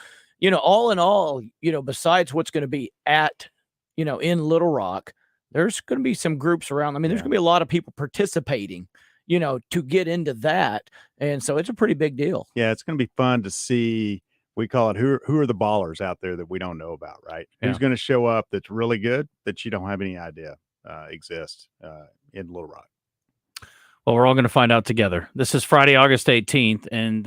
all in all, besides what's going to be at in Little Rock, there's going to be some groups around. I mean, there's going to be a lot of people participating, to get into that. And so it's a pretty big deal. Yeah, it's going to be fun to see. We call it who are the ballers out there that we don't know about, right? Yeah. Who's going to show up that's really good that you don't have any idea exists in Little Rock. Well, we're all going to find out together. This is Friday, August 18th, and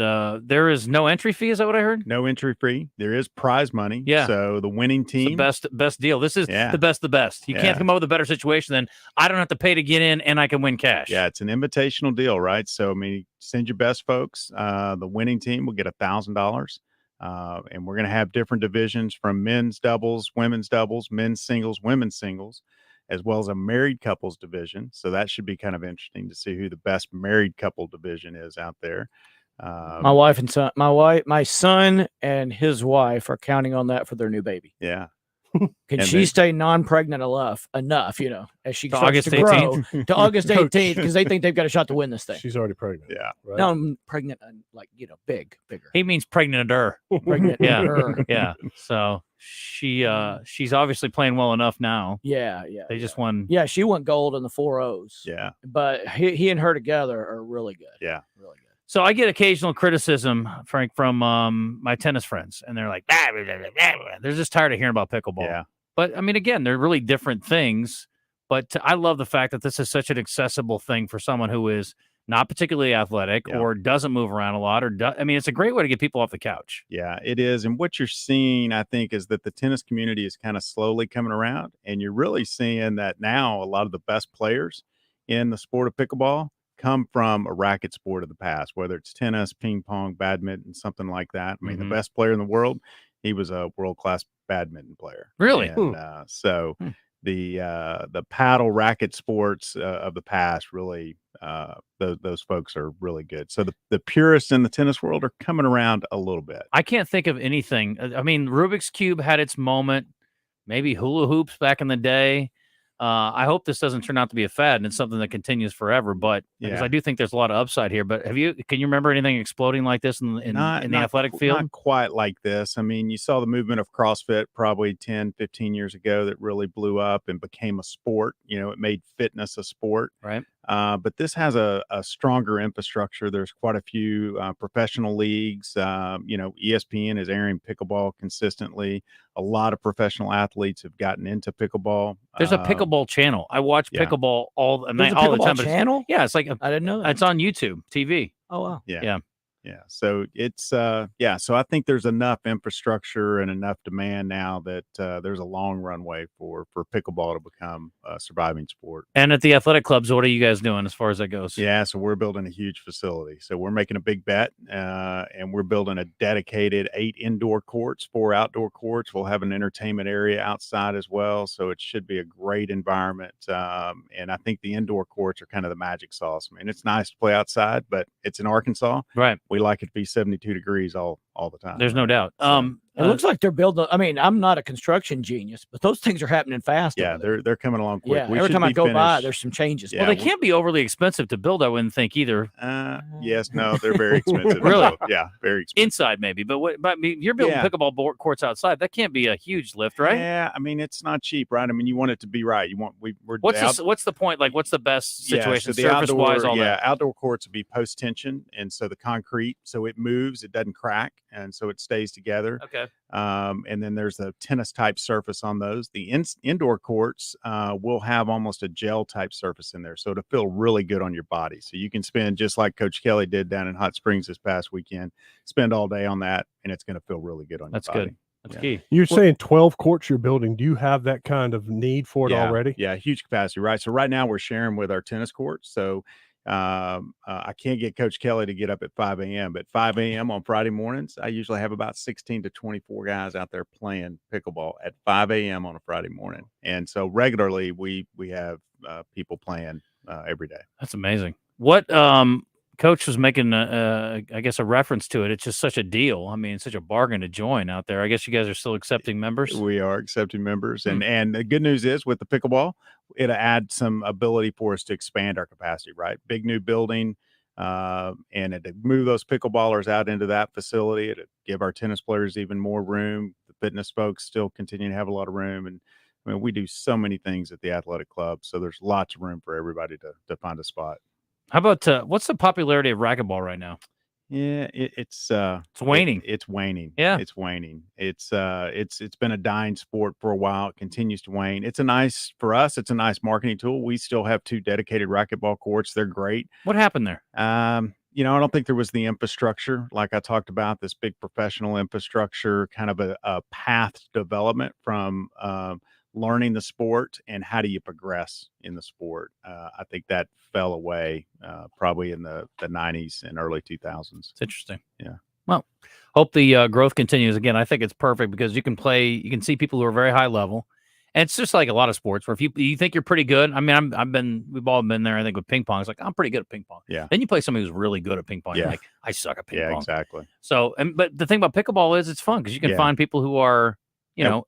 there is no entry fee. Is that what I heard? No entry fee. There is prize money. Yeah. So the winning team. It's the best deal. This is the best of the best. You can't come up with a better situation than I don't have to pay to get in and I can win cash. Yeah, it's an invitational deal, right? So, send your best folks. The winning team will get $1,000. And we're going to have different divisions from men's doubles, men's singles, women's singles, as well as a married couples division. So that should be kind of interesting to see who the best married couple division is out there. My son and his wife are counting on that for their new baby. Yeah. Can she stay non-pregnant enough, as she starts August to grow 18th? To August 18th, because they think they've got a shot to win this thing. She's already pregnant. Yeah. Right? No, I'm pregnant, bigger. He means pregnant-er. Pregnant. Yeah. So she's obviously playing well enough now. Yeah. They just won. Yeah, she went gold in the 4-0s. Yeah. But he and her together are really good. Yeah. Really good. So I get occasional criticism, Frank, from my tennis friends, and they're like, blah, blah, blah, blah, blah. They're just tired of hearing about pickleball. Yeah. But again, they're really different things. But I love the fact that this is such an accessible thing for someone who is not particularly athletic or doesn't move around a lot. It's a great way to get people off the couch. Yeah, it is. And what you're seeing, I think, is that the tennis community is kind of slowly coming around. And you're really seeing that now a lot of the best players in the sport of pickleball come from a racket sport of the past, whether it's tennis, ping pong, badminton, something like that. The best player in the world, he was a world-class badminton player. Really? And, the paddle racket sports of the past really, those folks are really good. So the purists in the tennis world are coming around a little bit. I can't think of anything. Rubik's Cube had its moment, maybe hula hoops back in the day. I hope this doesn't turn out to be a fad and it's something that continues forever. But because I do think there's a lot of upside here. But can you remember anything exploding like this in the athletic field? Not quite like this. I mean, you saw the movement of CrossFit probably 10, 15 years ago that really blew up and became a sport. It made fitness a sport. Right. But this has a stronger infrastructure. There's quite a few professional leagues. ESPN is airing pickleball consistently. A lot of professional athletes have gotten into pickleball. There's a pickleball channel. I watch pickleball all the time. Channel? Yeah, it's like I didn't know that. It's on YouTube TV. Oh wow. Yeah. So it's so I think there's enough infrastructure and enough demand now that there's a long runway for pickleball to become a surviving sport. And at the athletic clubs, what are you guys doing as far as that goes? Yeah, so we're building a huge facility. So we're making a big bet, and we're building a dedicated 8 indoor courts, 4 outdoor courts. We'll have an entertainment area outside as well. So it should be a great environment. And I think the indoor courts are kind of the magic sauce. I mean, it's nice to play outside, but it's in Arkansas. Right. We like it to be 72 degrees all the time. There's no doubt. It looks like they're building. I mean, I'm not a construction genius, but those things are happening fast. Yeah, they're coming along quick. Yeah, every time I go by, there's some changes. Well, they can't be overly expensive to build, I wouldn't think either. Yes, no, they're very expensive. Really? Yeah, very expensive. Inside maybe, but you're building pickleball courts outside. That can't be a huge lift, right? Yeah, I mean, it's not cheap, right? I mean, you want it to be right. What's the point? Like, what's the best situation surface wise? Outdoor courts would be post tension, and so the concrete, so it moves, it doesn't crack, and so it stays together. Okay. And then there's a tennis type surface on those. The indoor courts will have almost a gel type surface in there, so it'll feel really good on your body. So you can spend, just like Coach Kelly did down in Hot Springs this past weekend, spend all day on that, and it's going to feel really good on your body. Good. That's key. You're saying 12 courts you're building. Do you have that kind of need for it already? Yeah, huge capacity, right? So right now we're sharing with our tennis courts. So I can't get Coach Kelly to get up at 5 a.m., but 5 a.m. on Friday mornings, I usually have about 16 to 24 guys out there playing pickleball at 5 a.m. on a Friday morning. And so regularly we have people playing every day. That's amazing. What Coach was making, I guess, a reference to it. It's just such a deal. I mean, it's such a bargain to join out there. I guess you guys are still accepting members. We are accepting members. And the good news is with the pickleball, it'll add some ability for us to expand our capacity, right? Big new building, and to move those pickleballers out into that facility, it'll give our tennis players even more room. The fitness folks still continue to have a lot of room. And I mean, we do so many things at the athletic club. So there's lots of room for everybody to find a spot. How about what's the popularity of racquetball right now? Yeah, it's waning. It's waning. Yeah, it's waning. It's been a dying sport for a while. It continues to wane. It's a nice marketing tool. We still have 2 dedicated racquetball courts. They're great. What happened there? I don't think there was the infrastructure like I talked about. This big professional infrastructure, kind of a path development from learning the sport and how do you progress in the sport. I think that fell away probably in the 90s and early 2000s. It's interesting. Yeah. Well, hope the growth continues. Again, I think it's perfect because you can see people who are very high level. And it's just like a lot of sports where if you think you're pretty good. I mean, we've all been there. I think with ping pong, it's like, I'm pretty good at ping pong. Yeah. Then you play somebody who's really good at ping pong. You're like, I suck at ping pong. Yeah, exactly. So, but the thing about pickleball is it's fun because you can find people who are,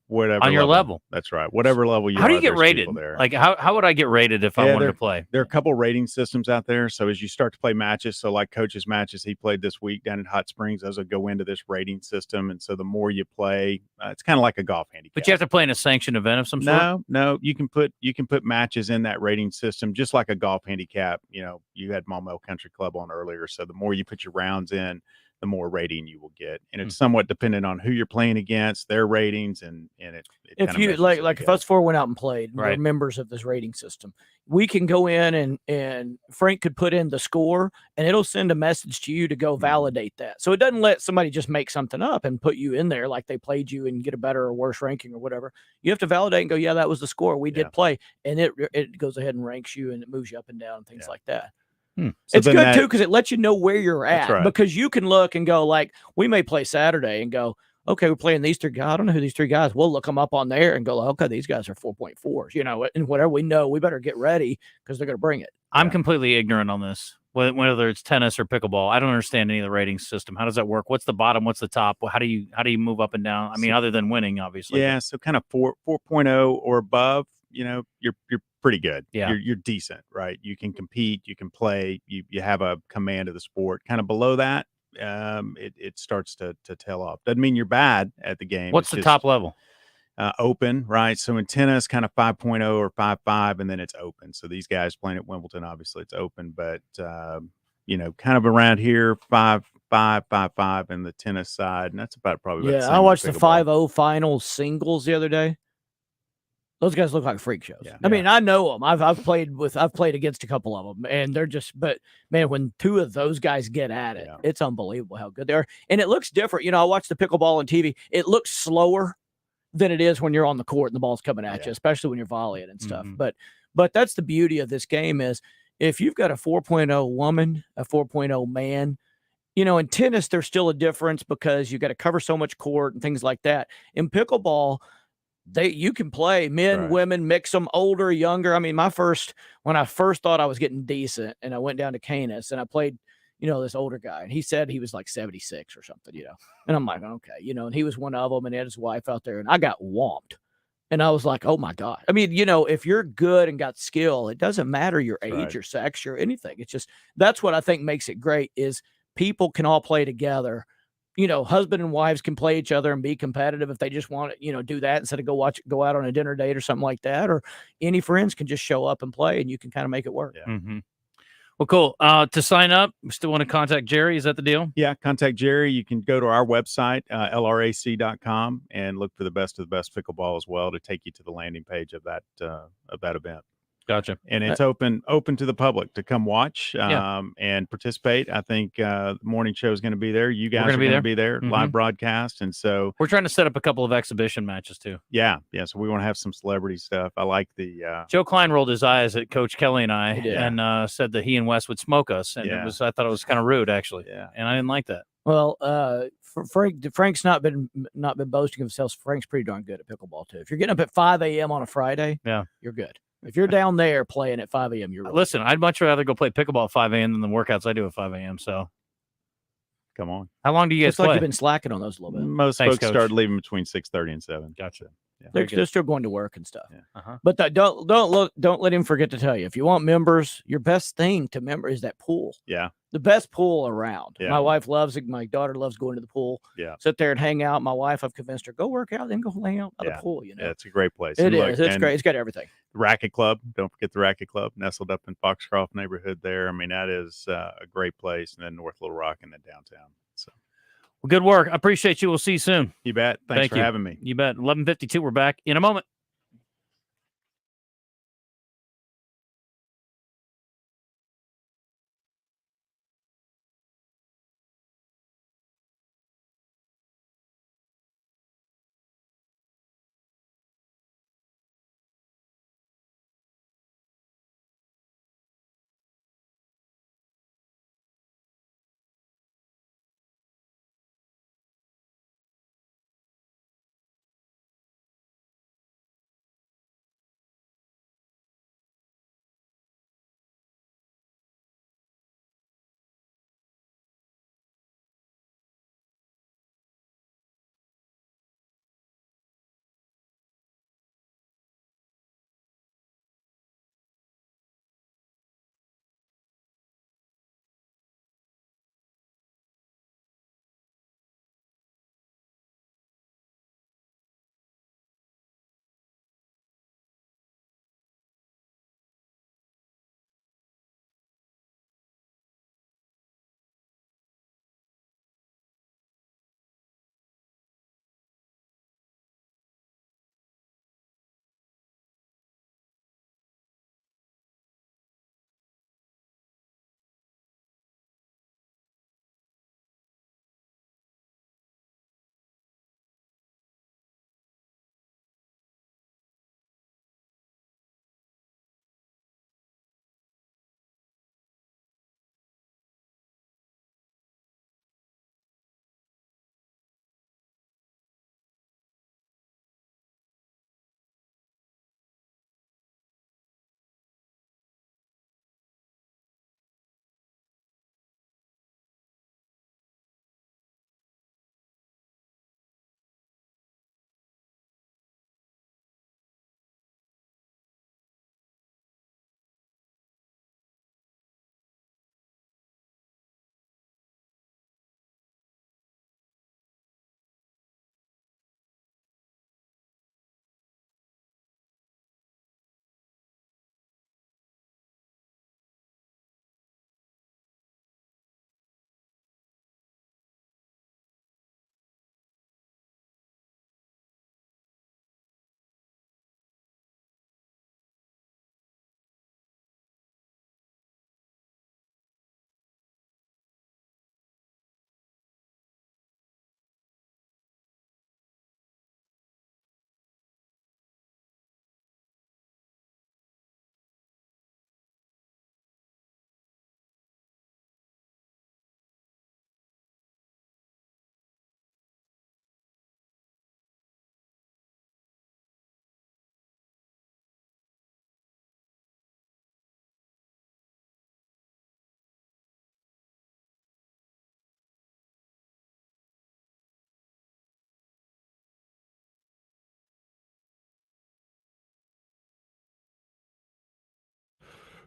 whatever on your level. That's right. Whatever level you are. How do you get rated? Like how would I get rated if I wanted to play? There are a couple rating systems out there. So as you start to play matches, so like Coach's matches he played this week down in Hot Springs, those will go into this rating system. And so the more you play, it's kind of like a golf handicap. But you have to play in a sanctioned event of some sort? No. You can put matches in that rating system just like a golf handicap. You had Maumelle Country Club on earlier. So the more you put your rounds in, the more rating you will get, and it's somewhat dependent on who you're playing against, their ratings, and it if you like if us 4 went out and played, we're members of this rating system, we can go in and Frank could put in the score, and it'll send a message to you to go validate that. So it doesn't let somebody just make something up and put you in there like they played you and get a better or worse ranking or whatever. You have to validate and go, yeah, that was the score. We did play, and it goes ahead and ranks you, and it moves you up and down and things like that. So it's good too because it lets you know where you're at, because you can look and go, like, we may play Saturday and go, okay, we're playing these 3 guys. I don't know who these 3 guys. We'll look them up on there and go, okay, these guys are 4.4s, and whatever we know, we better get ready because they're going to bring it. I'm completely ignorant on this, whether it's tennis or pickleball. I don't understand any of the rating system. How does that work? What's the bottom? What's the top? How do you move up and down? I mean, other than winning, obviously. Yeah, so kind of 4.0 or above. you're pretty good. Yeah. You're decent, right? You can compete, you can play, you have a command of the sport. Kind of below that, it starts to tail off. Doesn't mean you're bad at the game. What's the top level? Open, right? So in tennis, kind of 5.0 or 5.5, and then it's open. So these guys playing at Wimbledon, obviously it's open, but kind of around here, 5.5, 5.5 in the tennis side, and that's about probably about the same I watched the pickleball. 5-0 finals singles the other day. Those guys look like freak shows. Yeah. I mean, I know them. I've played against a couple of them, and they're just. But man, when two of those guys get at it, it's unbelievable how good they are, and it looks different. I watch the pickleball on TV. It looks slower than it is when you're on the court and the ball's coming at you, especially when you're volleying and stuff. But that's the beauty of this game is if you've got a 4.0 woman, a 4.0 man. In tennis, there's still a difference because you got to cover so much court and things like that. In pickleball, you can play men, women, mix them, older, younger. I mean, when I first thought I was getting decent and I went down to Canis and I played, this older guy, and he said he was like 76 or something, and I'm like, okay, and he was one of them and he had his wife out there and I got whomped. And I was like, oh my God. I mean, if you're good and got skill, it doesn't matter your age or sex or anything. It's just, that's what I think makes it great is people can all play together. Husband and wives can play each other and be competitive if they just want to, do that instead of go out on a dinner date or something like that. Or any friends can just show up and play and you can kind of make it work. Yeah. Mm-hmm. Well, cool. To sign up, we still want to contact Jerry. Is that the deal? Yeah, contact Jerry. You can go to our website, lrac.com, and look for the best of the best pickleball as well to take you to the landing page of that event. Gotcha. And it's open to the public to come watch and participate. I think the morning show is going to be there. You guys are going to be there, live broadcast. And so we're trying to set up a couple of exhibition matches too. Yeah. So we want to have some celebrity stuff. I like the Joe Klein rolled his eyes at Coach Kelly and I and said that he and Wes would smoke us. And I thought it was kind of rude actually. Yeah. And I didn't like that. Well, Frank's not been boasting of himself. Frank's pretty darn good at pickleball too. If you're getting up at 5 a.m. on a Friday, you're good. If you're down there playing at 5 a.m., you're really listen. I'd much rather go play pickleball at 5 a.m. than the workouts I do at 5 a.m. So, come on. How long do you guys play? Like you've been slacking on those a little bit. Most folks start leaving between 6:30 and 7. Gotcha. Yeah, they're still going to work and stuff. Yeah. But don't let him forget to tell you. If you want members, your best thing to member is that pool. Yeah. The best pool around. Yeah. My wife loves it. My daughter loves going to the pool. Yeah. Sit there and hang out. My wife, I've convinced her, go work out, then go hang out by the pool. Yeah, it's a great place. It is. It's great. It's got everything. The Racket Club. Don't forget the Racket Club, nestled up in Foxcroft neighborhood there. I mean, that is a great place. And then North Little Rock and then downtown. So. Well, good work. I appreciate you. We'll see you soon. You bet. Thanks for having me. You bet. 11:52. We're back in a moment.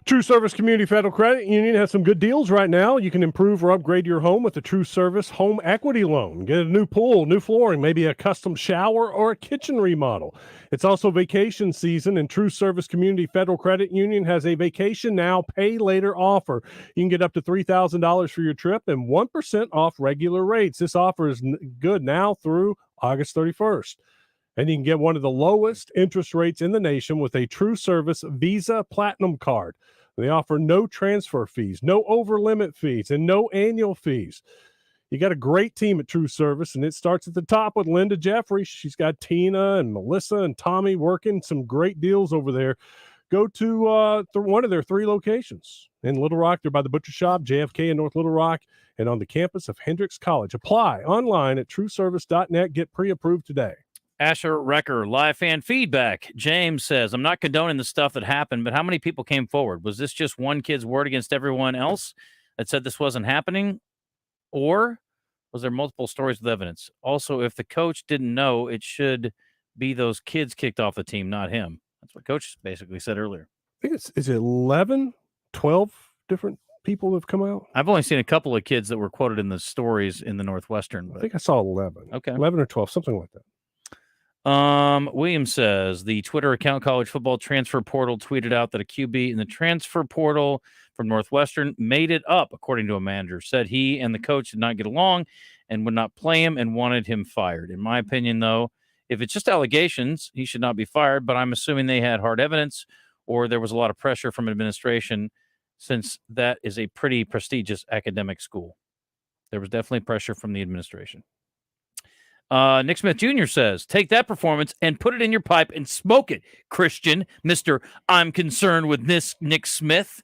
True Service Community Federal Credit Union has some good deals right now. You can improve or upgrade your home with a True Service Home Equity Loan. Get a new pool, new flooring, maybe a custom shower or a kitchen remodel. It's also vacation season, and True Service Community Federal Credit Union has a vacation now, pay later offer. You can get up to $3,000 for your trip and 1% off regular rates. This offer is good now through August 31st. And you can get one of the lowest interest rates in the nation with a True Service Visa Platinum Card. They offer no transfer fees, no over-limit fees, and no annual fees. You got a great team at True Service, and it starts at the top with Linda Jeffrey. She's got Tina and Melissa and Tommy working some great deals over there. Go to one of their 3 locations. In Little Rock, they're by the Butcher Shop, JFK in North Little Rock, and on the campus of Hendrix College. Apply online at trueservice.net. Get pre-approved today. Asher Recker, live fan feedback. James says, I'm not condoning the stuff that happened, but how many people came forward? Was this just one kid's word against everyone else that said this wasn't happening? Or was there multiple stories with evidence? Also, if the coach didn't know, it should be those kids kicked off the team, not him. That's what coach basically said earlier. I think is it 11, 12 different people have come out? I've only seen a couple of kids that were quoted in the stories in the Northwestern. I think I saw 11. Okay. 11 or 12, something like that. William says the Twitter account College Football Transfer Portal tweeted out that a QB in the transfer portal from Northwestern made it up, according to a manager. Said he and the coach did not get along and would not play him and wanted him fired. In my opinion, though, if it's just allegations, he should not be fired, but I'm assuming they had hard evidence or there was a lot of pressure from administration since that is a pretty prestigious academic school. There was definitely pressure from the administration. Nick Smith Jr. says, take that performance and put it in your pipe and smoke it, Christian, Mr. I'm concerned with this Nick Smith.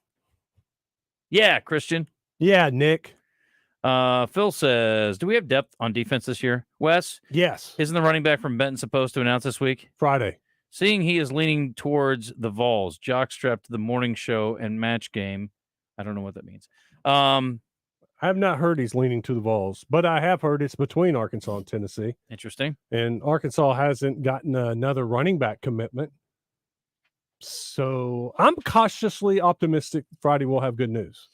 Yeah, Christian. Yeah, Nick. Phil says, do we have depth on defense this year? Wes? Yes. Isn't the running back from Benton supposed to announce this week? Friday. Seeing he is leaning towards the Vols, jockstrap to the morning show and match game. I don't know what that means. I have not heard he's leaning to the Vols, but I have heard it's between Arkansas and Tennessee. Interesting. And Arkansas hasn't gotten another running back commitment. So I'm cautiously optimistic Friday we'll have good news.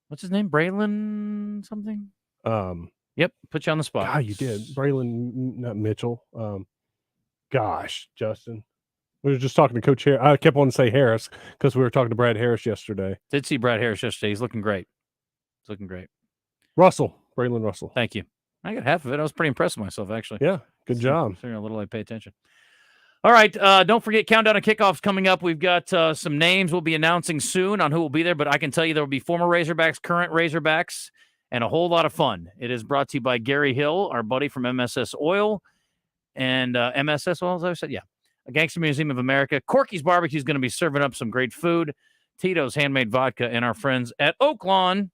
What's his name? Braylon something? Yep. Put you on the spot. God, you did. Braylon, not Mitchell. Gosh, Justin. We were just talking to Coach Harris. I kept wanting to say Harris because we were talking to Brad Harris yesterday. Did see Brad Harris yesterday. He's looking great. He's looking great. Braylon Russell. Thank you. I got half of it. I was pretty impressed with myself, actually. Yeah, good job. A little I pay attention. All right, don't forget, countdown and kickoffs coming up. We've got some names we'll be announcing soon on who will be there, but I can tell you there will be former Razorbacks, current Razorbacks, and a whole lot of fun. It is brought to you by Gary Hill, our buddy from MSS Oil, and MSS Oil, as I said, yeah. A Gangster Museum of America. Corky's Barbecue is going to be serving up some great food. Tito's Handmade Vodka, and our friends at Oaklawn.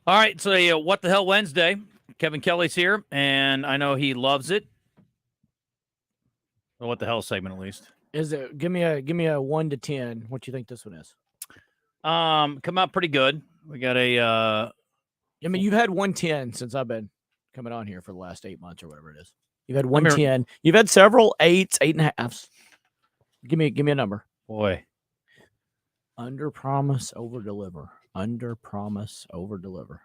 All right, so What the Hell Wednesday. Kevin Kelly's here, and I know he loves it. The What the Hell segment, at least. Is it? Give me a 1 to 10. What do you think this one is? Come out pretty good. We got a. I mean, you've had 110 since I've been coming on here for the last 8 months or whatever it is. You've had 110. You've had several 8s, 8.5s. Give me a number. Boy. Under promise, over deliver. Under promise, over deliver.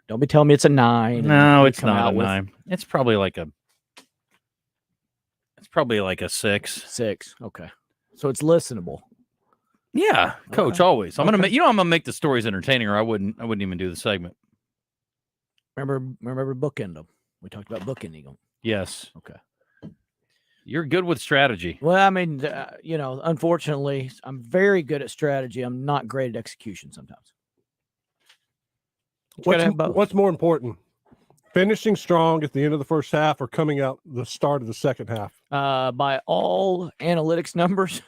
Don't be telling me it's a 9. No, it's not a 9. It's probably like a 6. 6. Okay. So it's listenable. Yeah, Coach, always. I'm gonna make the stories entertaining, or I wouldn't even do the segment. Remember bookend them. We talked about bookending them. Yes. Okay. You're good with strategy. Well, I mean, unfortunately, I'm very good at strategy. I'm not great at execution sometimes. What's more important? Finishing strong at the end of the first half or coming out the start of the second half? By all analytics numbers,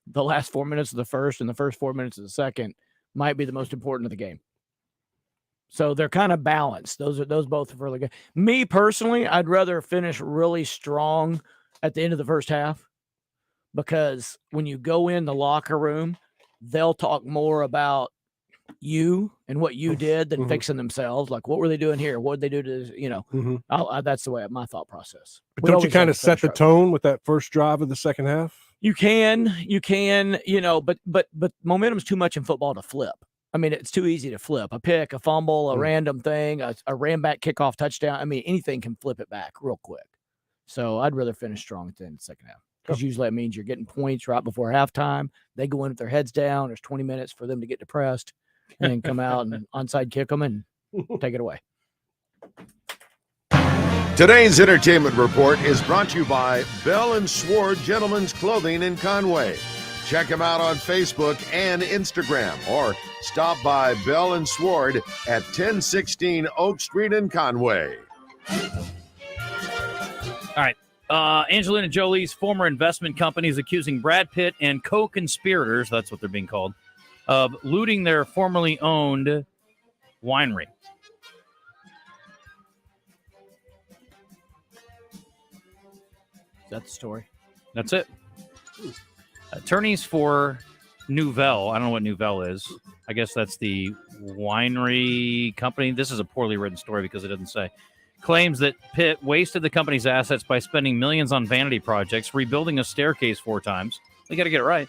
the last 4 minutes of the first and the first 4 minutes of the second might be the most important of the game. So they're kind of balanced. Those both are really good. Me personally, I'd rather finish really strong at the end of the first half, because when you go in the locker room, they'll talk more about you and what you did than fixing themselves. Like, what were they doing here? What did they do to, that's the way my thought process. But don't you kind of set the tone with that first drive of the second half? You can, but momentum's too much in football to flip. I mean, it's too easy to flip. A pick, a fumble, a random thing, a ran back kickoff touchdown. I mean, anything can flip it back real quick. So I'd rather finish strong at the end of the second half, because usually that means you're getting points right before halftime. They go in with their heads down. There's 20 minutes for them to get depressed and then come out and onside kick them and take it away. Today's entertainment report is brought to you by Bell & Sword Gentlemen's Clothing in Conway. Check them out on Facebook and Instagram, or stop by Bell & Sword at 1016 Oak Street in Conway. All right. Angelina Jolie's former investment company is accusing Brad Pitt and co-conspirators, that's what they're being called, of looting their formerly owned winery. Is that the story? That's it. Attorneys for Nouvelle, I don't know what Nouvelle is. I guess that's the winery company. This is a poorly written story because it doesn't say. Claims that Pitt wasted the company's assets by spending millions on vanity projects, rebuilding a staircase 4 times. They got to get it right.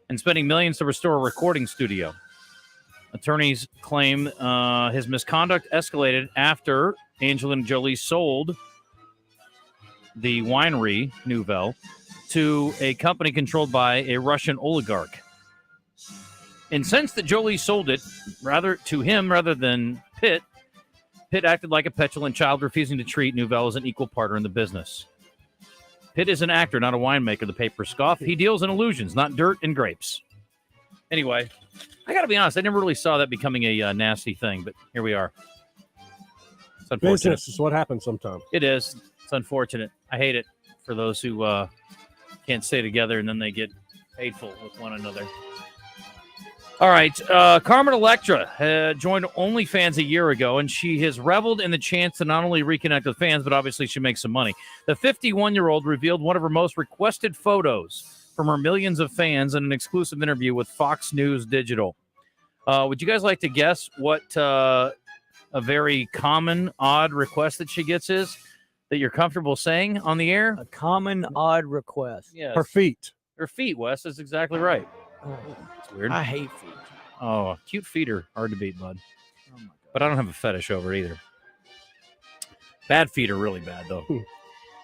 And spending millions to restore a recording studio. Attorneys claim his misconduct escalated after Angelina Jolie sold the winery, Nouvelle, to a company controlled by a Russian oligarch. Incensed that Jolie sold it to him rather than Pitt, Pitt acted like a petulant child, refusing to treat Nouvelle as an equal partner in the business. Pitt is an actor, not a winemaker, the paper scoff. He deals in illusions, not dirt and grapes. Anyway, I got to be honest, I never really saw that becoming a nasty thing, but here we are. It's unfortunate. Business is what happens sometimes. It is. It's unfortunate. I hate it for those who can't stay together and then they get hateful with one another. All right. Carmen Electra joined OnlyFans a year ago, and she has reveled in the chance to not only reconnect with fans, but obviously she makes some money. The 51-year-old revealed one of her most requested photos from her millions of fans in an exclusive interview with Fox News Digital. Would you guys like to guess what a very common, odd request that she gets is that you're comfortable saying on the air? A common, odd request. Yes. Her feet. Her feet, Wes. That's exactly right. It's weird. I hate feet. Oh, cute feet are hard to beat, bud. Oh my God. But I don't have a fetish over it either. Bad feet are really bad, though.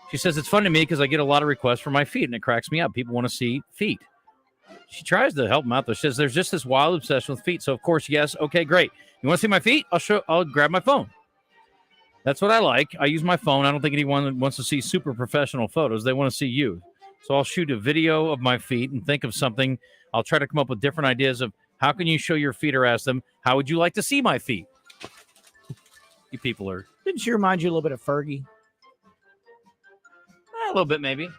She says, it's fun to me because I get a lot of requests for my feet, and it cracks me up. People want to see feet. She tries to help them out, though. She says, there's just this wild obsession with feet. So, of course, yes. Okay, great. You want to see my feet? I'll grab my phone. That's what I like. I use my phone. I don't think anyone wants to see super professional photos. They want to see you. So I'll shoot a video of my feet and think of something. I'll try to come up with different ideas of how can you show your feet, or ask them, how would you like to see my feet? You people are... Didn't she remind you a little bit of Fergie? A little bit, maybe.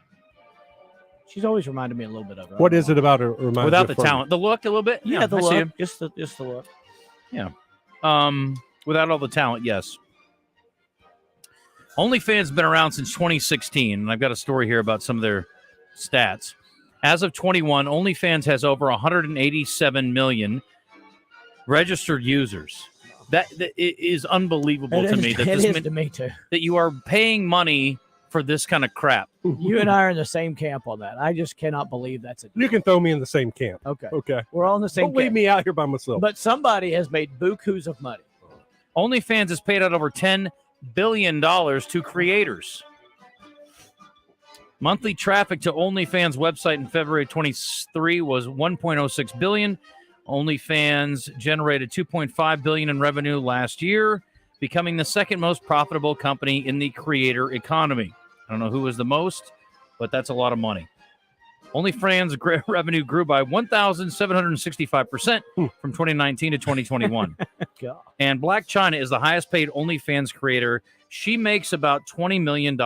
She's always reminded me a little bit of her. What is it about her? Without the talent. The look, a little bit? Yeah, the look. Just the look. Yeah. Without all the talent, yes. OnlyFans has been around since 2016, and I've got a story here about some of their stats. As of 21, OnlyFans has over 187 million registered users. That is unbelievable to me. To me too. That you are paying money for this kind of crap. You and I are in the same camp on that. I just cannot believe that's it. You can throw me in the same camp. Okay. We're all in the same Don't leave camp. me out here by myself. But somebody has made bukus of money. OnlyFans has paid out over $10 billion to creators. Monthly traffic to OnlyFans website in February 23 was 1.06 billion. OnlyFans generated 2.5 billion in revenue last year, becoming the second most profitable company in the creator economy. I don't know who was the most, but that's a lot of money. OnlyFans revenue grew by 1,765% from 2019 to 2021. And Black China is the highest paid OnlyFans creator. She makes about $20 million.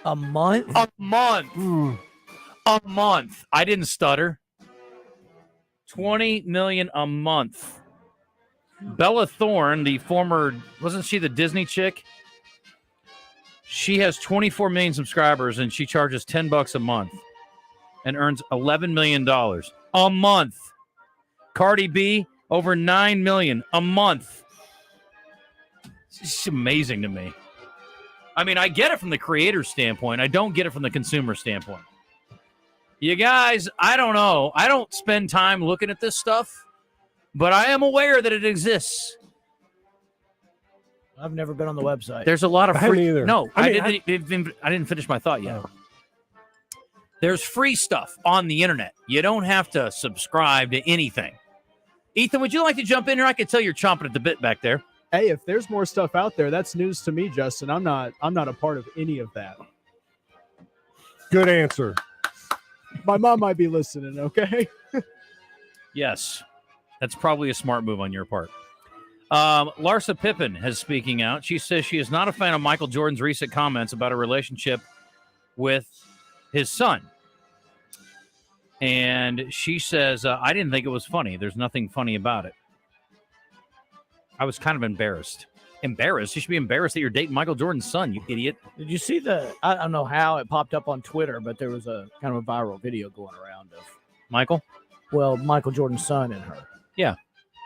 A month? A month. A month. I didn't stutter. 20 million a month. Bella Thorne, the former, wasn't she the Disney chick? She has 24 million subscribers and she charges $10 a month and earns $11 million a month. Cardi B, over 9 million a month. It's amazing to me. I mean, I get it from the creator standpoint. I don't get it from the consumer standpoint. You guys, I don't know. I don't spend time looking at this stuff, but I am aware that it exists. I've never been on the website. There's a lot of free. No, I mean, didn't finish my thought yet. There's free stuff on the internet. You don't have to subscribe to anything. Ethan, would you like to jump in here? I could tell you're chomping at the bit back there. Hey, if there's more stuff out there, that's news to me, Justin. I'm not a part of any of that. Good answer. My mom might be listening, okay? Yes. That's probably a smart move on your part. Larsa Pippen is speaking out. She says she is not a fan of Michael Jordan's recent comments about a relationship with his son. And she says, I didn't think it was funny. There's nothing funny about it. I was kind of embarrassed. Embarrassed? You should be embarrassed that you're dating Michael Jordan's son, you idiot. Did you see I don't know how it popped up on Twitter, but there was a kind of a viral video going around of Michael? Well, Michael Jordan's son and her. Yeah.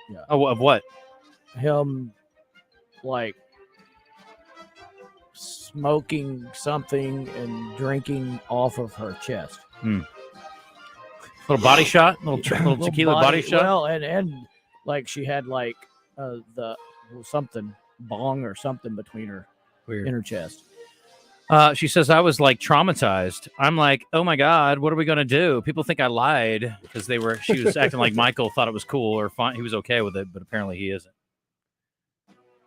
Yeah. Oh, of what? Him, like, smoking something and drinking off of her chest. Little body shot? Little tequila body shot? Well, and like she had like something bong or something between her in her chest. She says, I was like traumatized. I'm like, oh my God, what are we going to do? People think I lied because she was acting like Michael thought it was cool or fine. He was okay with it, but apparently he isn't.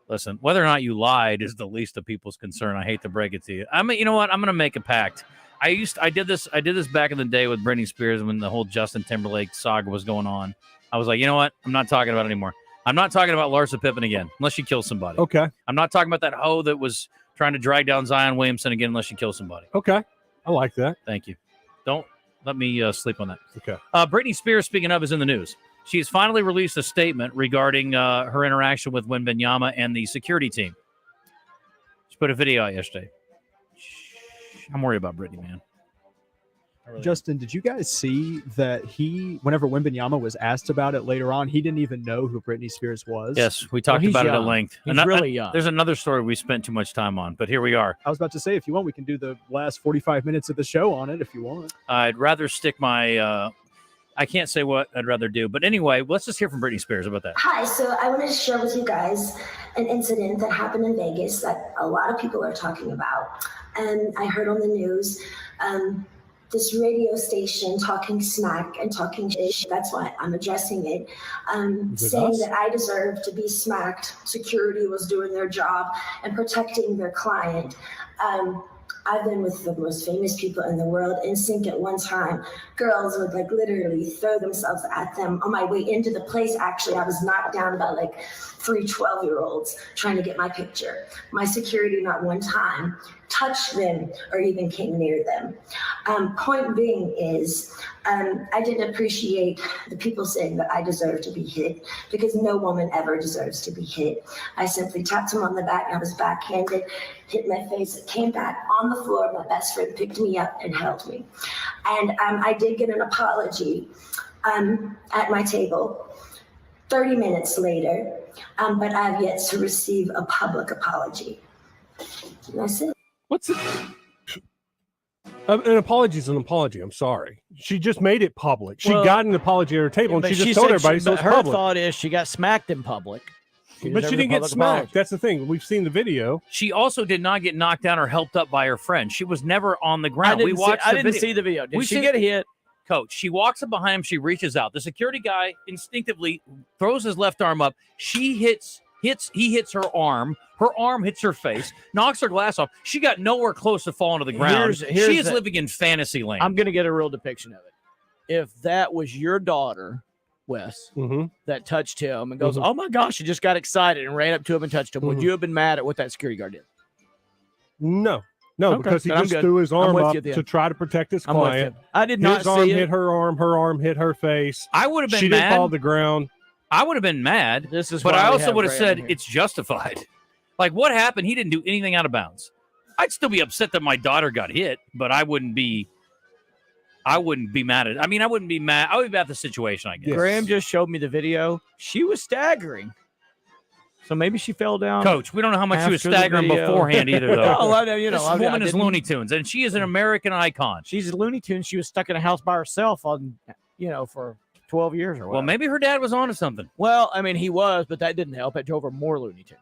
Listen, whether or not you lied is the least of people's concern. I hate to break it to you. You know what? I'm going to make a pact. I did this back in the day with Britney Spears when the whole Justin Timberlake saga was going on. I was like, you know what? I'm not talking about it anymore. I'm not talking about Larsa Pippen again, unless she kills somebody. Okay. I'm not talking about that hoe that was trying to drag down Zion Williamson again, unless she kills somebody. Okay. I like that. Thank you. Don't let me sleep on that. Okay. Britney Spears, speaking of, is in the news. She has finally released a statement regarding her interaction with Wembanyama and the security team. She put a video out yesterday. I'm worried about Britney, man. Justin, did you guys see that whenever Wembanyama was asked about it later on, he didn't even know who Britney Spears was? Yes, we talked about it at length. He's really young. There's another story we spent too much time on, but here we are. I was about to say, if you want, we can do the last 45 minutes of the show on it if you want. I'd rather stick my... I can't say what I'd rather do. But anyway, let's just hear from Britney Spears about that. Hi, so I wanted to share with you guys an incident that happened in Vegas that a lot of people are talking about. And I heard on the news this radio station talking smack and talking ish. That's why I'm addressing it. Saying that I deserve to be smacked. Security was doing their job and protecting their client. I've been with the most famous people in the world. In sync at one time, girls would like literally throw themselves at them. On my way into the place, actually, I was knocked down by like 3 12-year-olds trying to get my picture. My security not one time touched them or even came near them. Point being is, I didn't appreciate the people saying that I deserve to be hit, because no woman ever deserves to be hit. I simply tapped him on the back. I was backhanded, hit my face, it came back on the floor. My best friend picked me up and held me. And I did get an apology at my table 30 minutes later, but I've yet to receive a public apology. And that's it. What's it? An apology is an apology. I'm sorry. She just made it public. She got an apology at her table, and she just told everybody so it's her public. thought is she got smacked in public. But she didn't get smacked. That's the thing. We've seen the video. She also did not get knocked down or helped up by her friend. She was never on the ground. I didn't see the video. Did she get hit? Coach, she walks up behind him. She reaches out. The security guy instinctively throws his left arm up. He hits her arm. Her arm hits her face, knocks her glass off. She got nowhere close to falling to the ground. She is living in fantasy land. I'm going to get a real depiction of it. If that was your daughter, Wes, that touched him and goes, oh my gosh, she just got excited and ran up to him and touched him, would you have been mad at what that security guard did? No, because he just threw his arm up to try to protect his client. I did not his arm hit her arm hit her face. I would have been She mad. didn't fall to the ground. I would have been mad, but I also would have said it's justified. Like, what happened? He didn't do anything out of bounds. I'd still be upset that my daughter got hit, but I wouldn't be mad at it. I mean, I wouldn't be mad. I would be mad at the situation, I guess. Yes. Graham just showed me the video. She was staggering. So maybe she fell down. Coach, we don't know how much she was staggering beforehand either, though. Oh, I know, this woman is Looney Tunes, and she is an American icon. She's a Looney Tunes. She was stuck in a house by herself for 12 years or whatever. Well, maybe her dad was onto something. Well, I mean, he was, but that didn't help. It drove her more Looney Tunes.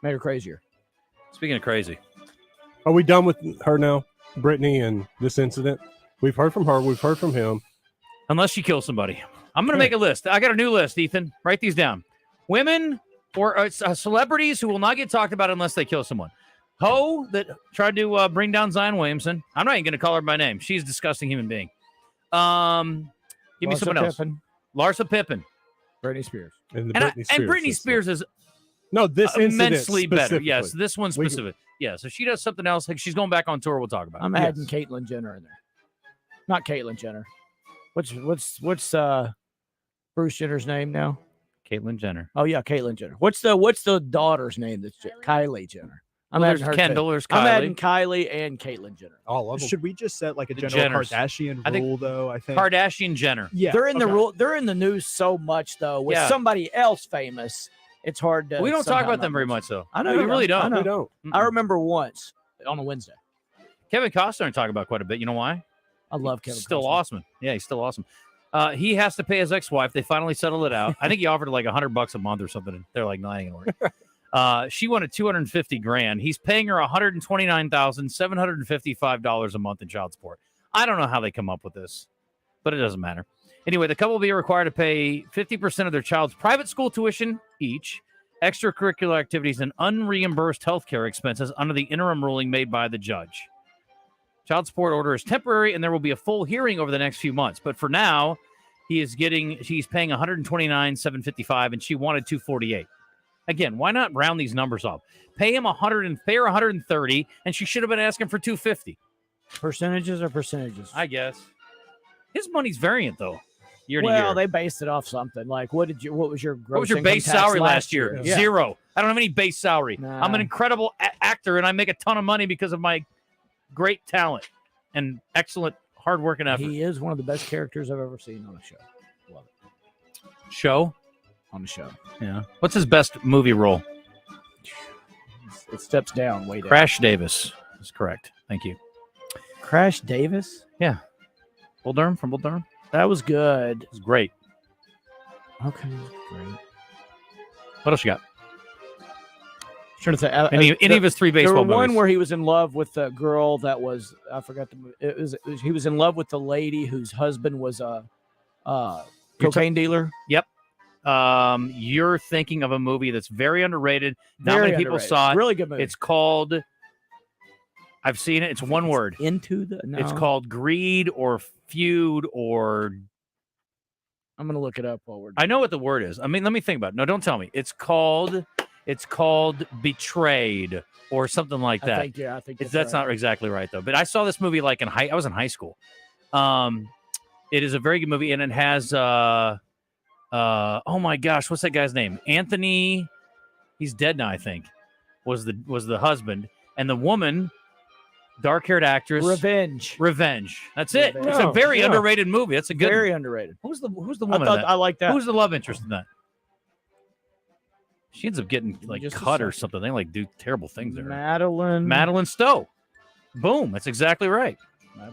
Made her crazier. Speaking of crazy. Are we done with her now, Brittany, and this incident? We've heard from her. We've heard from him. Unless she kills somebody. I'm going to make a list. I got a new list, Ethan. Write these down. Women or celebrities who will not get talked about unless they kill someone. Ho that tried to bring down Zion Williamson. I'm not even going to call her by name. She's a disgusting human being. Give me someone else. Larsa Pippen. Britney Spears. And Britney Spears is this immensely better. Yes, this one specific. Yeah, so she does something else. She's going back on tour. We'll talk about it. I'm adding Caitlyn Jenner in there. Not Caitlyn Jenner. What's Bruce Jenner's name now? Caitlyn Jenner. Oh yeah, Caitlyn Jenner. What's the daughter's name? That's Kylie Jenner. There's Kendall. There's Kylie. I'm adding Kylie and Caitlyn Jenner. All of them. Should we just set like a general Kardashian rule, though? I think Kardashian Jenner. Yeah, they're in the rule. They're in the news so much though. With somebody else famous, it's hard to. We don't talk about them very much though. I know we really don't. We don't. I remember once on a Wednesday. Kevin Costner I talk about quite a bit. You know why? I love Kevin. Still Costner. Awesome. Yeah, he's still awesome. He has to pay his ex-wife. They finally settled it out. I think he offered like $100 a month or something. They're like, no, I ain't gonna work. She wanted $250,000. He's paying her $129,755 a month in child support. I don't know how they come up with this, but it doesn't matter. Anyway, the couple will be required to pay 50% of their child's private school tuition each, extracurricular activities, and unreimbursed health care expenses under the interim ruling made by the judge. Child support order is temporary, and there will be a full hearing over the next few months. But for now, he's paying $129,755, and she wanted $248. Again, why not round these numbers up? Pay him pay her $130, and she should have been asking for $250. Percentages are percentages, I guess. His money's variant though, year to year. Well, they based it off something. Like, what was your base salary last year? Yeah. Zero. I don't have any base salary. Nah. I'm an incredible actor, and I make a ton of money because of my great talent and excellent hard work and effort. He is one of the best characters I've ever seen on a show. Love it. Show? On the show. Yeah. What's his best movie role? It steps down way down. Crash Davis is correct. Thank you. Crash Davis? Yeah. Bull Durham from Bull Durham? That was good. It was great. Okay. Great. What else you got? Trying to say any of his three baseball there were movies. One where he was in love with a girl that was I forgot the movie. He was in love with the lady whose husband was a cocaine dealer. Yep. You're thinking of a movie that's very underrated. Not Very many people underrated. saw it. Really good movie. It's called I've seen it. It's one word. Into the. No. It's called Greed or Feud or. I'm gonna look it up while we're. I know what the word is. I mean, let me think about it. No, don't tell me. It's called Betrayed or something like that. I think that's not exactly right though. But I saw this movie like I was in high school. It is a very good movie, and it has oh my gosh, what's that guy's name? Anthony. He's dead now, I think. Was the husband, and the woman, dark-haired actress. Revenge. That's it. It's a very underrated movie. That's a good. Very underrated. Who's the woman? I like that. Who's the love interest in that? She ends up getting like cut or something. They like do terrible things there. Madeline Stowe. Boom. That's exactly right.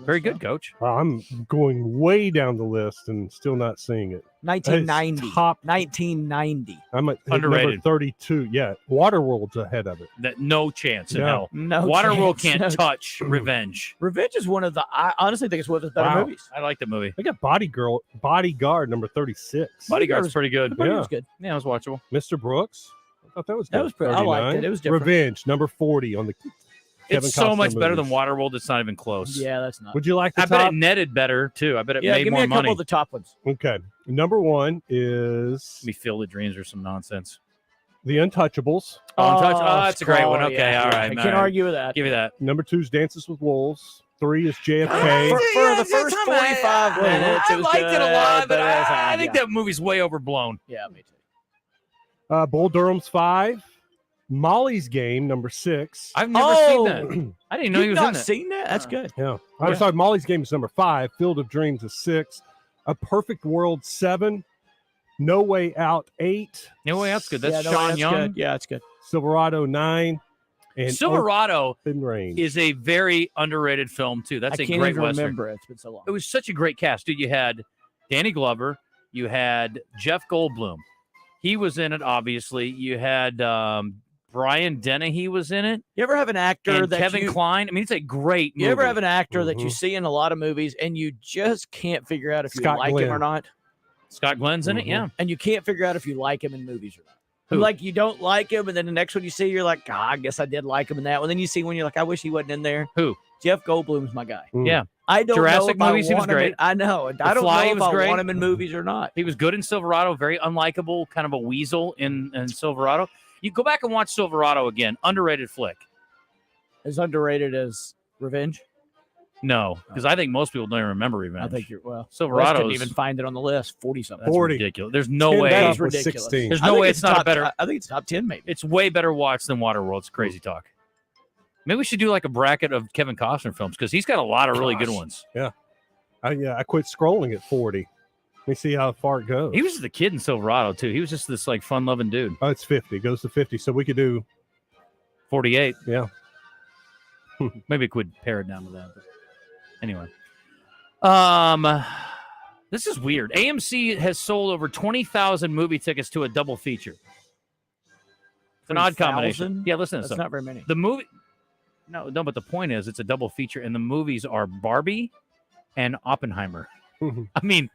Very good, Coach. I'm going way down the list and still not seeing it. 1990. Top 1990. I'm at Underrated. number 32. Yeah, Waterworld's ahead of it. No chance in hell. No Waterworld chance. can't touch Revenge. Revenge is one of the. I honestly think it's one of the better movies. I like the movie. I got Bodyguard number 36. Bodyguard's pretty good. Yeah. Was good. Yeah, it was watchable. Mr. Brooks. I thought that was good. That was pretty. I liked it. It was different. Revenge number 40 on the. It's so much better than Waterworld. It's not even close. Yeah, that's not. Would you like the I top? bet it netted better too. I bet it made give more me a money. couple of the top ones. Okay. Number 1 is Me Field of Dreams or some nonsense. The Untouchables. That's a great one. Okay, yeah. all right. I can't argue with that. Give you that. Number 2 is Dances with Wolves. 3 is JFK. For the first 45 minutes, I liked it a lot, but it was, I think that movie's way overblown. Yeah, me too. Bull Durham's 5. Molly's Game, number 6. I've never seen that. I didn't know he was in not that. seen that? That's good. Yeah. I'm sorry, Molly's Game is number 5. Field of Dreams is 6. A Perfect World 7. No Way Out 8. No Way Out's good. That's No Way Sean Out's Young. good. Yeah, it's good. Silverado 9. And Silverado Open Range. is a very underrated film too. That's I a can't great even Western. remember it. It's been so long. It was such a great cast, dude. You had Danny Glover. You had Jeff Goldblum. He was in it, obviously. You had Brian Dennehy was in it. You ever have an actor and that Kevin Kline? I mean, it's a great movie. You ever have an actor that you see in a lot of movies and you just can't figure out if you Scott like Glenn. him or not? Scott Glenn's in it, yeah. And you can't figure out if you like him in movies or not. Who? Like you don't like him, and then the next one you see, you're like, I guess I did like him in that one. Then you see one, you're like, I wish he wasn't in there. Who? Jeff Goldblum's my guy. Yeah. I don't Jurassic know if movies, I he was want him great. in, I know. I don't Fly know if was I great. want him in movies or not. He was good in Silverado, very unlikable, kind of a weasel in Silverado. You go back and watch Silverado again. Underrated flick. As underrated as Revenge? No, because I think most people don't even remember Revenge. I think you're, well, Silverado didn't even find it on the list. 40-something. That's 40. ridiculous. There's no 10 way. That Top is was ridiculous. 16. There's I no think way it's it's not top, a better. I think it's top 10 maybe. It's way better watch than Waterworld. It's crazy talk. Maybe we should do like a bracket of Kevin Costner films because he's got a lot of really good ones. Yeah. I quit scrolling at 40. Let me see how far it goes. He was just the kid in Silverado too. He was just this like fun-loving dude. Oh, it's 50. It goes to 50. So we could do 48. Yeah. Maybe we could pare it down to that. But anyway. This is weird. AMC has sold over 20,000 movie tickets to a double feature. It's an odd combination. 20,000? Yeah, listen to That's this. not very many. The movie. No, but the point is, it's a double feature, and the movies are Barbie and Oppenheimer. I mean,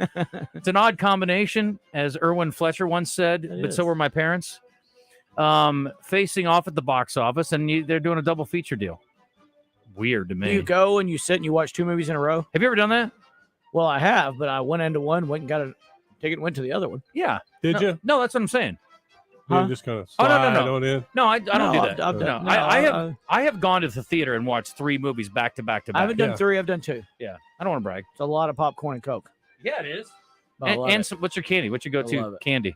it's an odd combination, as Erwin Fletcher once said, but so were my parents. Facing off at the box office, and they're doing a double feature deal. Weird to me. You go and you sit and you watch 2 movies in a row? Have you ever done that? Well, I have, but I went into one, went and got a ticket, and went to the other one. Yeah. Did you? No, that's what I'm saying. You just kind of Oh, slide no. on in? No, I don't do that. I've done- I have gone to the theater and watched 3 movies back to back to back. I haven't done 3, I've done 2. Yeah, I don't want to brag. It's a lot of popcorn and Coke. Yeah, it is. I love it. Some, what's your candy? What's your love go-to it. candy?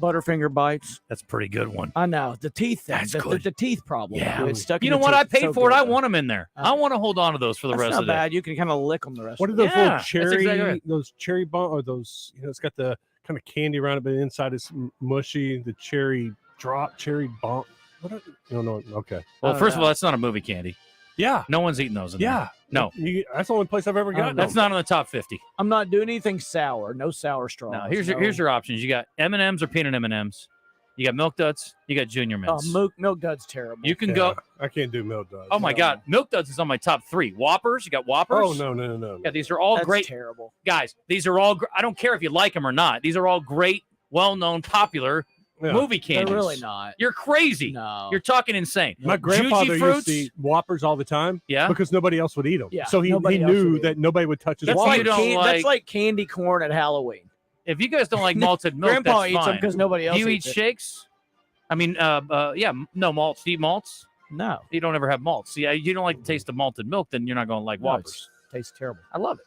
Butterfinger bites. That's a pretty good one. I know the teeth thing. That's the, good. the teeth problem. Yeah. It's stuck. You in know the what? teeth. I paid So for it. good, I though. want them in there. I want to hold on to those for the That's rest not of the day. bad. You can kind of lick them the rest. What are of the those day. little That's cherry, exactly right. those cherry bomb, or those, it's got the kind of candy around it, but inside is mushy, the cherry drop, cherry bomb. What are, no, okay. Well, first of all, that's not a movie candy. Yeah. No one's eating those in Yeah. there. No. That's the only place I've ever gotten. That's not on the top 50. I'm not doing anything sour. No sour straws. No, here's your options. You got M&Ms or peanut M&Ms. You got Milk Duds. You got Junior Oh, Mints. Milk Duds terrible. You can go. I can't do Milk Duds. Oh my God, Milk Duds is on my top 3. Whoppers. You got Whoppers. Oh no. Yeah, these are all That's great. terrible. Guys, these are all. I don't care if you like them or not. These are all great, well-known, popular movie candies. They're really not. You're crazy. No. You're talking insane. My grandfather Juicy used fruits? to eat Whoppers all the time. Yeah. Because nobody else would eat them. Yeah, So he nobody else knew would eat that nobody would touch his That's Whoppers. like, that's like candy corn at Halloween. If you guys don't like malted milk, Grandpa that's eats them fine. because nobody else Do you eat eats it. shakes? I mean, no malts. Do you eat malts? No. You don't ever have malts. See, you don't like the taste of malted milk, then you're not going to like No, Whoppers. it tastes terrible. I love it.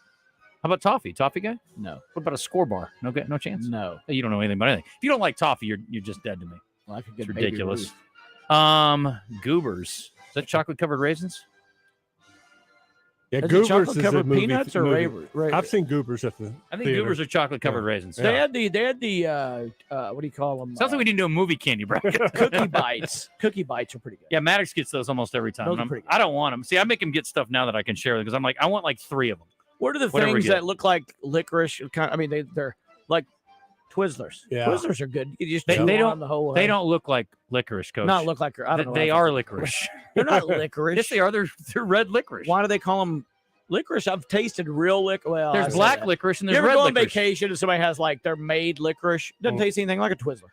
How about toffee? Toffee guy? No. What about a score bar? No chance? No. You don't know anything about anything. If you don't like toffee, you're just dead to me. Well, I could get It's Baby ridiculous. Ruth. Goobers. Is that chocolate covered raisins? Yeah, Is it Goobers is a chocolate-covered movie. peanuts or movie. I've seen Goobers at the I think theater. Goobers are chocolate covered raisins. They had the what do you call them? Sounds like we need to do a movie candy bracket. Cookie bites. Cookie bites are pretty good. Yeah, Maddox gets those almost every time. Those and are I'm- pretty good. I don't want them. See, I make him get stuff now that I can share because I'm like, I want like 3 of them. What are the Whatever we things get. that look like licorice? I mean, they're like Twizzlers. Yeah. Twizzlers are good. You just They chew don't. on the whole. They don't look like licorice, Coach. not look like. I don't know. They are licorice. They're not licorice. Yes, they are. They're red licorice. Why do they call them licorice? I've tasted real licorice. Well, I There's say black that. licorice and You there's ever red go on licorice. vacation and somebody has like their made licorice? Doesn't taste anything like a Twizzler.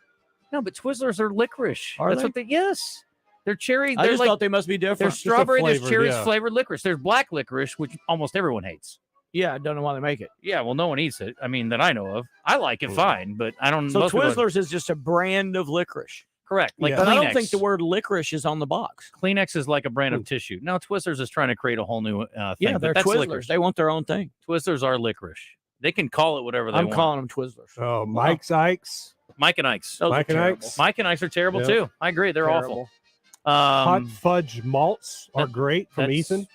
No, but Twizzlers are licorice. Are That's they? what they. Yes, they're cherry. I They're just like, thought they must be different. There's strawberry. There's flavored, cherry yeah. flavored licorice. There's black licorice, which almost everyone hates. Yeah, I don't know why they make it. Yeah, well, no one eats it. I mean, that I know of. I like it fine, but I don't. So most people- Twizzlers is just a brand of licorice. correct. Like Yeah. But Kleenex. I don't think the word licorice is on the box. Kleenex is like a brand of tissue. No, Twizzlers is trying to create a whole new thing. Yeah, but they're that's Twizzlers. licorice. They want their own thing. Twizzlers are licorice. They can call it whatever they I'm want. calling them Twizzlers. Oh, Mike's Ike's. Mike and Ike's. Those are Mike and terrible. Ike's. Mike and Ike's are terrible Yeah. too. I agree. They're Terrible. Hot awful. fudge malts are great from That's Ethan.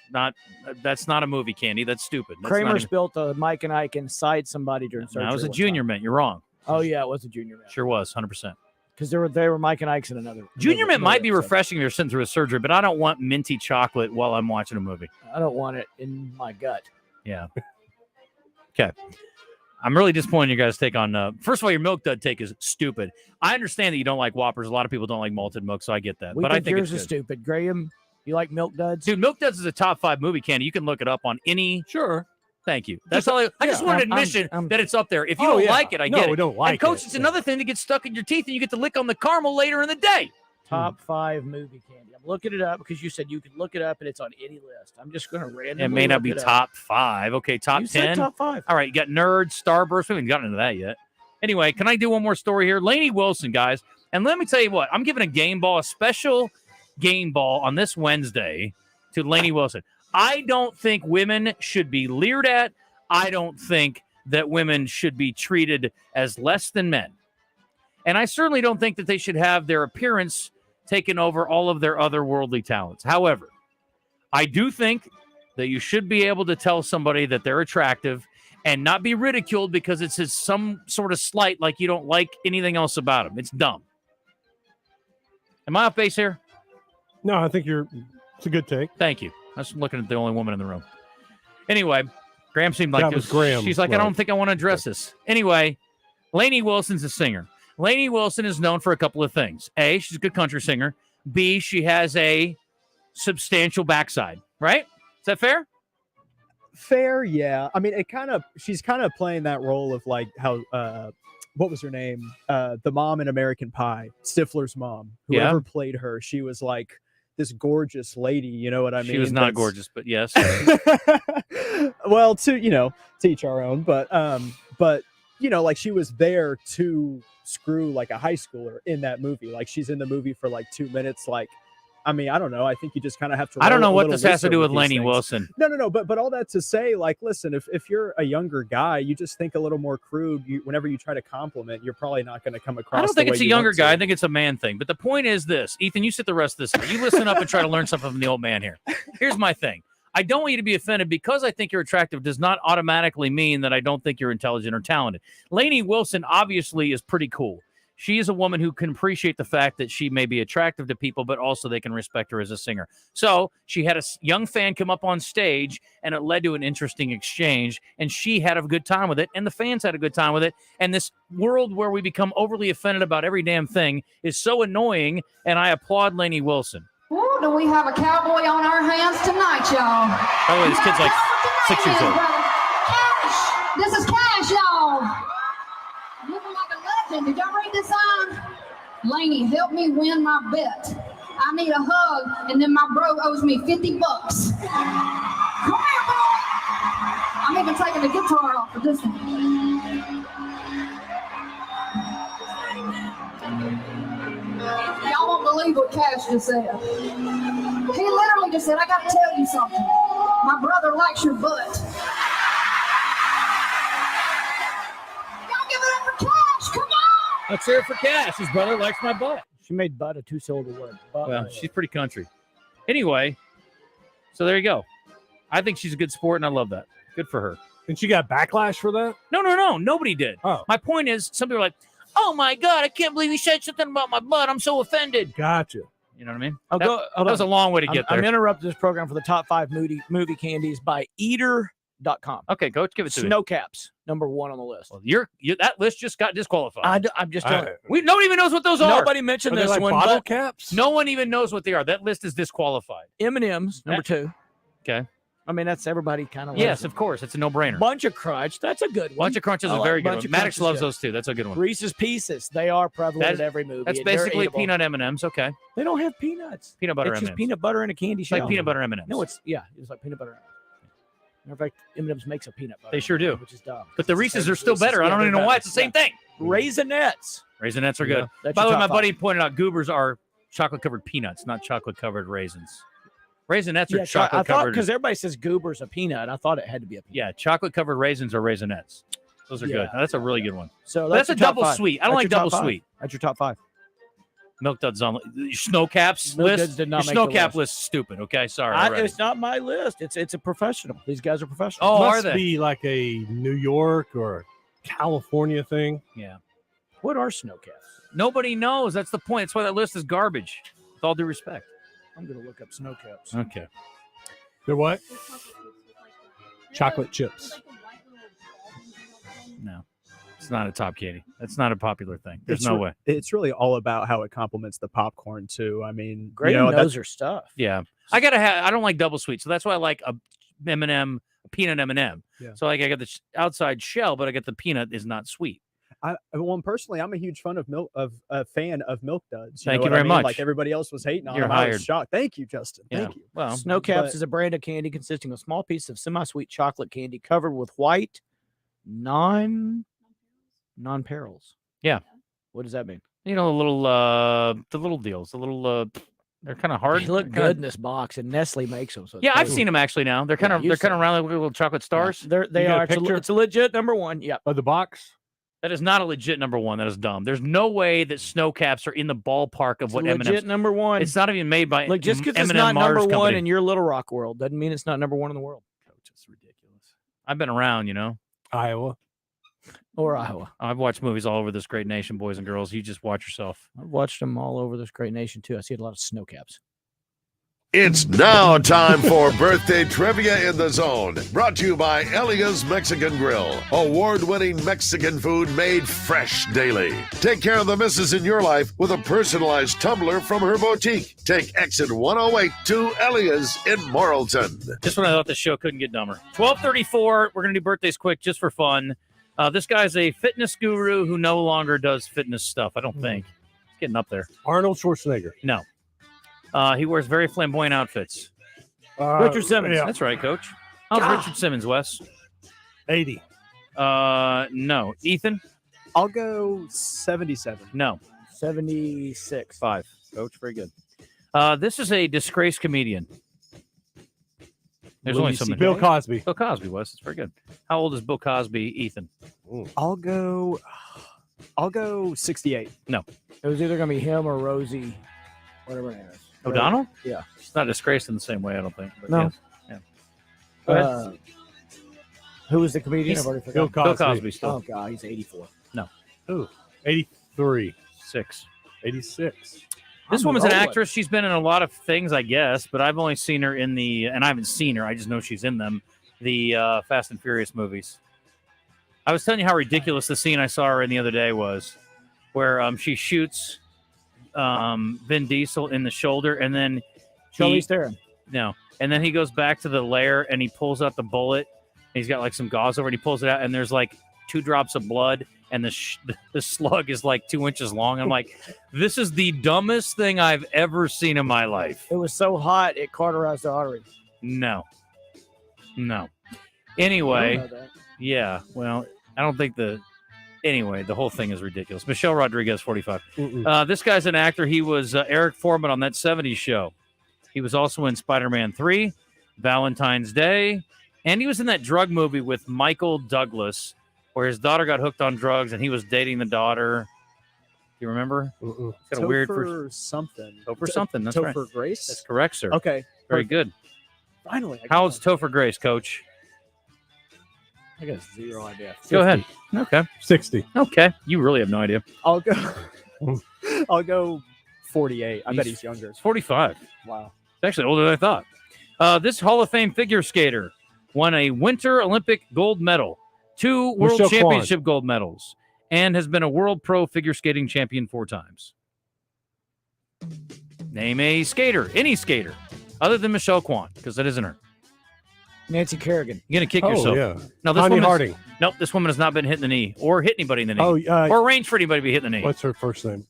That's not a movie candy. That's stupid. That's Kramer not even- spilled a Mike and Ike inside somebody during surgery. No, it was a one junior time. mint. You're wrong. Oh yeah, it was a junior mint. Sure was. 100%. Because they were Mike and Ike's in another. Junior mint might be episode. refreshing if you're sitting through a surgery, but I don't want minty chocolate while I'm watching a movie. I don't want it in my gut. Yeah. Okay. I'm really disappointed you guys take on. First of all, your milk dud take is stupid. I understand that you don't like Whoppers. A lot of people don't like malted milk, so I get that. We but I think yours it's is good. stupid. Graham, you like milk duds? Dude, Milk Duds is a top 5 movie candy. You can look it up on any. Sure. Thank you. That's all. I just yeah, want an I'm- admission I'm- that it's up there. If you Oh, don't yeah. like it, I No, get it. we don't like and Coach, it. it's another thing to get stuck in your teeth, and you get to lick on the caramel later in the day. Top 5 movie candy. I'm looking it up because you said you could look it up and it's on any list. I'm just going to randomly. It may not look be it up. top 5. Okay, top You 10. said top 5. All right, you got Nerd, Starburst. We haven't gotten into that yet. Anyway, can I do one more story here? Lainey Wilson, guys. And let me tell you what, I'm giving a special game ball on this Wednesday to Lainey Wilson. I don't think women should be leered at. I don't think that women should be treated as less than men. And I certainly don't think that they should have their appearance taken over all of their other worldly talents. However, I do think that you should be able to tell somebody that they're attractive and not be ridiculed because it's some sort of slight, like you don't like anything else about them. It's dumb. Am I off base here? No, I think it's a good take. Thank you. I was looking at the only woman in the room. Anyway, Graham seemed like That was Graham, she's like, I right. don't think I want to address this. Anyway, Lainey Wilson's a singer. Lainey Wilson is known for a couple of things. A, she's a good country singer. B, she has a substantial backside, right? Is that fair? Fair, yeah. I mean, she's kind of playing that role of like how what was her name? The mom in American Pie, Stifler's mom. Whoever Yeah. played her, she was like this gorgeous lady, you know what I mean? She was not gorgeous, but yes. Well, to each our own, but like she was there to screw like a high schooler in that movie. Like she's in the movie for like 2 minutes. Like, I mean, I don't know. I think you just kind of have to. I don't roll know a what little this has to wisdom do with these Lainey things. Wilson. No. But all that to say, like, listen, if you're a younger guy, you just think a little more crude. Whenever you try to compliment, you're probably not going to come across. I don't think the it's way a you younger want to. guy. I think it's a man thing. But the point is this. Ethan, you sit the rest of this. You listen up and try to learn something from the old man here. Here's my thing. I don't want you to be offended because I think you're attractive does not automatically mean that I don't think you're intelligent or talented. Lainey Wilson obviously is pretty cool. She is a woman who can appreciate the fact that she may be attractive to people, but also they can respect her as a singer. So she had a young fan come up on stage, and it led to an interesting exchange, and she had a good time with it, and the fans had a good time with it. And this world where we become overly offended about every damn thing is so annoying, and I applaud Lainey Wilson. Ooh, do we have a cowboy on our hands tonight, y'all? By the way, this kid's like 6 years old. Cash! This is Cash, y'all! Looking like a legend. Did y'all read this song? Laney, help me win my bet. I need a hug, and then my bro owes me $50. Come here, boy. I'm even taking the guitar off for this one. Y'all won't believe what Cash just said. He literally just said, I gotta tell you something. My brother likes your butt. Y'all give it up for Cash, come on! Let's hear it for Cash. His brother likes my butt. She made butt a two-syllable word. Well, she's pretty country. Anyway, so there you go. I think she's a good sport, and I love that. Good for her. And she got backlash for that? No. Nobody did. Oh. My point is, some people are like, oh, my God, I can't believe he said something about my butt. I'm so offended. Gotcha. You know what I mean? That was a long way to get there. I'm interrupting this program for the top 5 movie candies by Eater.com. Okay, Coach, give it to me. Snow caps, number 1 on the list. Well, that list just got disqualified. I'm just telling you. Nobody even knows what those are. Nobody mentioned this like one. Bottle caps? No one even knows what they are. That list is disqualified. M&M's, number 2. Okay. I mean, that's everybody kind of. Yes, of course. It's a no-brainer. Bunch of Crunch. That's a good one. Bunch of Crunch is a very good one. Maddox loves those too. That's a good one. Reese's Pieces. They are prevalent in every movie. That's basically peanut M&Ms. Okay. They don't have peanuts. Peanut butter it's M&Ms. just peanut butter in a candy shell. Like peanut butter M&Ms. No, it's like peanut butter. Matter of fact, M&M's makes a peanut butter. They sure do. Which is dumb. But the Reese's are still better. I don't even know why. It's the same thing. Raisinets. Raisinets are good. Yeah, By the way, my buddy pointed out Goobers are chocolate-covered peanuts, not chocolate-covered raisins. Raisinets are chocolate-covered. Because everybody says Goober's a peanut. I thought it had to be a peanut. Yeah, chocolate-covered raisins are Raisinets. Those are good. Now, that's a really good one. So that's a your top double 5. sweet. I don't like double sweet. That's your top 5. Milk Duds on your snow caps Milk list. Duds did not Your make snow the cap list. list is stupid. Okay, sorry. It's not my list. It's a professional. These guys are professional. Oh, Must are they? be like a New York or a California thing. Yeah. What are snow caps? Nobody knows. That's the point. That's why that list is garbage. With all due respect. I'm gonna look up snow caps. Okay. They're what? Chocolate chips. No. It's not a top candy. That's not a popular thing. There's no way. It's really all about how it complements the popcorn too. I mean, Great knows her stuff. Yeah. I don't like double sweet. So that's why I like a M&M, a peanut M&M. Yeah. So like I got the outside shell, but I get the peanut is not sweet. Personally, I'm a huge fan of Milk Duds. Thank you very much. Like everybody else was hating on You're them. I was hired. shocked. Thank you, Justin. Yeah. Thank you. Well, Snow Caps is a brand of candy consisting of small pieces of semi-sweet chocolate candy covered with white non-perils. Yeah. What does that mean? You know, the little deals, they're kind of hard. They look good in this box, and Nestle makes them. So Yeah, I've seen them actually now. They're kind of round like little chocolate stars. Yeah, they are. It's a legit number 1. Yeah. Of the box? That is not a legit number 1. That is dumb. There's no way that snow caps are in the ballpark of what M&M's. Legit number 1. It's not even made by Like just because it's M&M not number Mars 1 Company. in your Little Rock world doesn't mean it's not number 1 in the world. Coach, it's ridiculous. I've been around, you know. Iowa. Or Iowa. I've watched movies all over this great nation, boys and girls. You just watch yourself. I've watched them all over this great nation too. I see a lot of snow caps. It's now time for Birthday Trivia in the Zone, brought to you by Elia's Mexican Grill, award-winning Mexican food made fresh daily. Take care of the misses in your life with a personalized tumbler from her boutique. Take exit 108 to Elia's in Morrilton. Just when I thought the show couldn't get dumber. 12:34. We're going to do birthdays quick just for fun. This guy's a fitness guru who no longer does fitness stuff, I don't think. He's getting up there. Arnold Schwarzenegger. No. He wears very flamboyant outfits. Richard Simmons. Yeah. That's right, Coach. How's Richard Simmons, Wes? 80. No. Ethan? I'll go 77. No. 76. 5. Coach, very good. This is a disgraced comedian. There's only so many. Bill Cosby. Bill Cosby, Wes. It's very good. How old is Bill Cosby, Ethan? I'll go 68. No. It was either going to be him or Rosie, whatever her name is. O'Donnell? Yeah. She's not disgraced in the same way, I don't think. But No. Yes. Yeah. Go ahead. Who was the comedian? I've already Bill forgotten. Cosby. Bill Cosby still. Oh, God. He's 84. No. Who? 83. 6. 86. This I'm woman's an rolling. actress. She's been in a lot of things, I guess, but I've only seen her in and I haven't seen her. I just know she's in them, the Fast and Furious movies. I was telling you how ridiculous the scene I saw her in the other day was, where she shoots Vin Diesel in the shoulder, and then Charlize Theron. No, and then he goes back to the lair and he pulls out the bullet. He's got like some gauze over it. He pulls it out, and there's like 2 drops of blood, and the slug is like 2 inches long. I'm like, this is the dumbest thing I've ever seen in my life. It was so hot it cauterized the arteries. No. I Anyway, don't know that. yeah. Well, I don't think Anyway, the whole thing is ridiculous. Michelle Rodriguez, 45. This guy's an actor. He was Eric Foreman on that 70s show. He was also in Spider-Man 3, Valentine's Day, and he was in that drug movie with Michael Douglas, where his daughter got hooked on drugs and he was dating the daughter. Do you remember? It's got a weird something. Topher something. That's right. Topher Grace. That's correct, sir. Okay. Very perfect. good. Finally. How old's Topher Grace, Coach? I got zero idea. Go ahead. Okay. 60. Okay. You really have no idea. I'll go 48. I bet he's younger. It's 45. Wow. It's actually older than I thought. This Hall of Fame figure skater won a Winter Olympic gold medal, 2 World Michelle Championship gold medals, and has been a World Pro Figure Skating champion 4 times. Name a skater, any skater, other than Michelle Kwan, because that isn't her. Nancy Kerrigan. You're going to kick yourself. Yeah. No, this Connie woman's- Harding. Nope, this woman has not been hit in the knee or hit anybody in the knee Oh, or arranged for anybody to be hit in the knee. what's her first name?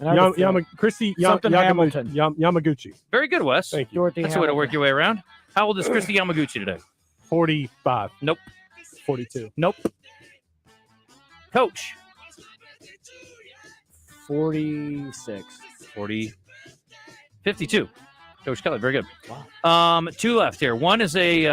Christy Hamilton. Yamaguchi. Very good, Wes. Thank you. Dorothy That's the way to work your way around. How old is Christy Yamaguchi today? 45. Nope. 42. Nope. Coach. 46. 52. Coach Kelly, very good. Wow. 2 left here. One is a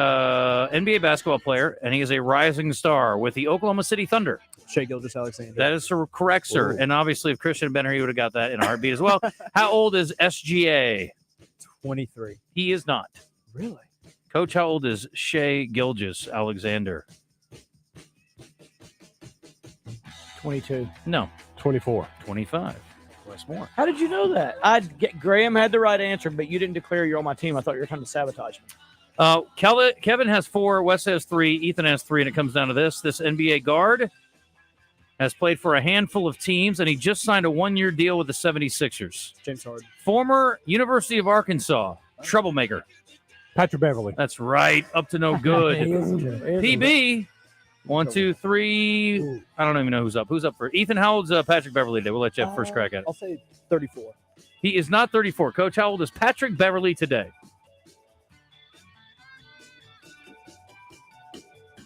NBA basketball player, and he is a rising star with the Oklahoma City Thunder. Shea Gilgeous-Alexander. That is correct, sir. Ooh. And obviously, if Christian had been here, he would have got that in a heartbeat as well. How old is SGA? 23. He is not. Really? Coach, how old is Shea Gilgeous-Alexander? 22. No. 24. 25. Wes Moore. How did you know that? Graham had the right answer, but you didn't declare you're on my team. I thought you were trying to sabotage me. Kevin has 4, Wes has 3, Ethan has 3, and it comes down to this. This NBA guard has played for a handful of teams, and he just signed a 1-year deal with the 76ers. James Harden. Former University of Arkansas troublemaker. Patrick Beverly. That's right. Up to no good. He is good. PB. 1, 2, 3. Ooh. I don't even know who's up. Who's up for Ethan? How old's Patrick Beverly today? We'll let you have first crack at it. I'll say 34. He is not 34. Coach, how old is Patrick Beverly today?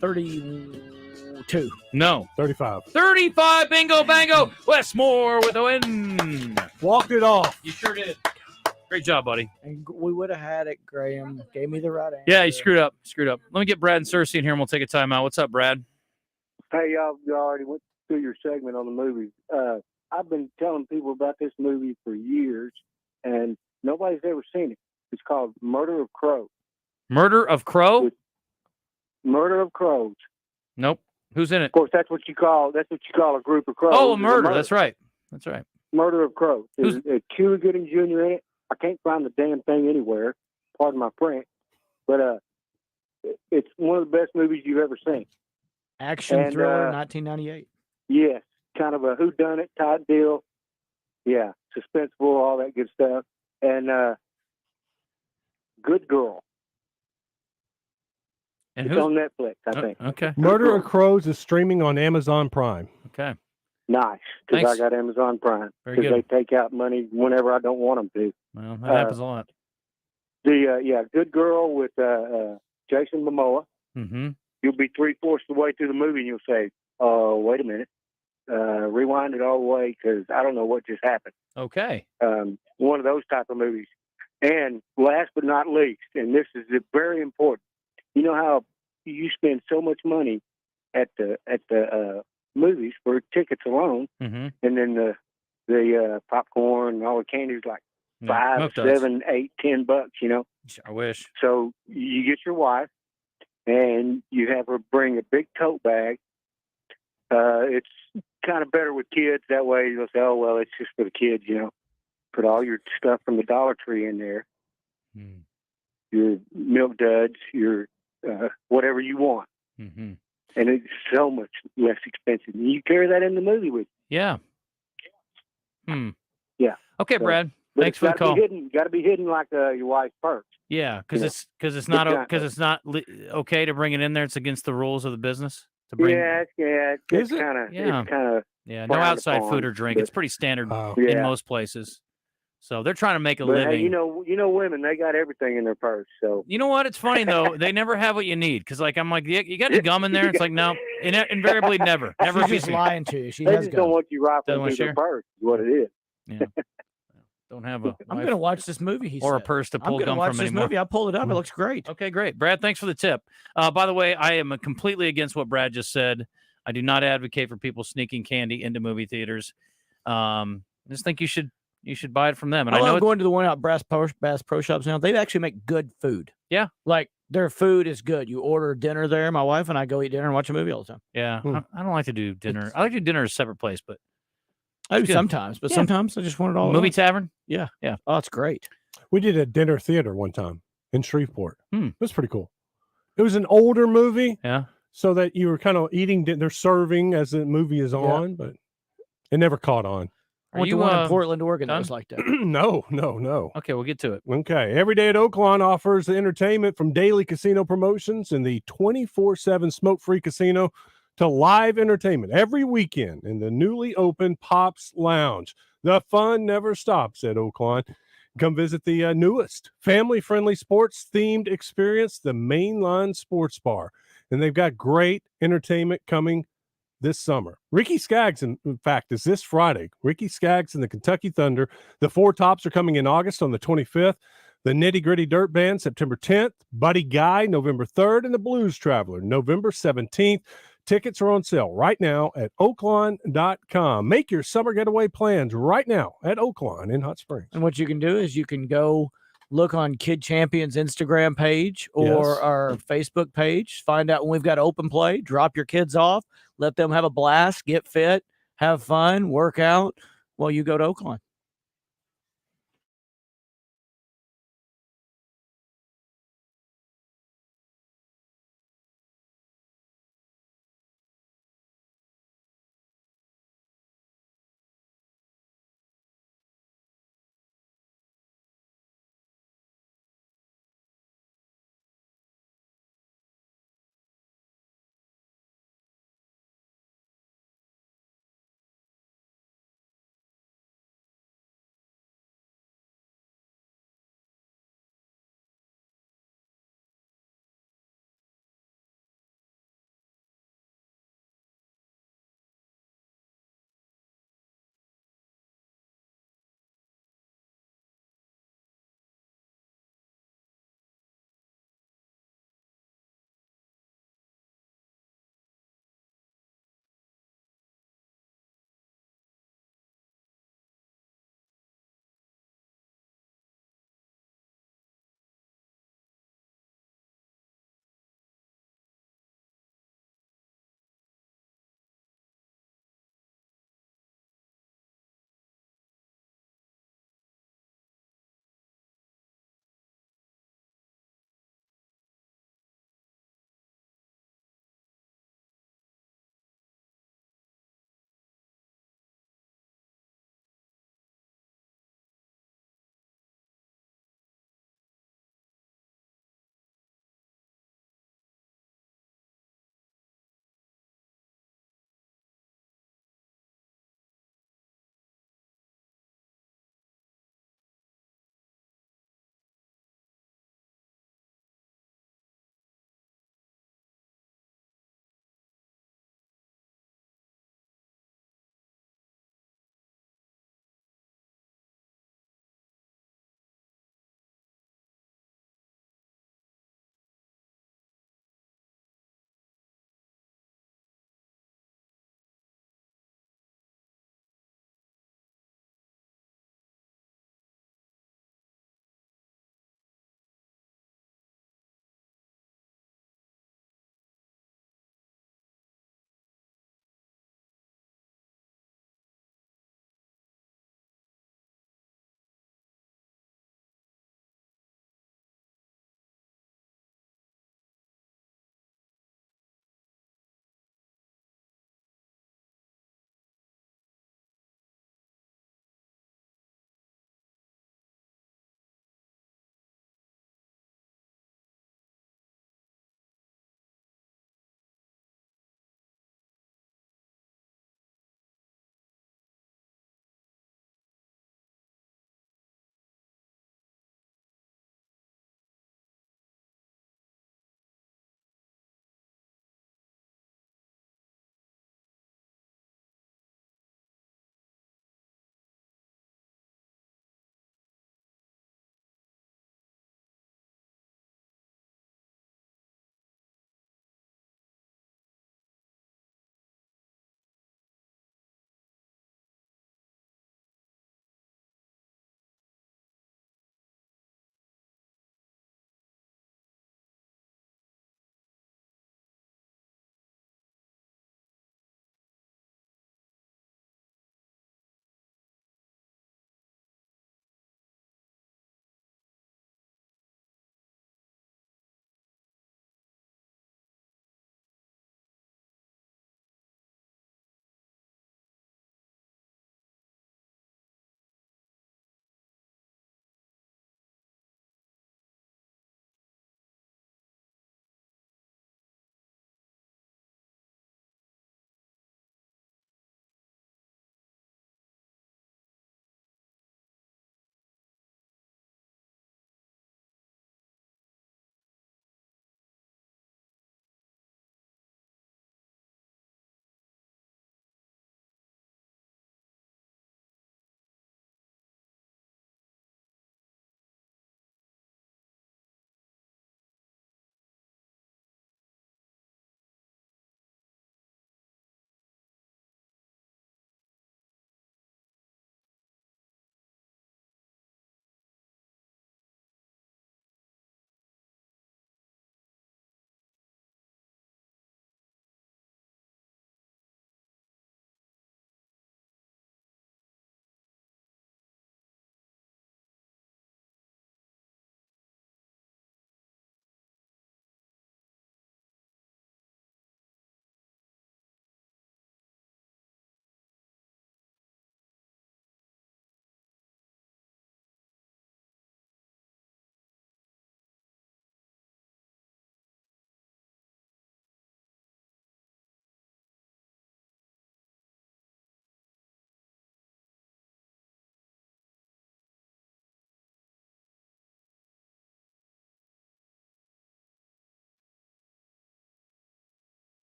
32. No. 35. 35. Bingo, bango. Wes Moore with a win. Walked it off. You sure did. Great job, buddy. And we would have had it. Graham gave me the right answer. Yeah, you screwed up. Let me get Brad and Cersei in here, and we'll take a timeout. What's up, Brad? Hey, y'all already went through your segment on the movie. I've been telling people about this movie for years, and nobody's ever seen it. It's called Murder of Crows. Murder of Crow? Murder of Crows. Nope. Who's in it? Of course, that's what you call a group of crows. Oh, a murder. That's right. Murder of Crows. There's Cuba Gooding Jr. in it. I can't find the damn thing anywhere. Pardon my French, but it's one of the best movies you've ever seen. Action thriller, 1998. Yes, kind of a whodunit type deal. Yeah, suspenseful, all that good stuff. And Good Girl. And it's on Netflix, I think. Okay. Murder of Crows is streaming on Amazon Prime. Okay. Nice, because Thanks. I got Amazon Prime. Very Because good. they take out money whenever I don't want them to. Well, that happens a lot. Good Girl with Jason Momoa. Mm-hmm. You'll be 3/4 the way through the movie, and you'll say, "Oh, wait a minute, rewind it all the way because I don't know what just happened." Okay. One of those type of movies. And last but not least, and this is very important. You know how you spend so much money at the movies for tickets alone, Mm-hmm. and then the popcorn and all the candy is like $5, $7, $8, $10. You know. I wish. So you get your wife, and you have her bring a big tote bag. It's kind of better with kids. That way you'll say, oh, well, it's just for the kids, you know. Put all your stuff from the Dollar Tree in there. Your Milk Duds, your whatever you want. Mm-hmm. And it's so much less expensive. And you carry that in the movie with you. Yeah. Yeah. Okay, So, Brad. but Thanks for the call. Got to be hidden like your wife's purse. Yeah, Yeah. because it's not okay to bring it in there. It's against the rules of the business to bring. It's kind of no outside food or drink. It's pretty standard in most places. So they're trying to make a living. Hey, you know, women, they got everything in their purse. So you know what? It's funny though. They never have what you need because, like, I'm like, you got any gum in there? It's like, no, invariably never. She's just lying to you. She they has just gum. don't want you rifling through their purse. Is what it is. Yeah. Don't have a. I'm gonna watch this movie. Or a purse to pull gum watch from this anymore. movie. I pulled it up. It looks great. Okay, great, Brad. Thanks for the tip. By the way, I am completely against what Brad just said. I do not advocate for people sneaking candy into movie theaters. I just think you should buy it from them. And I know going to the one out Bass Pro Shops now. They actually make good food. Yeah, like their food is good. You order dinner there. My wife and I go eat dinner and watch a movie all the time. Yeah, I don't like to do dinner. I like to do dinner at a separate place, but I do sometimes. But sometimes I just want it all. Movie tavern. Yeah. Oh, it's great. We did a dinner theater one time in Shreveport. It was pretty cool. It was an older movie. Yeah. So that you were kind of eating, they're serving as the movie is on, but it never caught on. I went to one in Portland, Oregon that was like that. No. Okay, we'll get to it. Okay. Every day at Oaklawn offers entertainment from daily casino promotions and the 24/7 smoke-free casino to live entertainment every weekend in the newly opened Pops Lounge. The fun never stops at Oaklawn. Come visit the newest family-friendly sports-themed experience, the Mainline Sports Bar. And they've got great entertainment coming this summer. Ricky Skaggs, in fact, is this Friday. Ricky Skaggs and the Kentucky Thunder. The Four Tops are coming in August on the 25th. The Nitty Gritty Dirt Band, September 10th. Buddy Guy, November 3rd. And the Blues Traveler, November 17th. Tickets are on sale right now at Oaklawn.com. Make your summer getaway plans right now at Oaklawn in Hot Springs. And what you can do is you can go look on Kid Champions Instagram page or our Facebook page. Find out when we've got open play. Drop your kids off. Let them have a blast. Get fit. Have fun. Work out while you go to Oaklawn.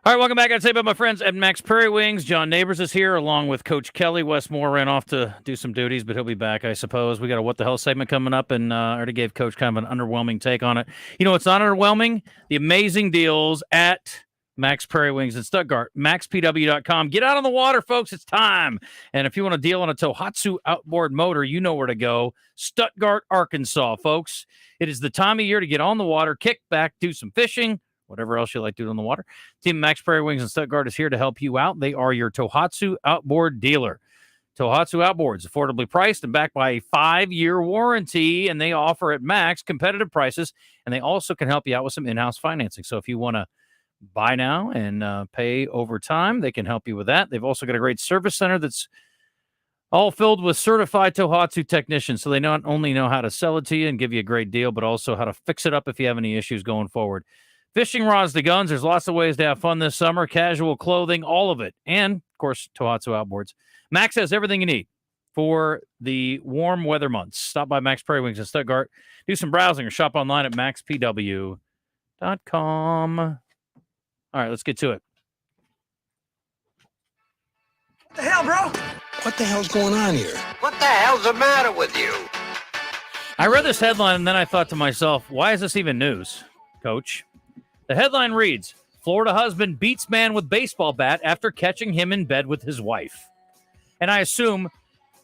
All right, welcome back. I'd say about my friends at Max Prairie Wings. John Neighbors is here along with Coach Kelly. Wes Moore ran off to do some duties, but he'll be back, I suppose. We got a What the Hell segment coming up, and I already gave Coach kind of an underwhelming take on it. You know, it's not underwhelming. The amazing deals at Max Prairie Wings in Stuttgart, maxpw.com. Get out on the water, folks. It's time. And if you want a deal on a Tohatsu outboard motor, you know where to go. Stuttgart, Arkansas, folks. It is the time of year to get on the water, kick back, do some fishing, whatever else you like to do on the water. Team Max Prairie Wings in Stuttgart is here to help you out. They are your Tohatsu outboard dealer. Tohatsu outboards, affordably priced and backed by a 5-year warranty, and they offer at Max competitive prices, and they also can help you out with some in-house financing. So if you want to buy now and pay over time, they can help you with that. They've also got a great service center that's all filled with certified Tohatsu technicians, so they not only know how to sell it to you and give you a great deal, but also how to fix it up if you have any issues going forward. Fishing rods to guns, there's lots of ways to have fun this summer. Casual clothing, all of it. And, of course, Tohatsu outboards. Max has everything you need for the warm weather months. Stop by Max Prairie Wings in Stuttgart. Do some browsing or shop online at maxpw.com. All right, let's get to it. What the hell, bro? What the hell's going on here? What the hell's the matter with you? I read this headline, and then I thought to myself, why is this even news, Coach? The headline reads, Florida husband beats man with baseball bat after catching him in bed with his wife. And I assume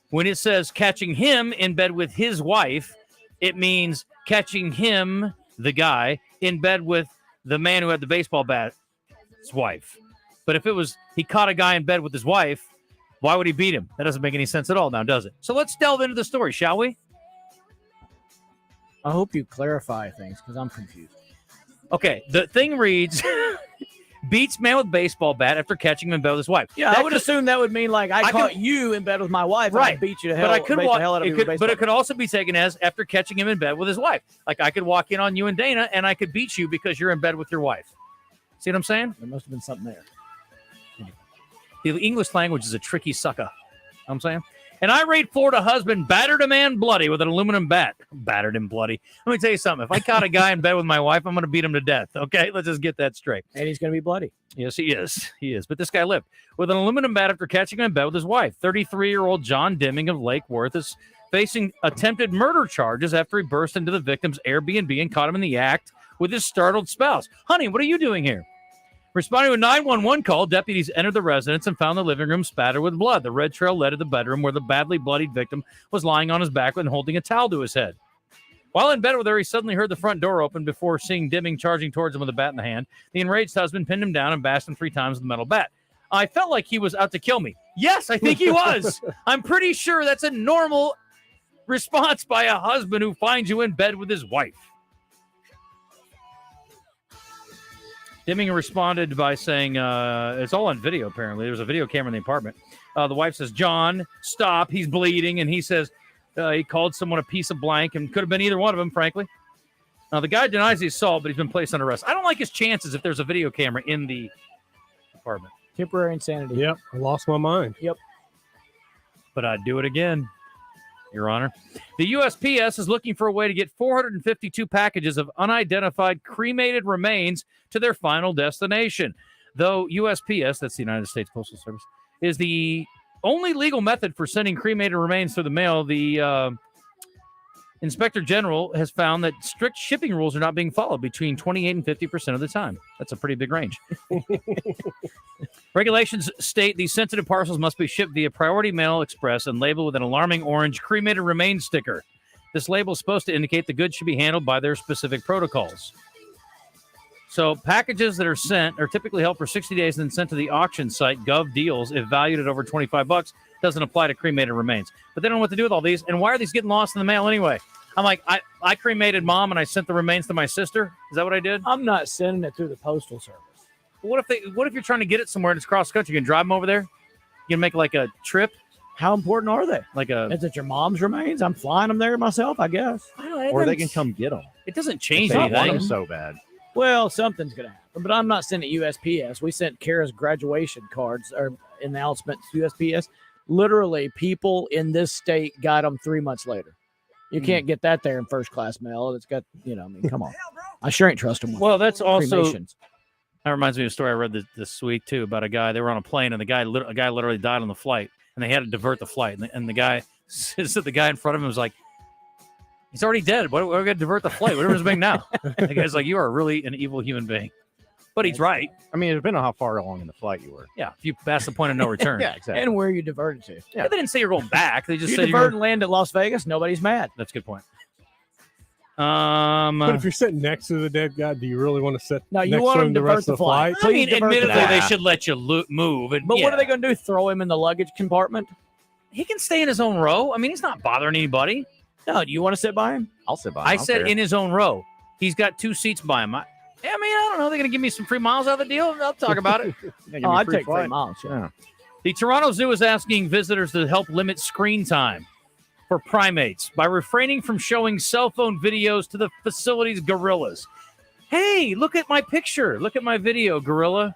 when it says catching him in bed with his wife, it means catching him, the guy, in bed with the man who had the baseball bat's wife. But if it was he caught a guy in bed with his wife, why would he beat him? That doesn't make any sense at all now, does it? So let's delve into the story, shall we? I hope you clarify things because I'm confused. Okay, the thing reads, beats man with baseball bat after catching him in bed with his wife. Yeah, I would assume that would mean like I caught you in bed with my wife, right? And I beat you to hell. But I could beat the hell out of you with a baseball but it could also be taken as after catching him in bed with his wife. Like I could walk in on you and Dana, and I could beat you because you're in bed with your wife. See what I'm saying? There must have been something there. The English language is a tricky sucker. You know what I'm saying? An irate Florida husband battered a man bloody with an aluminum bat. Battered him bloody. Let me tell you something. If I caught a guy in bed with my wife, I'm going to beat him to death. Okay? Let's just get that straight. And he's going to be bloody. Yes, he is. He is. But this guy lived with an aluminum bat after catching him in bed with his wife. 33-year-old John Dimming of Lake Worth is facing attempted murder charges after he burst into the victim's Airbnb and caught him in the act with his startled spouse. Honey, what are you doing here? Responding to a 911 call, deputies entered the residence and found the living room spattered with blood. The red trail led to the bedroom where the badly bloodied victim was lying on his back and holding a towel to his head. While in bed with her, he suddenly heard the front door open before seeing Dimming charging towards him with a bat in the hand. The enraged husband pinned him down and bashed him 3 times with the metal bat. I felt like he was out to kill me. Yes, I think he was. I'm pretty sure that's a normal response by a husband who finds you in bed with his wife. Dimming responded by saying, it's all on video, apparently. There's a video camera in the apartment. The wife says, John, stop. He's bleeding. And he says he called someone a piece of blank and could have been either one of them, frankly. Now, the guy denies the assault, but he's been placed under arrest. I don't like his chances if there's a video camera in the apartment. Temporary insanity. Yep, I lost my mind. Yep. But I'd do it again, Your Honor. The USPS is looking for a way to get 452 packages of unidentified cremated remains to their final destination. Though USPS, that's the United States Postal Service, is the only legal method for sending cremated remains through the mail, the Inspector General has found that strict shipping rules are not being followed between 28 and 50% of the time. That's a pretty big range. Regulations state these sensitive parcels must be shipped via Priority Mail Express and labeled with an alarming orange cremated remains sticker. This label is supposed to indicate the goods should be handled by their specific protocols. So packages that are sent are typically held for 60 days and then sent to the auction site, Gov Deals, if valued at over $25. Doesn't apply to cremated remains. But they don't know what to do with all these. And why are these getting lost in the mail anyway? I'm like, I cremated mom and I sent the remains to my sister. Is that what I did? I'm not sending it through the postal service. What if you're trying to get it somewhere and it's cross country? You can drive them over there? You can make like a trip? How important are they? Is it your mom's remains? I'm flying them there myself, I guess. Or they can come get them. It doesn't change They anything. want them so bad. Well, something's going to happen, but I'm not sending USPS. We sent Kara's graduation cards or announcement to USPS. Literally, people in this state got them 3 months later. You can't get that there in first class mail. It's got, come on. I sure ain't trust them. Well, that's also cremations. That reminds me of a story I read this week too about a guy. They were on a plane, and a guy literally died on the flight, and they had to divert the flight. And the guy says that the guy in front of him was like, "He's already dead. What are we going to divert the flight? Whatever's being now." And the guy's like, "You are really an evil human being." But he's right. I mean, it depends on how far along in the flight you were. Yeah, if you pass the point of no return. Yeah, exactly. And where you diverted to. Yeah, they didn't say you're going back. They just you said divert and land at Las Vegas. Nobody's mad. That's a good point. But if you're sitting next to the dead guy, do you really want to sit next you want to him him to the rest divert of the the flight? I mean, admittedly, they should let you move. And, But what are they going to do? Throw him in the luggage compartment? He can stay in his own row. I mean, he's not bothering anybody. No, do you want to sit by him? I'll sit by him. I said in his own merow. He's got 2 seats by him. I don't know. They're going to give me some free miles out of the deal. I'll talk about it. I'd take 3 miles. Yeah. The Toronto Zoo is asking visitors to help limit screen time for primates by refraining from showing cell phone videos to the facility's gorillas. Hey, look at my picture. Look at my video, gorilla.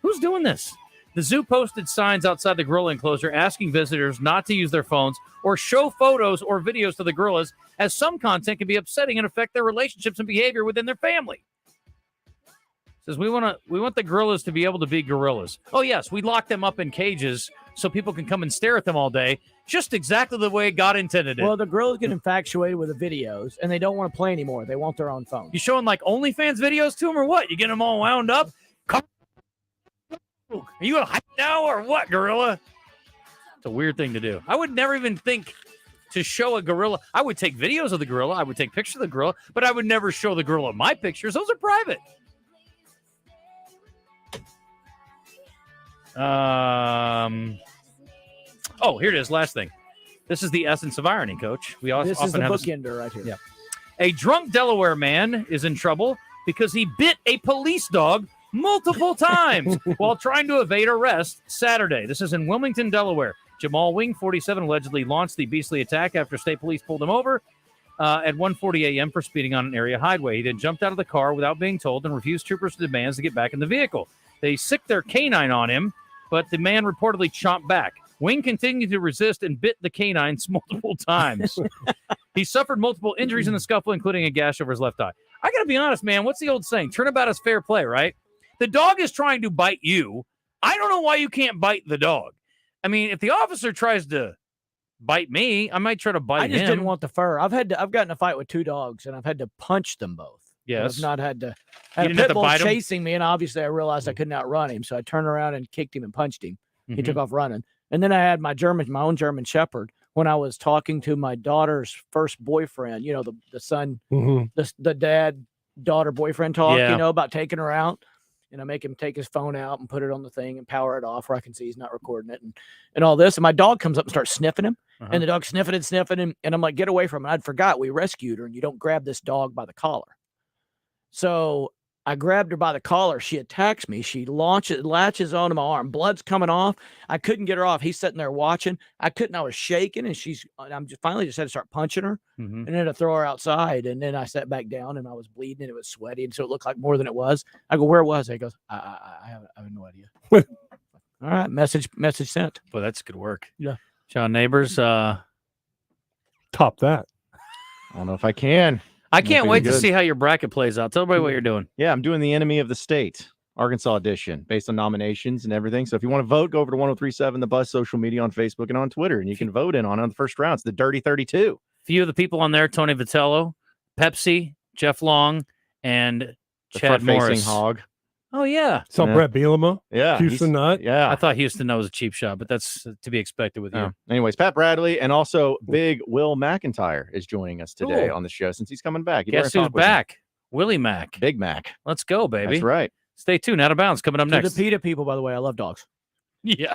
Who's doing this? The zoo posted signs outside the gorilla enclosure asking visitors not to use their phones or show photos or videos to the gorillas, as some content can be upsetting and affect their relationships and behavior within their family. Says we want the gorillas to be able to be gorillas. Oh yes, we lock them up in cages so people can come and stare at them all day, just exactly the way God intended it. Well, the gorillas get infatuated with the videos, and they don't want to play anymore. They want their own phone. You showing like OnlyFans videos to them or what? You getting them all wound up? Are you a hype now or what, gorilla? It's a weird thing to do. I would never even think to show a gorilla. I would take videos of the gorilla. I would take pictures of the gorilla, but I would never show the gorilla my pictures. Those are private. Oh, here it is. Last thing. This is the essence of irony, Coach. We also This is the bookender right here. Yeah. A drunk Delaware man is in trouble because he bit a police dog multiple times while trying to evade arrest Saturday. This is in Wilmington, Delaware. Jamal Wing, 47, allegedly launched the beastly attack after state police pulled him over at 1:40 a.m. for speeding on an area highway. He then jumped out of the car without being told and refused troopers' demands to get back in the vehicle. They sicked their canine on him, but the man reportedly chomped back. Wing continued to resist and bit the canines multiple times. He suffered multiple injuries in the scuffle, including a gash over his left eye. I got to be honest, man. What's the old saying? Turnabout is fair play, right? The dog is trying to bite you. I don't know why you can't bite the dog. I mean, if the officer tries to bite me, I might try to bite him. I just didn't want the fur. I've gotten in a fight with 2 dogs, and I've had to punch them both. Yes. I've not had to. You Had a didn't have pit to bull bite him? chasing me, and obviously I realized I couldn't outrun him, so I turned around and kicked him and punched him. He took off running. And then I had my own German Shepherd, when I was talking to my daughter's first boyfriend, you know, the son, the dad-daughter boyfriend talk, you know, about taking her out. And I make him take his phone out and put it on the thing and power it off where I can see he's not recording it and all this. And my dog comes up and starts sniffing him. And the dog sniffing him. And I'm like, get away from him. I'd forgot we rescued her, and you don't grab this dog by the collar. So I grabbed her by the collar. She attacks me. She latches onto my arm. Blood's coming off. I couldn't get her off. He's sitting there watching. I couldn't. I was shaking, and I'm finally just had to start punching her, and then to throw her outside. And then I sat back down, and I was bleeding, and it was sweaty, and so it looked like more than it was. I go, where was it? He goes, I have no idea. All right, message sent. Well, that's good work. Yeah, John Neighbors, top that. I don't know if I can. I can't wait to see how your bracket plays out. Tell everybody what you're doing. Yeah, I'm doing the enemy of the state, Arkansas edition, based on nominations and everything. So if you want to vote, go over to 1037 The Buzz social media on Facebook and on Twitter, and you can vote in on the first round. It's the Dirty 32. Few of the people on there: Tony Vitello, Pepsi, Jeff Long, and The Chad Morris. front-facing hog. Oh yeah, Saw Brett Bielema. Yeah, Houston Nut. Yeah, I thought Houston Nut was a cheap shot, but that's to be expected with you. Anyways, Pat Bradley and also Big Will McIntyre is joining us today Cool. on the show since he's coming back. Guess who's back? Willie Mack. Big Mac. Let's go, baby. That's right. Stay tuned. Out of bounds coming up To next. the PETA people, by the way, I love dogs. Yeah.